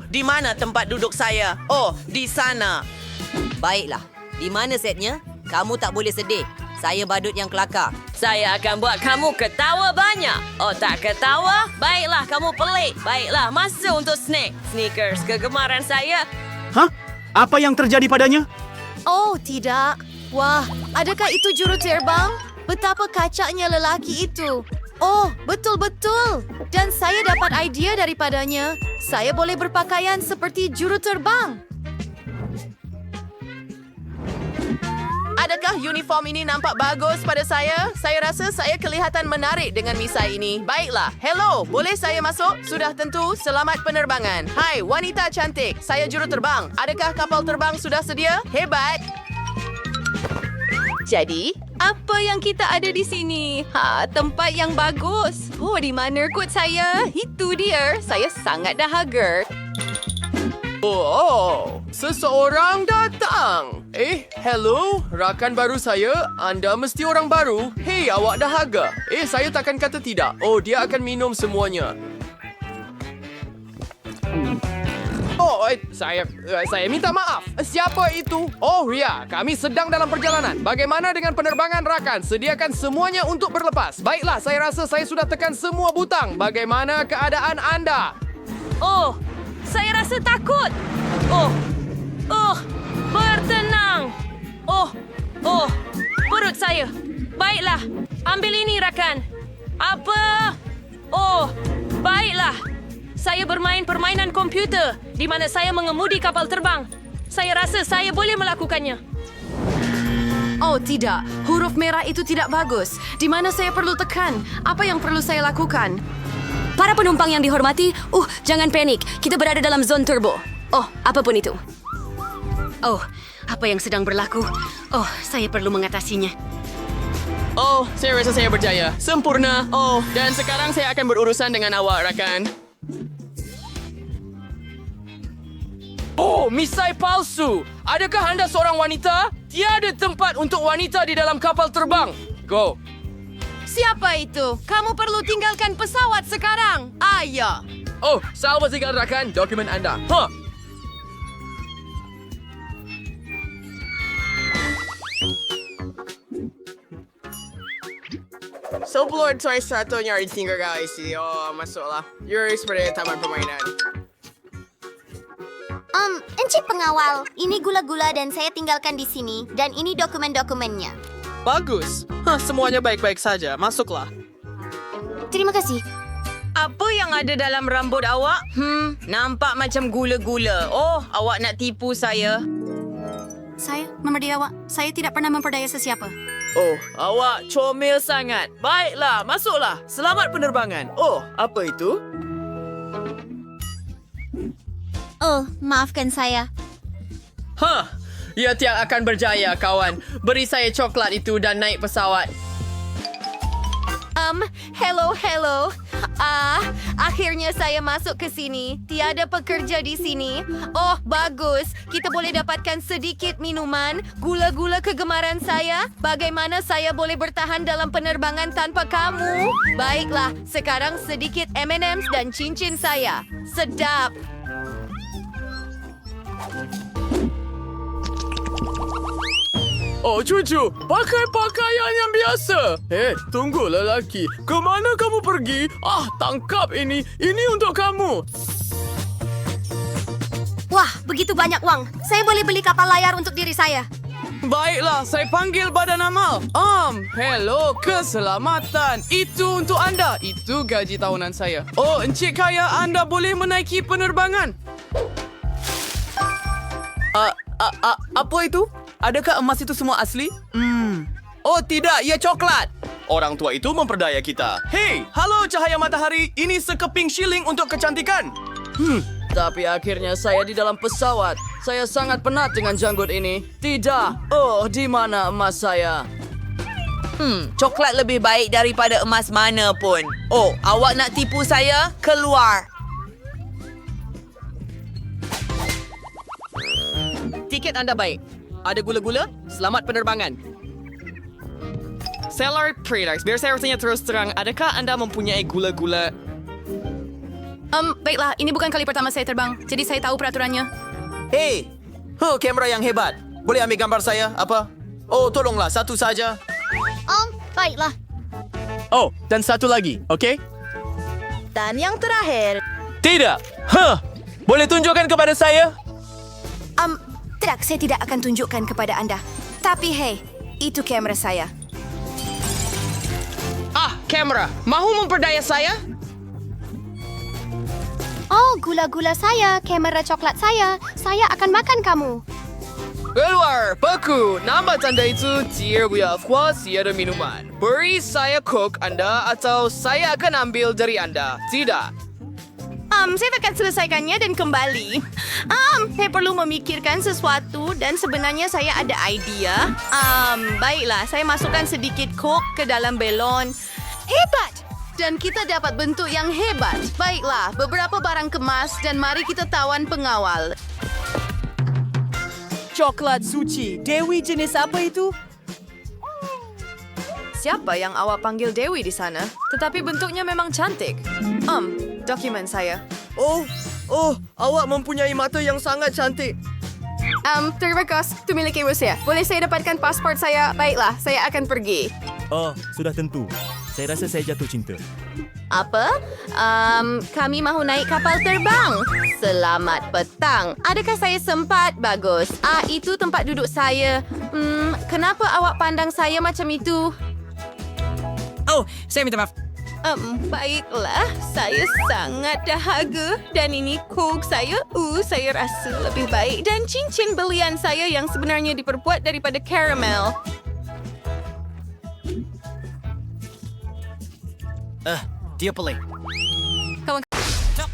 S7: Di mana tempat duduk saya? Oh, di sana.
S21: Baiklah. Di mana setnya? Kamu tak boleh sedih. Saya badut yang kelakar.
S4: Saya akan buat kamu ketawa banyak. Oh, tak ketawa? Baiklah, kamu pelik. Baiklah, masa untuk snack. Sneakers kegemaran saya.
S12: Hah? Apa yang terjadi padanya?
S2: Oh, tidak. Wah, adakah itu juru terbang? Betapa kacaknya lelaki itu. Oh, betul-betul. Dan saya dapat idea daripadanya. Saya boleh berpakaian seperti juru terbang. Adakah uniform ini nampak bagus pada saya? Saya rasa saya kelihatan menarik dengan misai ini. Baiklah, hello, boleh saya masuk? Sudah tentu, selamat penerbangan. Hai, wanita cantik, saya juruterbang. Adakah kapal terbang sudah sedia? Hebat! Jadi, apa yang kita ada di sini? Tempat yang bagus. Oh, di mana kot saya? Itu dia. Saya sangat dahaga.
S5: Oh, seseorang datang. Hello, rakan baru saya. Anda mesti orang baru. Hei, awak dahaga. Saya takkan kata tidak. Oh, dia akan minum semuanya. Oh, saya minta maaf. Siapa itu? Oh, ya, kami sedang dalam perjalanan. Bagaimana dengan penerbangan, rakan? Sediakan semuanya untuk berlepas. Baiklah, saya rasa saya sudah tekan semua butang. Bagaimana keadaan anda?
S8: Oh, saya rasa takut. Bertenang. Perut saya. Baiklah, ambil ini, rakan. Apa? Oh, baiklah. Saya bermain permainan komputer di mana saya mengemudi kapal terbang. Saya rasa saya boleh melakukannya.
S2: Oh, tidak. Huruf merah itu tidak bagus. Di mana saya perlu tekan? Apa yang perlu saya lakukan?
S6: Para penumpang yang dihormati, jangan panik. Kita berada dalam zon turbo. Oh, apapun itu.
S22: Oh, apa yang sedang berlaku? Oh, saya perlu mengatasinya.
S5: Oh, saya rasa saya berjaya. Sempurna. Oh, dan sekarang saya akan berurusan dengan awak, rakan. Oh, misai palsu. Adakah anda seorang wanita? Tiada tempat untuk wanita di dalam kapal terbang. Go.
S2: Siapa itu? Kamu perlu tinggalkan pesawat sekarang. Ya.
S5: Oh, salwa tinggal rakan. Dokumen anda. Sebelum saya satunya di tinggal guys. Masuklah. Yuri seperti taman permainan.
S1: Encik pengawal, ini gula-gula dan saya tinggalkan di sini. Dan ini dokumen-dokumennya.
S9: Bagus. Semuanya baik-baik saja. Masuklah.
S1: Terima kasih.
S7: Apa yang ada dalam rambut awak? Nampak macam gula-gula. Oh, awak nak tipu saya.
S22: Saya mempercayai awak. Saya tidak pernah memperdaya sesiapa.
S9: Oh, awak comel sangat. Baiklah, masuklah. Selamat penerbangan. Oh, apa itu?
S1: Oh, maafkan saya.
S5: Ia tiada akan berjaya, kawan. Beri saya coklat itu dan naik pesawat.
S2: Hello. Akhirnya saya masuk ke sini. Tiada pekerja di sini. Oh, bagus. Kita boleh dapatkan sedikit minuman. Gula-gula kegemaran saya. Bagaimana saya boleh bertahan dalam penerbangan tanpa kamu? Baiklah, sekarang sedikit M&M's dan cincin saya. Sedap.
S5: Oh, cucu, pakai pakaian yang biasa. Tunggu lelaki. Kemana kamu pergi? Tangkap ini. Ini untuk kamu.
S22: Wah, begitu banyak uang. Saya boleh beli kapal layar untuk diri saya.
S9: Baiklah, saya panggil badan amal. Hello, keselamatan. Itu untuk anda. Itu gaji tahunan saya. Oh, encik kaya, anda boleh menaiki penerbangan. Apa itu? Adakah emas itu semua asli? Oh tidak, ia coklat.
S5: Orang tua itu memperdaya kita.
S9: Hei, halo cahaya matahari. Ini sekeping shilling untuk kecantikan. Tapi akhirnya saya di dalam pesawat. Saya sangat penat dengan janggut ini. Tidak. Oh, di mana emas saya?
S7: Coklat lebih baik daripada emas mana pun. Oh, awak nak tipu saya? Keluar.
S9: Tiket anda baik. Ada gula-gula? Selamat penerbangan. Seller Predax, biar saya rasanya terus terang. Adakah anda mempunyai gula-gula?
S2: Baiklah, ini bukan kali pertama saya terbang. Jadi saya tahu peraturannya.
S9: Hei! Kamera yang hebat. Boleh ambil gambar saya? Apa? Oh, tolonglah. Satu saja.
S1: Baiklah.
S5: Oh, dan satu lagi, okey?
S1: Dan yang terakhir.
S5: Tidak. Boleh tunjukkan kepada saya?
S2: Tidak, saya tidak akan tunjukkan kepada anda. Tapi hei, itu kamera saya.
S5: Kamera. Mahu memperdaya saya?
S1: Oh, gula-gula saya, kamera coklat saya. Saya akan makan kamu.
S5: Keluar, beku. Nama tanda itu tidak puas tiada minuman. Beri saya Coke anda atau saya akan ambil dari anda. Tidak.
S2: Saya akan selesaikannya dan kembali. Saya perlu memikirkan sesuatu dan sebenarnya saya ada idea. Baiklah, saya masukkan sedikit Coke ke dalam belon. Hebat! Dan kita dapat bentuk yang hebat. Baiklah, beberapa barang kemas dan mari kita tawan pengawal.
S11: Coklat suci. Dewi jenis apa itu?
S2: Siapa yang awak panggil Dewi di sana? Tetapi bentuknya memang cantik. Dokumen saya.
S5: Oh, awak mempunyai mata yang sangat cantik.
S2: Terima kasih. Itu milik ibu saya. Boleh saya dapatkan pasport saya? Baiklah, saya akan pergi.
S12: Oh, sudah tentu. Saya rasa saya jatuh cinta.
S3: Apa? Kami mahu naik kapal terbang. Selamat petang. Adakah saya sempat? Bagus. Itu tempat duduk saya. Kenapa awak pandang saya macam itu?
S11: Oh, saya minta maaf.
S2: Baiklah, saya sangat dahaga. Dan ini Coke saya. Saya rasa lebih baik. Dan cincin belian saya yang sebenarnya diperbuat daripada karamel.
S11: Dia pelik.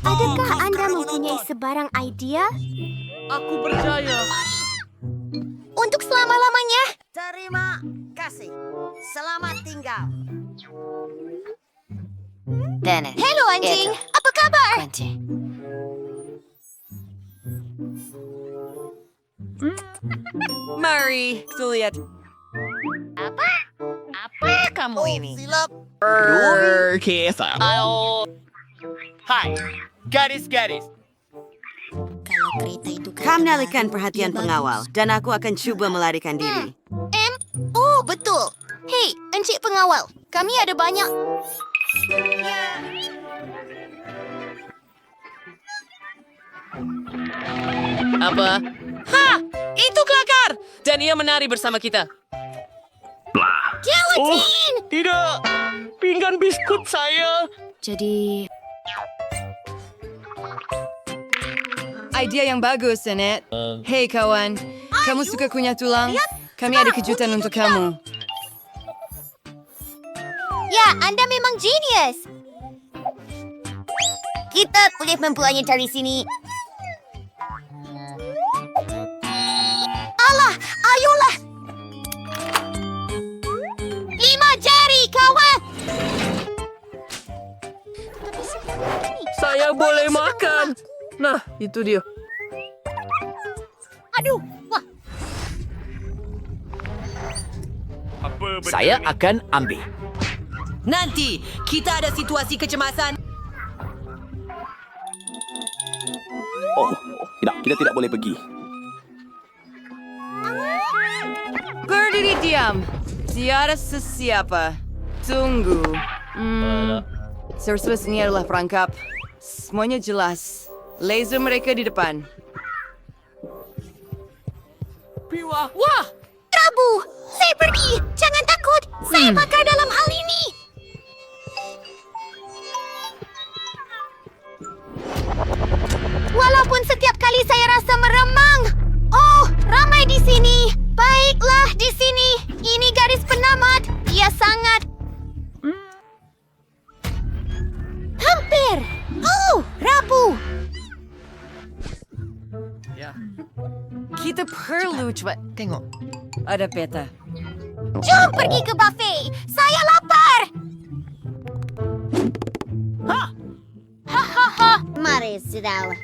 S1: Adakah anda mempunyai sebarang idea?
S5: Aku percaya.
S1: Untuk selama-lamanya?
S21: Terima kasih. Selamat tinggal.
S1: Dennis. Hello anjing, apa kabar?
S11: Mari, kita lihat.
S21: Apa kamu ini? Silap.
S18: Kita. Hai, gadis-gadis.
S14: Kam alihkan perhatian pengawal dan aku akan cuba melarikan diri.
S1: Betul. Hei, encik pengawal. Kami ada banyak...
S6: Apa? Itu kelakar! Dan ia menari bersama kita.
S1: Gelatin!
S18: Tidak. Pinggan biskut saya.
S2: Jadi... Idea yang bagus, Annette. Hei kawan, kamu suka kunyah tulang? Kami ada kejutan untuk kamu.
S1: Ya, anda memang genius. Kita boleh membuatnya dari sini. Alah, ayolah. 5 jari, kawan.
S5: Saya boleh makan. Nah, itu dia.
S1: Aduh, wah.
S18: Saya akan ambil.
S21: Nanti kita ada situasi kecemasan.
S10: Oh, tidak. Kita tidak boleh pergi.
S2: Berdiri diam. Tiada sesiapa. Tunggu. Source ini adalah perangkap. Semuanya jelas. Laser mereka di depan.
S1: Wah! Prabu, saya pergi. Jangan takut. Saya bakal dalam hal ini. Walaupun setiap kali saya rasa meremang. Oh, ramai di sini. Baiklah di sini. Ini garis penamat. Ia sangat... Hampir. Oh, Rabu.
S2: Kita perlu coba tengok. Ada peta.
S1: Jom pergi ke buffet. Saya lapar. Hahaha. Mari, sedang.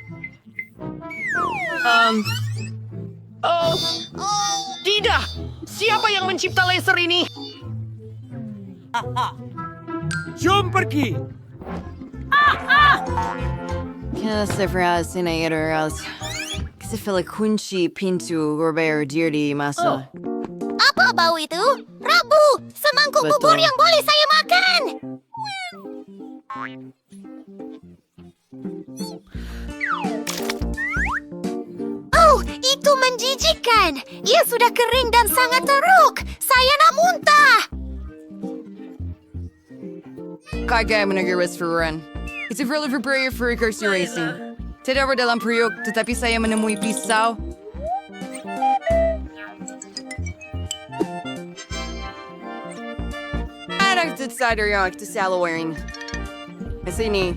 S5: Tidak. Siapa yang mencipta laser ini?
S11: Jom pergi.
S2: Saya Saya kunci pintu berbayar diri masa.
S1: Apa bau itu? Rabu! Semangkuk
S2: Betul.
S1: bubur yang boleh saya makan! Oh, itu menjijikkan! Ia sudah kering dan sangat teruk! Saya nak muntah!
S2: Kagak menegak restoran. Itu perlu berbayar for recursive racing. Tidak dalam periuk, tetapi saya menemui pisau.
S13: nagtutsadar yung aktusalawin. Kasi ni,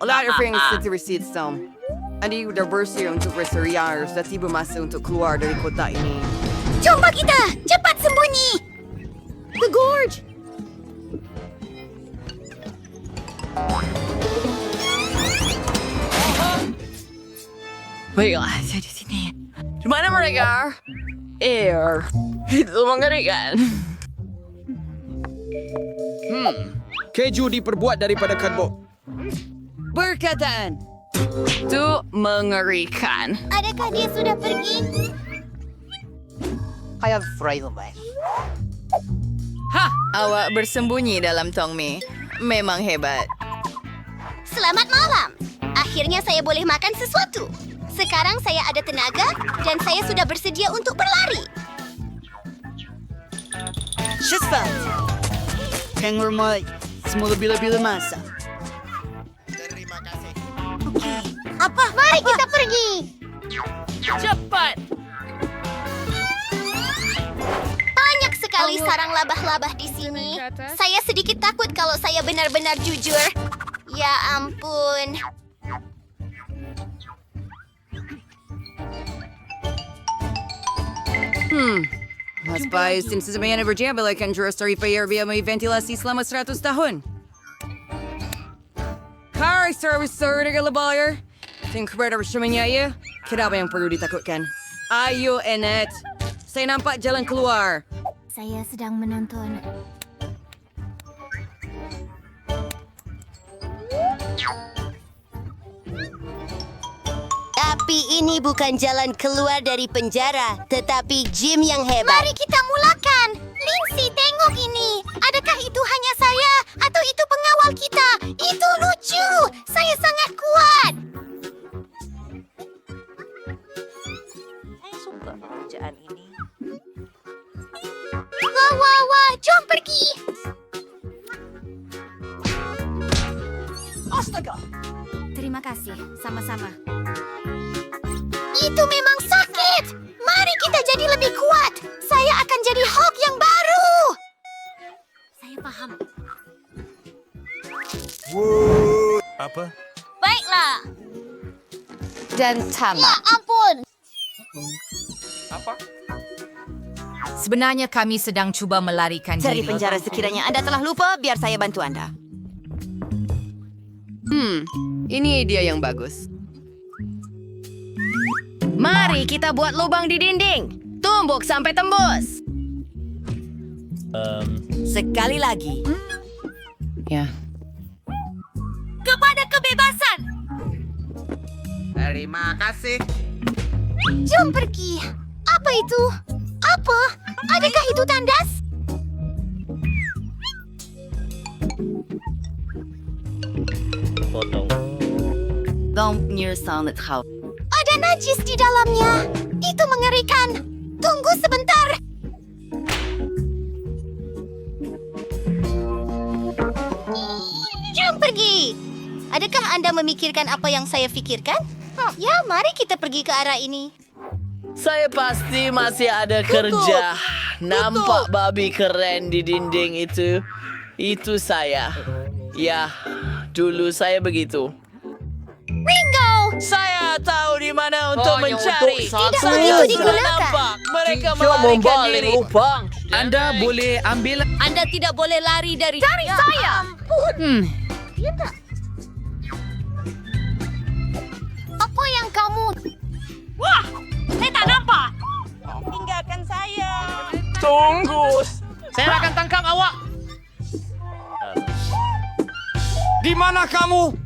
S13: wala rin sa receipt some. Andi udah bersih untuk berseriar, sudah tiba masa untuk keluar dari kota ini.
S3: Jumpa kita! Cepat sembunyi! The Gorge!
S4: Baiklah, saya di sini. Di mana mereka? Itu mengerikan.
S20: Keju diperbuat daripada kardboard.
S13: Berkataan.
S4: Itu mengerikan.
S3: Adakah dia sudah pergi?
S23: I have Freilman.
S2: Awak bersembunyi dalam tong mi. Memang hebat.
S3: Selamat malam. Akhirnya saya boleh makan sesuatu. Sekarang saya ada tenaga dan saya sudah bersedia untuk berlari.
S14: Cepat. Pengur mai. Semula bila-bila masa.
S3: Apa? Mari kita pergi.
S8: Cepat.
S3: Banyak sekali sarang labah-labah di sini. Saya sedikit takut kalau saya benar-benar jujur. Ya ampun.
S13: Mas baik, sin sesemayang berjambalakan jurus dari biar may ventilasi selama 100 tahun. Hai, service dengan lebayar. Think kepada bersamanya ya. Kenapa yang perlu ditakutkan? Ayo, Annette. Saya nampak jalan keluar.
S3: Saya sedang menonton. Tapi ini bukan jalan keluar dari penjara, tetapi gym yang hebat. Mari kita mulakan. Lindsay, tengok ini. Adakah itu hanya saya atau itu pengawal kita? Itu lucu. Saya sangat kuat.
S1: Saya suka pekerjaan ini.
S3: Wah, wah, wah. Jom pergi.
S1: Astaga.
S3: Terima kasih. Sama-sama. Itu memang sakit. Mari kita jadi lebih kuat. Saya akan jadi Hulk yang baru. Saya paham.
S12: Apa?
S3: Baiklah.
S2: Dan tamat.
S3: Ya ampun.
S5: Apa?
S22: Sebenarnya kami sedang cuba melarikan
S14: Cari
S22: diri.
S14: penjara sekiranya anda telah lupa, biar saya bantu anda.
S13: Ini idea yang bagus.
S3: Mari kita buat lubang di dinding. Tumbuk sampai tembus.
S14: Sekali lagi.
S13: Ya.
S3: Kepada kebebasan.
S5: Terima kasih.
S3: Jom pergi. Apa itu? Apa? Adakah itu tandas?
S14: Don't near sound at how.
S3: Ada najis di dalamnya. Itu mengerikan. Tunggu sebentar. Jom pergi. Adakah Anda memikirkan apa yang saya pikirkan? Ya, mari kita pergi ke arah ini.
S7: Saya pasti masih ada kerja. Nampak babi keren di dinding itu. Itu saya. Ya, dulu saya begitu.
S3: Ringo!
S7: Saya tahu di mana untuk mencari.
S3: Tidak
S7: Saya
S3: begitu
S7: sudah
S3: digunakan.
S7: nampak. Mereka melarikan diri.
S11: Anda boleh ambil...
S8: Anda tidak boleh lari dari...
S3: Cari saya! Dia tak. Apa yang kamu...
S8: Wah! Saya tak nampak.
S1: Tinggalkan saya.
S5: Tunggu. Saya akan tangkap awak. Di mana kamu?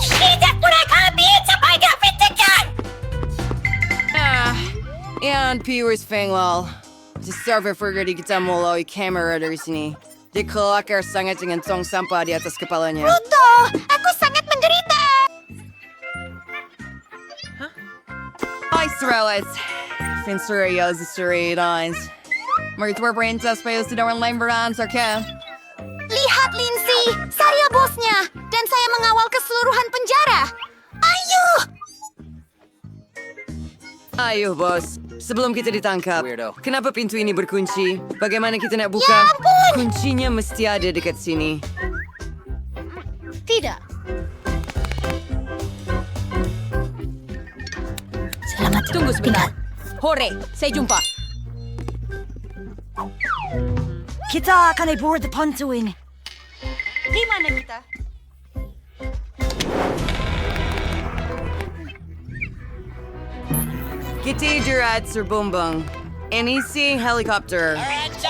S3: Tidak pernah habis sampai David tekan!
S13: Yan, viewers Fengwal. Si server Fergie kita mulai kamera dari sini. Dia kelakar sangat dengan tong sampah di atas kepalanya.
S3: Ruto, aku sangat menderita.
S13: Hai, Serawas. Finsuria Zisuri Lines. Mertua perintah supaya sudah orang lain beransur ke?
S3: Lihat, Lindsay. Saya bosnya. Dan saya mengawal keseluruhan penjara. Ayo!
S13: Ayo, bos. Sebelum kita ditangkap, kenapa pintu ini berkunci? Bagaimana kita nak buka?
S3: Ya ampun!
S13: Kuncinya mesti ada dekat sini.
S3: Tidak. Selamat.
S8: Tunggu sebentar. Hore, saya jumpa.
S1: Kita akan board the pontoon.
S8: Di mana kita?
S13: Kita darat Sir Bumbang. Ini si helikopter.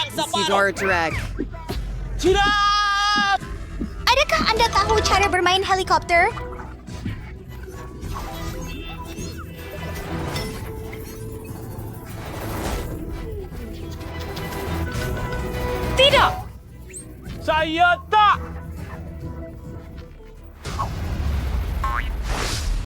S13: Si Dortrak.
S3: Adakah anda tahu cara bermain helikopter?
S8: Tidak!
S18: Saya tak